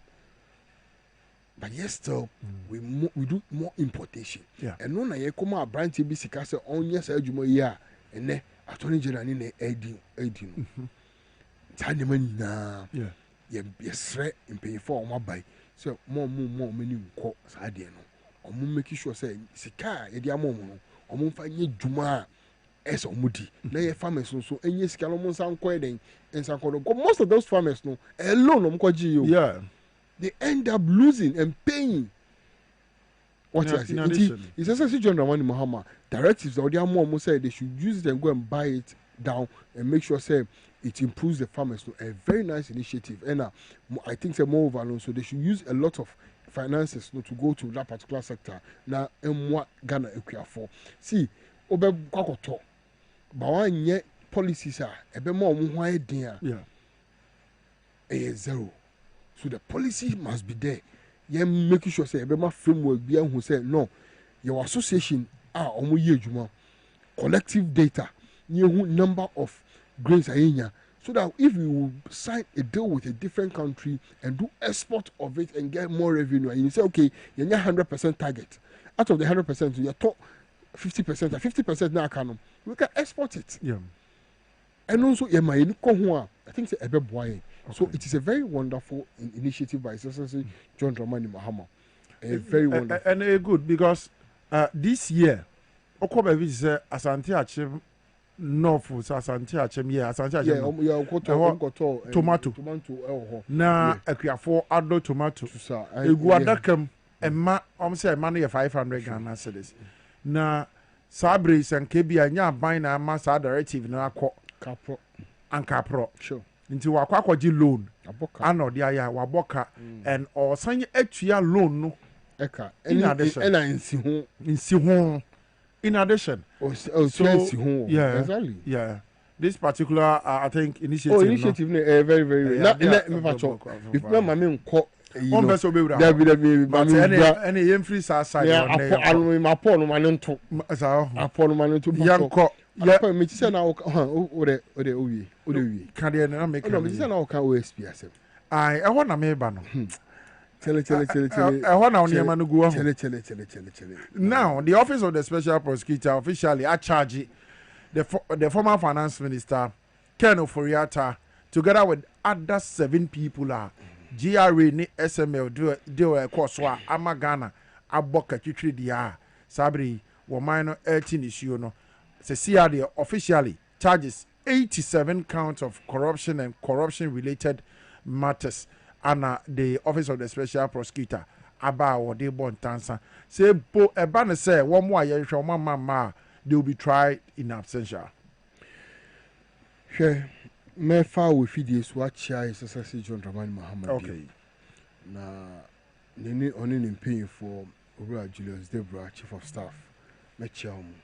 Speaker 19: But yes, still, we do more importation.
Speaker 2: Yeah.
Speaker 19: And no, na come out branch be sikase on yes, Jumo ya, and then Attorney General in the 18. Tiny money na, yes, in pay for my buy. So more many call Sadiano. Or making sure say, Sika, Edia Momo, or Mumfa Juma, as or Moody. Lay farmers so, and yes, Calomon sound quieting, and some most of those farmers know alone,
Speaker 2: yeah.
Speaker 19: They end up losing and paying. What is it? It's essentially John Dramani Mahama. Directives or their mom say they should use it and go and buy it down and make sure say it improves the farmers. So a very nice initiative. And I think say more overall. So they should use a lot of finances to go to that particular sector. Now and what Ghana equia for. See, obe kwakoto. Bawa nye policies are ebe more why dear.
Speaker 2: Yeah.
Speaker 19: Zero. So the policy must be there. You making sure say my framework be who say no. Your association are collective data. You number of grains so that if you will sign a deal with a different country and do export of it and get more revenue, and you say okay, you're 100% target. Out of the 100%, you top 50%. 50% now can we can export it.
Speaker 2: Yeah.
Speaker 19: And also, I think it's a bit boy. Okay. So it is a very wonderful initiative by Sir John Dramani Mahama. Very wonderful.
Speaker 2: And good because this year, Okobe is Asante Achem North, Asante Achem, Asante Achem. Tomato. Na Equiafo Ado tomato. Eguadakam, and ma, say money 500 Ghana cedis. Na Sabris and Kebia, nya buying a master directive na
Speaker 19: Capro
Speaker 2: and Capro.
Speaker 19: Sure.
Speaker 2: Nti wakwaji loan ano dia ya waboka and or sanye etua loan no
Speaker 19: eka in addition
Speaker 2: nsi ho in addition
Speaker 19: so
Speaker 2: yeah
Speaker 19: exactly
Speaker 2: yeah this particular I think initiative
Speaker 19: very very na me facho if my mama nko
Speaker 2: on be so be wura
Speaker 19: but
Speaker 2: any yemfree side
Speaker 19: on there my poor no man nto
Speaker 2: so
Speaker 19: apolo man nto
Speaker 2: yanko
Speaker 19: yeah me say na owi
Speaker 2: can dey na make
Speaker 19: no me say na o kan OSP asem
Speaker 2: ai e ho na me ba no
Speaker 19: chele
Speaker 2: e ho na oni ma no go ho
Speaker 19: chele
Speaker 2: now the office of the special prosecutor officially are charge the former finance minister Ken Oforiatta together with other 7 people are GRA ni SML do a course wa amagana aboka twitwi dia sabri wo man no 18 issue no se CRD officially charges 87 counts of corruption and corruption-related matters, and the Office of the Special Prosecutor about what they want to answer. Say, Ebane say, one more year from Mama, they will be tried in absentia.
Speaker 19: Sure, me far with videos watch is SSC John Dramani Mahama.
Speaker 2: Okay.
Speaker 19: Na, nini only paying for Ura Julius Debra, Chief of Staff. Me chum.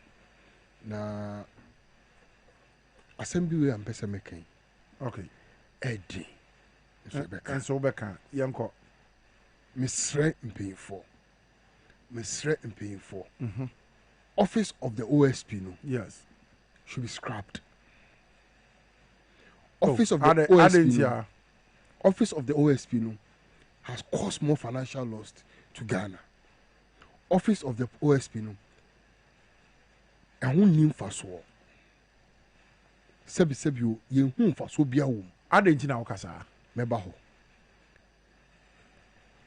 Speaker 19: Na. Assembly and pesa making.
Speaker 2: Okay.
Speaker 19: Eddie.
Speaker 2: And so Becca, Yanko.
Speaker 19: Miss Ray in paying for. Office of the OSP, no?
Speaker 2: Yes.
Speaker 19: Should be scrapped. Office of the OSP. No, Office of the OSP, no, has caused more financial loss to Ghana. Office of the OSP, no, and who knew for so. Sebi ye hu fa so bia wo
Speaker 2: adenchi na okasa
Speaker 19: meba ho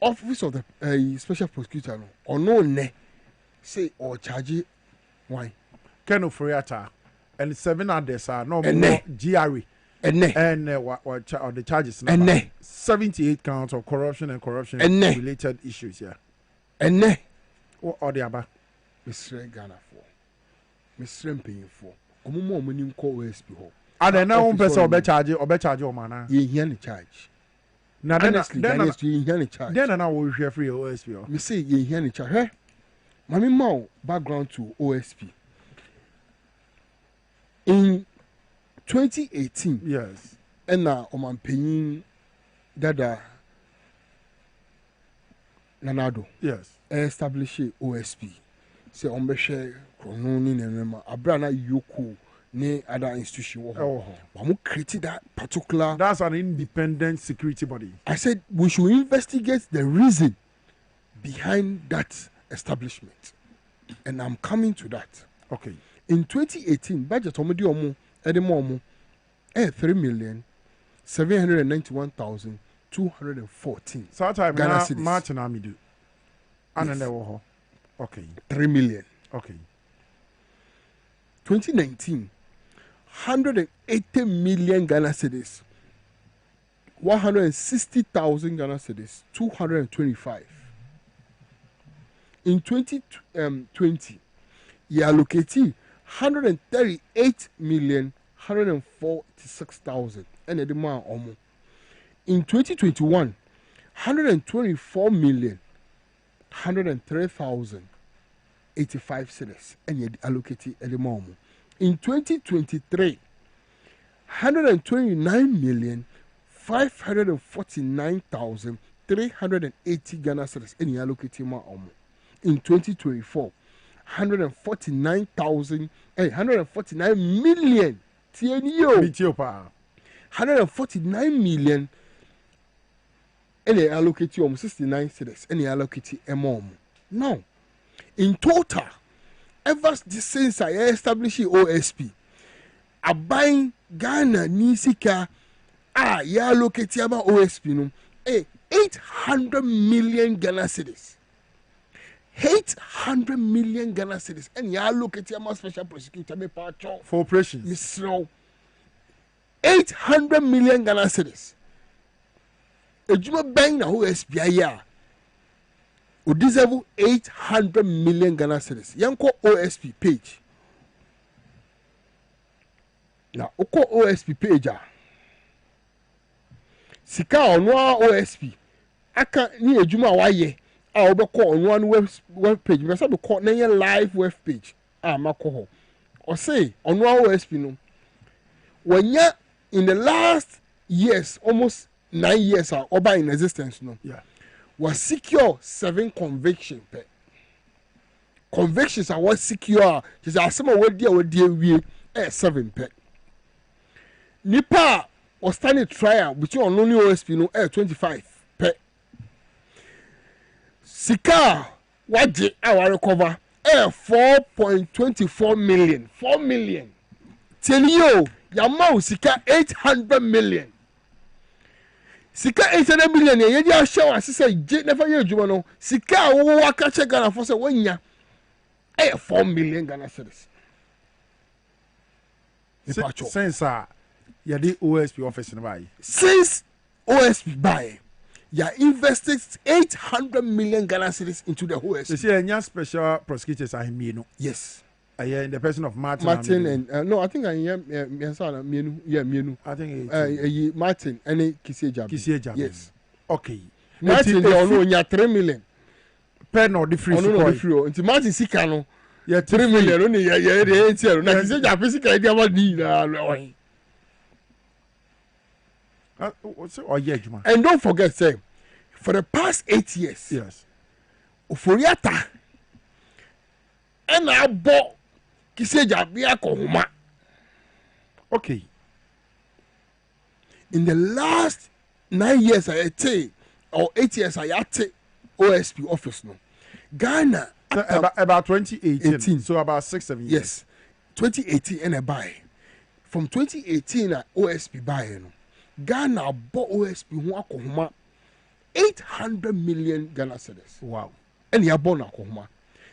Speaker 19: office of the special prosecutor no ono ne say or charge why
Speaker 2: Ken Oforiatta and 7 others are no more GRE and the charges now 78 counts of corruption and corruption related issues here
Speaker 19: and ne
Speaker 2: what are the aba
Speaker 19: Mr. Ghana for Mr. paying for omumo omuni nko OSP ho
Speaker 2: and na one person obe charge o mana
Speaker 19: ye hear the charge
Speaker 2: na then
Speaker 19: you hear the charge
Speaker 2: then na we hear free OSP
Speaker 19: me say ye hear the charge mami ma background to OSP In 2018,
Speaker 2: yes,
Speaker 19: and now Omanpenyin Dada Nanado,
Speaker 2: yes,
Speaker 19: establish OSP. Say Ombeshe Krononi Nema Abrana Yoko ne other institution. We created that particular.
Speaker 2: That's an independent security body.
Speaker 19: I said we should investigate the reason behind that establishment, and I'm coming to that.
Speaker 2: Okay.
Speaker 19: In 2018, budget omodi omo edemo 3,791,214.
Speaker 2: So time
Speaker 19: Ghana
Speaker 2: now
Speaker 19: cedis.
Speaker 2: Martin Amidu. And
Speaker 19: Yes.
Speaker 2: then okay.
Speaker 19: 3 million.
Speaker 2: Okay.
Speaker 19: 2019, 180 million Ghana cedis. 160,000 Ghana cedis. 225. In 2020, he allocated 138,146,000 and the demand omo. In 2021, 124,103,085 cedis and he allocated the demand. In 2023, 129,549,380 Ghana cedis and he allocated more omo. In 2024, 149 million. 149 million. And they allocate you 69 cedis. And they allocate more. Now, in total, ever since I established OSP, I buying Ghana Nisika. Ya allocate about OSP no. 800 million Ghana cedis. 800 million Ghana cedis. And you look at your special prosecutor
Speaker 2: for operations.
Speaker 19: Misro 800 million Ghana cedis. A Juma bank na OSP ya. We deserve 800 million Ghana cedis. Yanko OSP page. Now, oko OSP page. Sika onwa OSP. Aka ni ejuma waye. I will call on one web page. We have call na live web page. Mako or say on one OSP no. When you in the last years, almost 9 years are over in existence no.
Speaker 2: Yeah.
Speaker 19: Was secure 7 convictions. Convictions are what secure. Just as some word dear we 7 pe. Nipa was standing trial between on only OSP no 25 pe. Sika waje our recover 4.24 million. 4 million. Tell you, Yamau Sika 800 million. Sika 800 million. Ye dia show as say never ye juma no. Sika wo waka che Ghana for say wonya 4 million Ghana cedis.
Speaker 2: Since ya the OSP office in buy.
Speaker 19: Since OSP buy, you invested 800 million Ghana cedis into the OSP.
Speaker 2: You see, any special prosecutors are him,
Speaker 19: yes.
Speaker 2: In the person of Martin
Speaker 19: and no, I think I am Mienu.
Speaker 2: I think
Speaker 19: Martin and Kisieja. Yes.
Speaker 2: Okay.
Speaker 19: Martin, they only 3 million.
Speaker 2: Pen or the free.
Speaker 19: Into Martin Sikano. Yeah, 3 million only. Yeah, now Kisieja physical idea what need. And don't forget, say, for the past 8 years,
Speaker 2: yes,
Speaker 19: Uforiata and I bought Kiseja Biakohuma.
Speaker 2: Okay.
Speaker 19: In the last 9 years, I take or 8 years, I take OSP office no. Ghana
Speaker 2: about 2018, so about 6-7 years.
Speaker 19: Yes, 2018 and a buy. From 2018 at OSP buy no. Ghana bought OSP Huakohuma 800 million Ghana cedis.
Speaker 2: Wow.
Speaker 19: And you born Akohuma.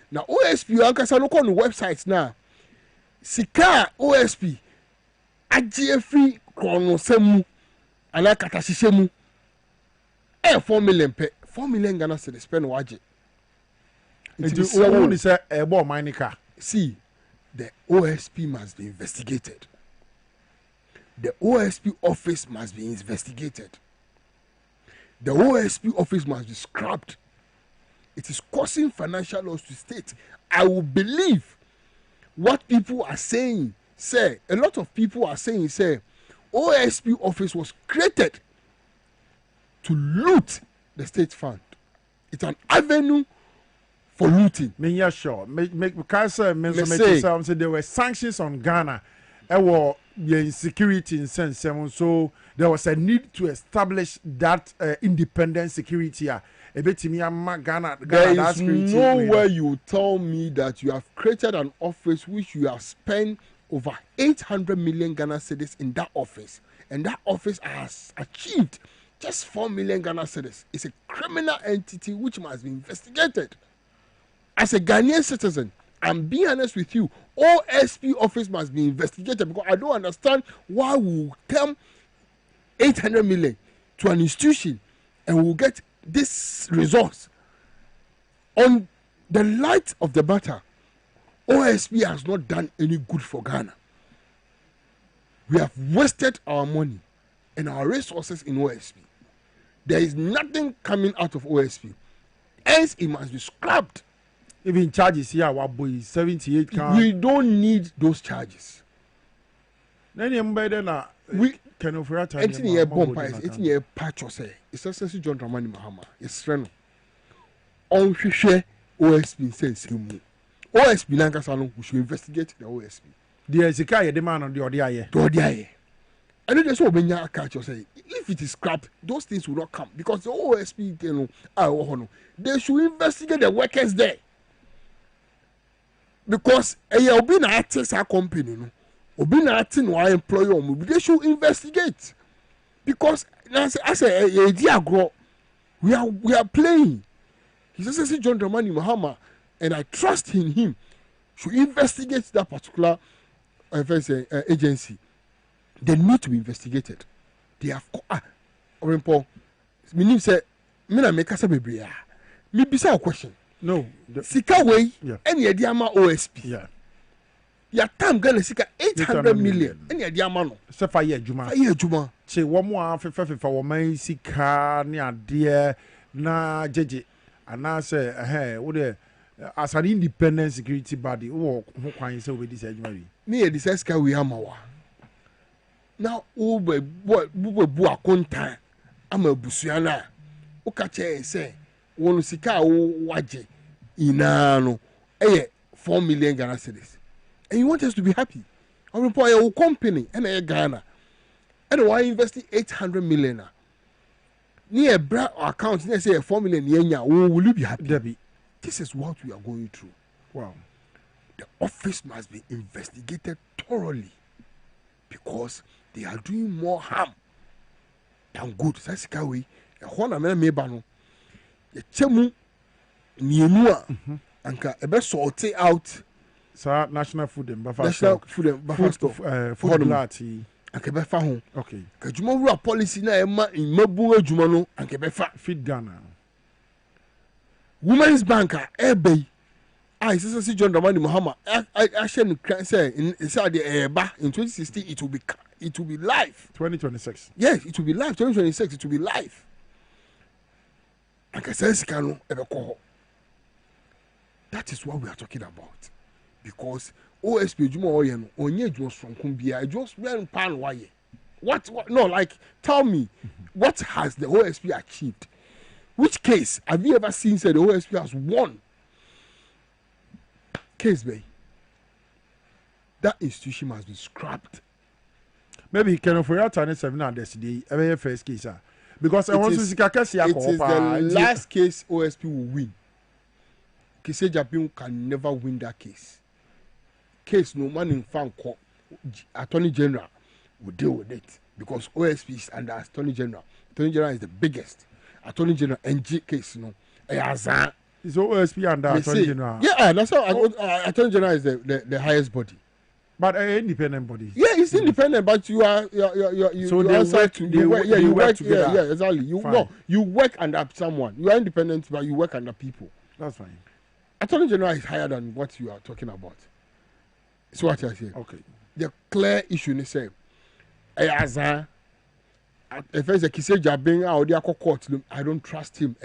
Speaker 19: Now OSP you can look on the websites now. Sika OSP AGF Kronosemu and Akatashishemu 4 million pe 4 million Ghana cedis spend waje. See, the OSP must be investigated. The OSP office must be investigated. The OSP office must be scrapped. It is causing financial loss to state. I will believe what people are saying. say a lot of people are saying say OSP office was created to loot the state fund. It's an avenue for looting.
Speaker 2: Me yeah sure. Because there were sanctions on Ghana. There were insecurity in sense. So there was a need to establish that independent security. There is
Speaker 19: nowhere you tell me that you have created an office which you have spent over 800 million Ghana cedis in that office, and that office has achieved just 4 million Ghana cedis. It's a criminal entity which must be investigated. As a Ghanaian citizen, I'm being honest with you, OSP office must be investigated because I don't understand why we will come 800 million to an institution and we'll get this resource. On the light of the matter, OSP has not done any good for Ghana. We have wasted our money and our resources in OSP. There is nothing coming out of OSP. Hence, it must be scrapped.
Speaker 2: Even charges here, what boy 78 count.
Speaker 19: We don't need those charges.
Speaker 2: We can offer it.
Speaker 19: It's near Bompire. It's near Patchose. It's a John Dramani Mahama. It's Reno. On share OSP says him. OSP Lankasano, we should investigate the OSP.
Speaker 2: The Ezekiah demand on the ODIA.
Speaker 19: The ODIA. And then there's when you catch you say, if it is scrapped, those things will not come because the OSP, they should investigate the workers there. Because a be na access our company, no, obi na acting our employer, they should investigate. Because as a diagro, we are playing. He says, John Dramani Mahama, and I trust in him, should investigate that particular agency. They need to be investigated. They have Obrempong. Meaning say, me na make us a baby. Me bisa a question.
Speaker 2: No.
Speaker 19: Sika way, any diama OSP.
Speaker 2: Yeah.
Speaker 19: Ya time gonna sika 800 million. Any diama no.
Speaker 2: Se fa ye juma.
Speaker 19: Fa ye juma.
Speaker 2: Che wo mo afefa wo man sika ne ade na jeje. Ana say wo de as an independent security body wo ho kwan say we dis adwuma wi.
Speaker 19: Me ye dis sika we amawa. Now bu akonta ama busua na. O ka che say wonu sika wo waje ina no 4 million Ghana cedis. And you want us to be happy. I report your company and Ghana. And why invest 800 million? Near bra account, they say 4 million yenya. Will you be happy?
Speaker 2: Debbie,
Speaker 19: this is what we are going through.
Speaker 2: Wow.
Speaker 19: The office must be investigated thoroughly because they are doing more harm than good. That's the way. The chemu nienua anka ebe sort out
Speaker 2: sa national food and buffer
Speaker 19: stock food
Speaker 2: party
Speaker 19: anka be fa ho
Speaker 2: okay
Speaker 19: ka juma wura policy na ema mabu adwuma no anka be fa
Speaker 2: feed Ghana
Speaker 19: Women's Bank ebe I John Dramani Mahama action say in the in 2016 it will be live
Speaker 2: 2026
Speaker 19: yes it will be live 2026 it will be live. That is what we are talking about. Because OSP Juma Oyeno, Onye Jos from Kumbia, just ran pan why. What? No, like, tell me, what has the OSP achieved? Which case have you ever seen said the OSP has won? Case Bay. That institution must be scrapped.
Speaker 2: Maybe can offer out an 7 hours today, every first case. Because it is
Speaker 19: the last case OSP will win. Kise Japin can never win that case. Case no man in fan court, Attorney General will deal with it because OSP is under Attorney General. Attorney General is the biggest. Attorney General NG case, no.
Speaker 2: Is OSP under Attorney General?
Speaker 19: Yeah, that's how Attorney General is the highest body.
Speaker 2: But independent body.
Speaker 19: Yeah, it's independent, but you are
Speaker 2: so they work together.
Speaker 19: Yeah, exactly. You work under someone. You are independent, but you work under people.
Speaker 2: That's fine.
Speaker 19: Attorney General is higher than what you are talking about. It's what I say.
Speaker 2: Okay.
Speaker 19: The clear issue is say, if there's a Kise Jabin or the court, I don't trust him.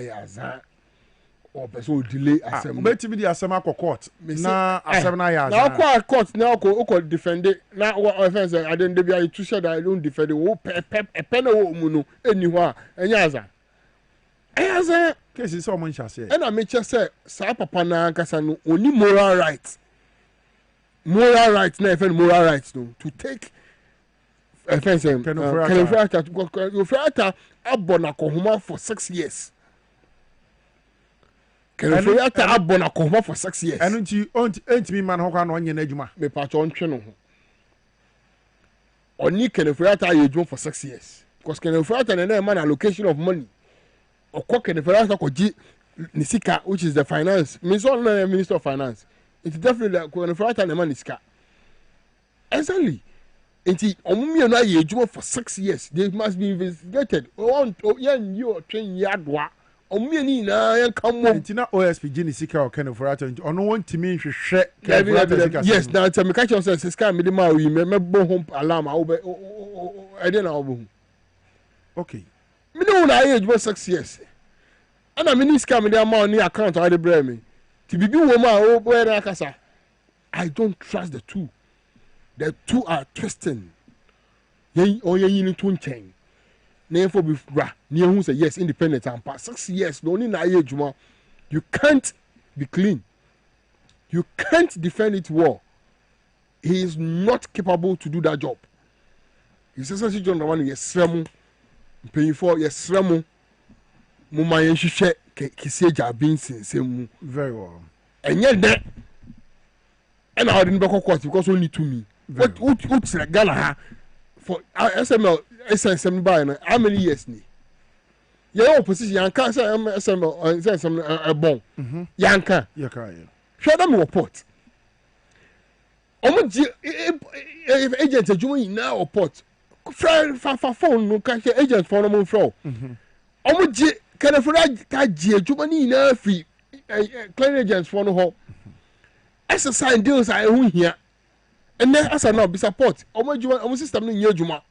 Speaker 19: or person delay assembly.
Speaker 2: Betty be the assembly court. Na assembly ya.
Speaker 19: Now court now ko defend it. Now what offense I don't be I to say that I don't defend it. Wo pen wo mu no eni ho a enya aza. Enya
Speaker 2: case is so much say.
Speaker 19: And I make sure say sa papa na nkasa no oni moral right. Moral right na even moral rights no to take offense Kenofrata abona kohoma for 6 years. Kenofrata abona kohoma for 6 years.
Speaker 2: Enu nti me man ho kwa no onye na adwuma.
Speaker 19: Me pa cho ntwe no ho. Oni Kenofrata ye adwuma for 6 years. Because Kenofrata na man allocation of money. Okwa Kenofrata ko ji nisika which is the finance. Me so na minister of finance. It's definitely Kenofrata na man nisika. Exactly. Nti omumie no aye adwuma for 6 years. They must be investigated. Yen you train yadwa. Omumie ni na yan kamo.
Speaker 2: Nti na OSP gini sika o Ken Ofurata ono wontimi hwehwe Ken Ofurata sika.
Speaker 19: Yes, na tell me catch yourself sika me dey ma we me bo home alarm I be I dey na obo.
Speaker 2: Okay.
Speaker 19: Me no na aye adwuma 6 years. Ana me ni sika me dey ma ni account I dey bring me. Ti bibi wo ma o boy na kasa. I don't trust the two. The two are twisting. Yen yin to nchen. Na for be bra. Ni who say yes independent and past 6 years no ni na ye juma. You can't be clean. You can't defend it well. He is not capable to do that job. He says John Ramani yesremu. Paying for yesremu. Muma yen hwehwe kiseja bin sinsemu.
Speaker 2: Very well.
Speaker 19: And yet that and I didn't back court because only to me. What Ghana for SML SML by how many years ni? Your opposition yanka say SML SML bon. Yanka.
Speaker 2: Yaka.
Speaker 19: Show them report. Omo agent adwuma na report. Phone no ka agent phone no flow. Omo ji kana for ka ji adwuma ni na fi clean agents phone ho. Exercise deals I who here. And then as I now be support. Our system in your juma.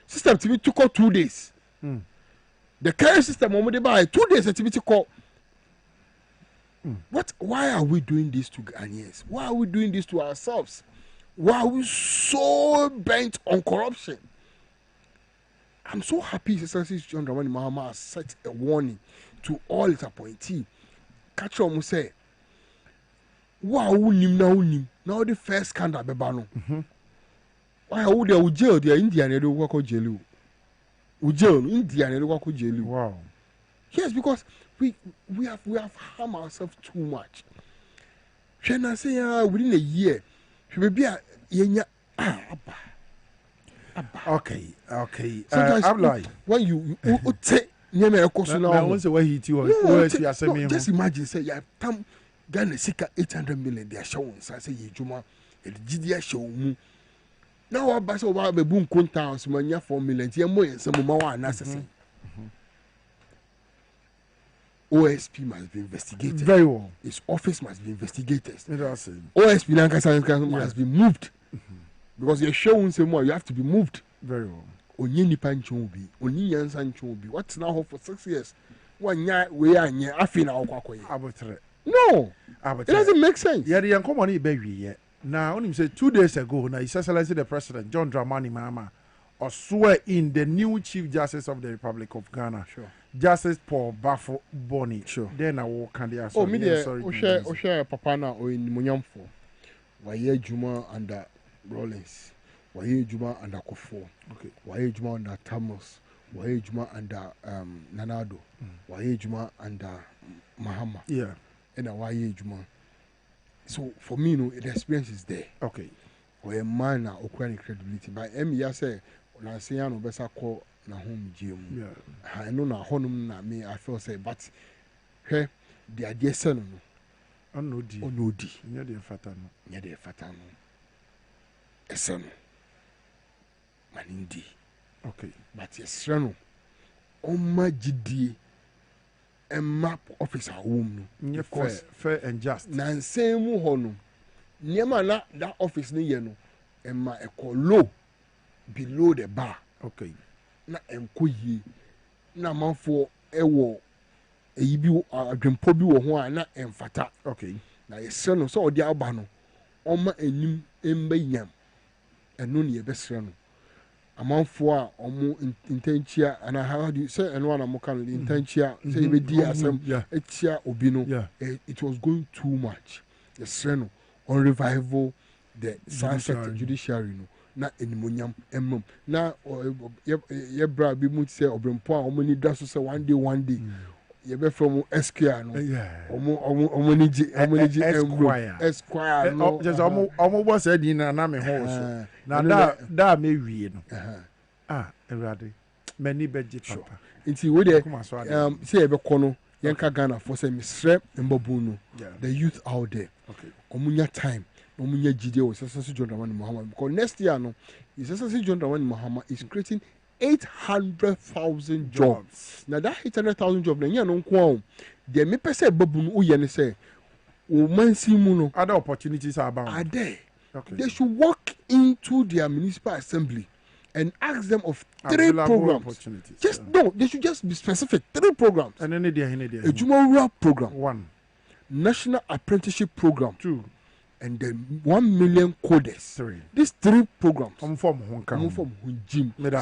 Speaker 19: System to be took 2 days. The current system only by 2 days activity call. What? Why are we doing this to Ghanaians? Why are we doing this to ourselves? Why are we so bent on corruption? I'm so happy Sir John Dramani Mahama has set a warning to all its appointees. Catch on say. Why unim na unim now the first scandal beba no why would they jail the Indian they work on jail jail Indian they work on jail.
Speaker 2: Wow.
Speaker 19: Yes, because we have harmed ourselves too much. When I say within a year we be
Speaker 2: okay.
Speaker 19: Sometimes
Speaker 2: I'm like
Speaker 19: when you take now
Speaker 2: once where he
Speaker 19: just imagine say yeah tam Ghana sika 800 million they are showing say ye juma e gidia show mu now what ba so wa be bu nkonta so manya 4 million tie mo yen some ma wa na sese. OSP must be investigated.
Speaker 2: Very well.
Speaker 19: His office must be investigated.
Speaker 2: OSP
Speaker 19: must be moved. Because you're showing some more, you have to be moved.
Speaker 2: Very well.
Speaker 19: Onye nipa nchobi, onye yansa nchobi. What's now for 6 years? One year we are near afina okwakoye.
Speaker 2: Abotre.
Speaker 19: No. It doesn't make sense.
Speaker 2: Yeah, the uncommon baby yet. Now, only say 2 days ago, now His Excellency the President John Dramani Mahama or swear in the new Chief Justice of the Republic of Ghana.
Speaker 19: Sure.
Speaker 2: Justice Paul Bafo Boni.
Speaker 19: Sure.
Speaker 2: Then I will candidates.
Speaker 19: Oh, me there. Oshe Papa na o in Munyamfo. Waye Juma under Rollins. Waye Juma under Kofo.
Speaker 2: Okay.
Speaker 19: Waye Juma under Thomas. Waye Juma under Nanado. Waye Juma under Mahama.
Speaker 2: Yeah.
Speaker 19: And Waye Juma. So for me, no, the experience is there.
Speaker 2: Okay.
Speaker 19: Or a man na acquiring credibility. By Emi say, when I say I no better call na home gym.
Speaker 2: Yeah.
Speaker 19: I know na honum na me. I feel say, but hey, the idea son no.
Speaker 2: Onodi.
Speaker 19: Onodi.
Speaker 2: Near the fatano.
Speaker 19: Near the fatano. A son. Manindi.
Speaker 2: Okay.
Speaker 19: But yes, no. Oma GD. A map officer home
Speaker 2: no. Fair and just.
Speaker 19: Nanse mu honum. Niema na that office ni ye no. Emma eko low below the bar.
Speaker 2: Okay.
Speaker 19: Na enko yi na manfo ewo eyi bi adwempo bi wɔ ho a na emfata
Speaker 2: okay
Speaker 19: na yɛsrɛ no sɛ ɔde aba no ɔma anim mbɛnyam ɛno ne yɛbɛsrɛ no amanfoɔ a ɔmo ntankyia ana how do you say ɛno ana mo ka no ntankyia sɛ yɛbɛdi asɛm akyia obi no it was going too much yɛsrɛ no on revival the sunset judiciary no na enimonyam emam na yɛbra bi mu sɛ ɔbrɛmpo a ɔmo ni da so sɛ one day yɛbɛ from esquire no ɔmo ni gye esquire no
Speaker 2: just ɔmo bɔ sɛ di na me ho so na da me wie no awurade mani bɛgye papa
Speaker 19: nti wo de sɛ yɛbɛkɔ no yɛnka Ghana for sɛ mesrɛ mbabu no the youth out there ɔmo nya time ɔmo nya gidi wɔ sɛ John Dramani Mahama because next year no sɛ John Dramani Mahama is creating 800,000 jobs. Now that 800,000 jobs, na no nko the me pese babu no uye ne say o man si mu no
Speaker 2: other opportunities are abound.
Speaker 19: Are there? Okay. They should walk into their municipal assembly and ask them of 3 programs. Just no, they should just be specific. 3 programs. And then they a Jumora program. 1. National apprenticeship program. 2. And then 1 million coders. 3. These 3 programs.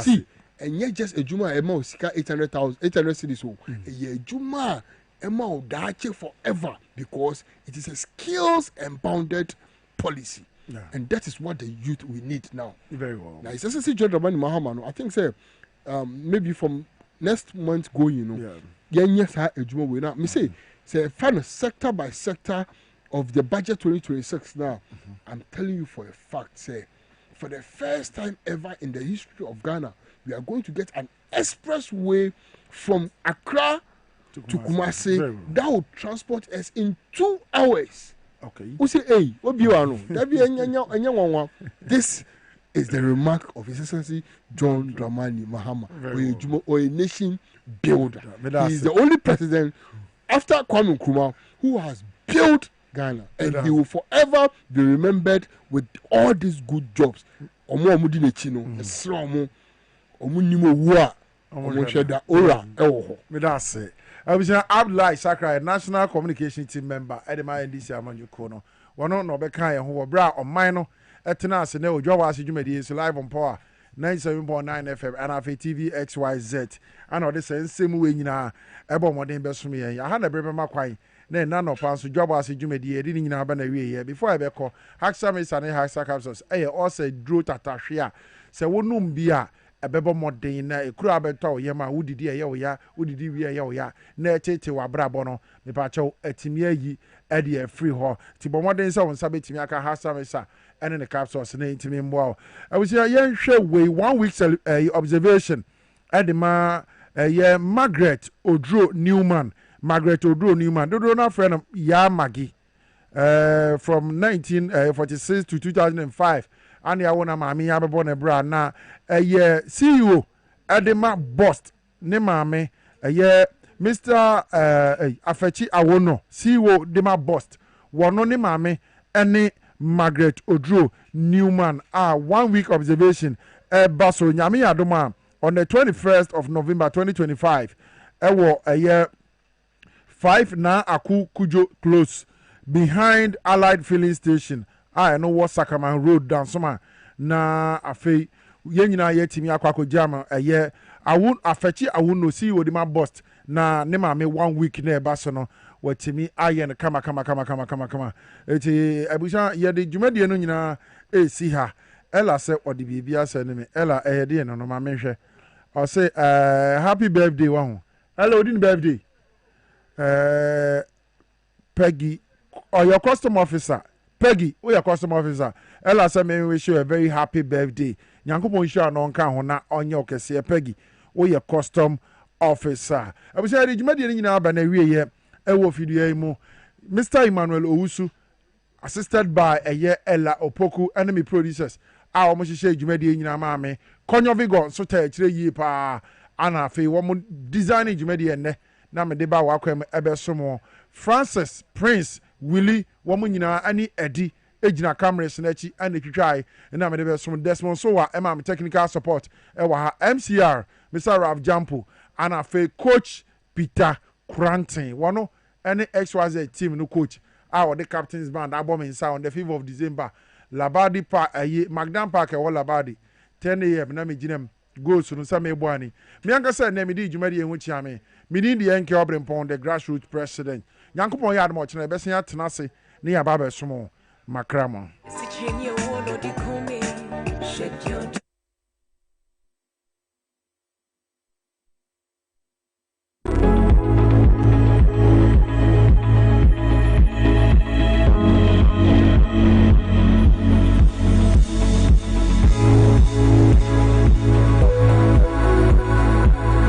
Speaker 19: See, and yet just a Juma Emma Sika 800 cities. A Juma Emma Dache forever because it is a skills empowered policy. Yeah. And that is what the youth we need now. Very well. Now, it's SSC John Dramani Mahama. I think, say, maybe from next month going, you know, yes, a Juma will not. Me say, find sector by sector of the budget 2026 now. I'm telling you for a fact, say, for the first time ever in the history of Ghana, we are going to get an expressway from Accra to Kumasi that will transport us in 2 hours. Okay. We say, hey, what be you? This is the remark of His Excellency John Dramani Mahama, or a nation builder. He is the only president after Kwame Nkrumah who has built Ghana, and he will forever be remembered with all these good jobs. Omo amudi chino, esromo, omo nimo wa, omo sheda ora ewo. Me da say. I was Abdullahi Sakra, National Communication Team member, Edema NDC Amanju Kono. Wano no beka ye ho bra on mine etena se ne Dwabo Ase dwumadi is live on power 97.9 FM and afa TV XYZ. Ana ode se nsem we nyina ebo moden besom ye. Ya ha na brebe makwan. Na na no pan so Dwabo Ase dwumadi e di nyina ba na wie ye. Before I be call Haxa me sane Haxa capsules. Also dro tatahwe a se wonum bia ebebo modern na ekuru abeto ye ma wudidi ye wo ya wudidi wi ye wo ya na tete wa brabo no me pa chew atimi ayi e de free ho ti bo modern se won sabe timi aka hasa me sa ene ne capsules na intimi mbo a we say ye hwe we 1 week observation e de ma ye Margaret Odro Newman dodo na friend ya magi from 1946 to 2005 and ya wona maame ya bebo ne bra na CEO Edema Bost ne maame Mr Afechi Awono CEO Dema Bost wono ne maame ene Margaret Odro Newman 1 week observation baso nyame yadoma on the 21st of November 2025 ewo 5 na Aku Kujo close behind Allied Filling Station I know what Sacramento Road down soma na afei yenyina yetimi akwako jam awun afechi awun no si Dema Bost na ne maame 1 week na eba so no watimi ayen kama eti abusha yede dwumade no nyina si ha ella se odi bibia se ne me ella de no ma menhwe o say happy birthday wa ho hello din birthday Peggy or your custom officer Peggy, we are custom officer. Ella say me wish you a very happy birthday. Nyankopon wish you no nka ho na onye okese Peggy. We are custom officer. I be say the jumadi ni nyina ba na wie ye e wo fidua mu. Mr. Emmanuel Owusu assisted by Ella Opoku enemy producers. A wo mo hye jumadi nyina ma me. Konyo Vigo so ta kire yi pa ana fe wo mo design jumadi enne na me de ba wa kwam ebe so Francis Prince Willie woman nyina ani edi ejina cameras na chi ani twitwai na me de some Desmond so wa ema technical support e wa ha MCR Mr. Rav Jampo ana fe coach Peter
Speaker 2: Kranten one any XYZ team no coach the captain's band abom inside on the 5th of December Labadi Park Magdan Park e Labadi 10 a.m. na me ginem goals no sa me boani me anka say na me di dwumadi enwu chiame me di the N.K Obrempong the grassroots president yankopon yard mo chene be sen atena se ne ya ba be somo makrama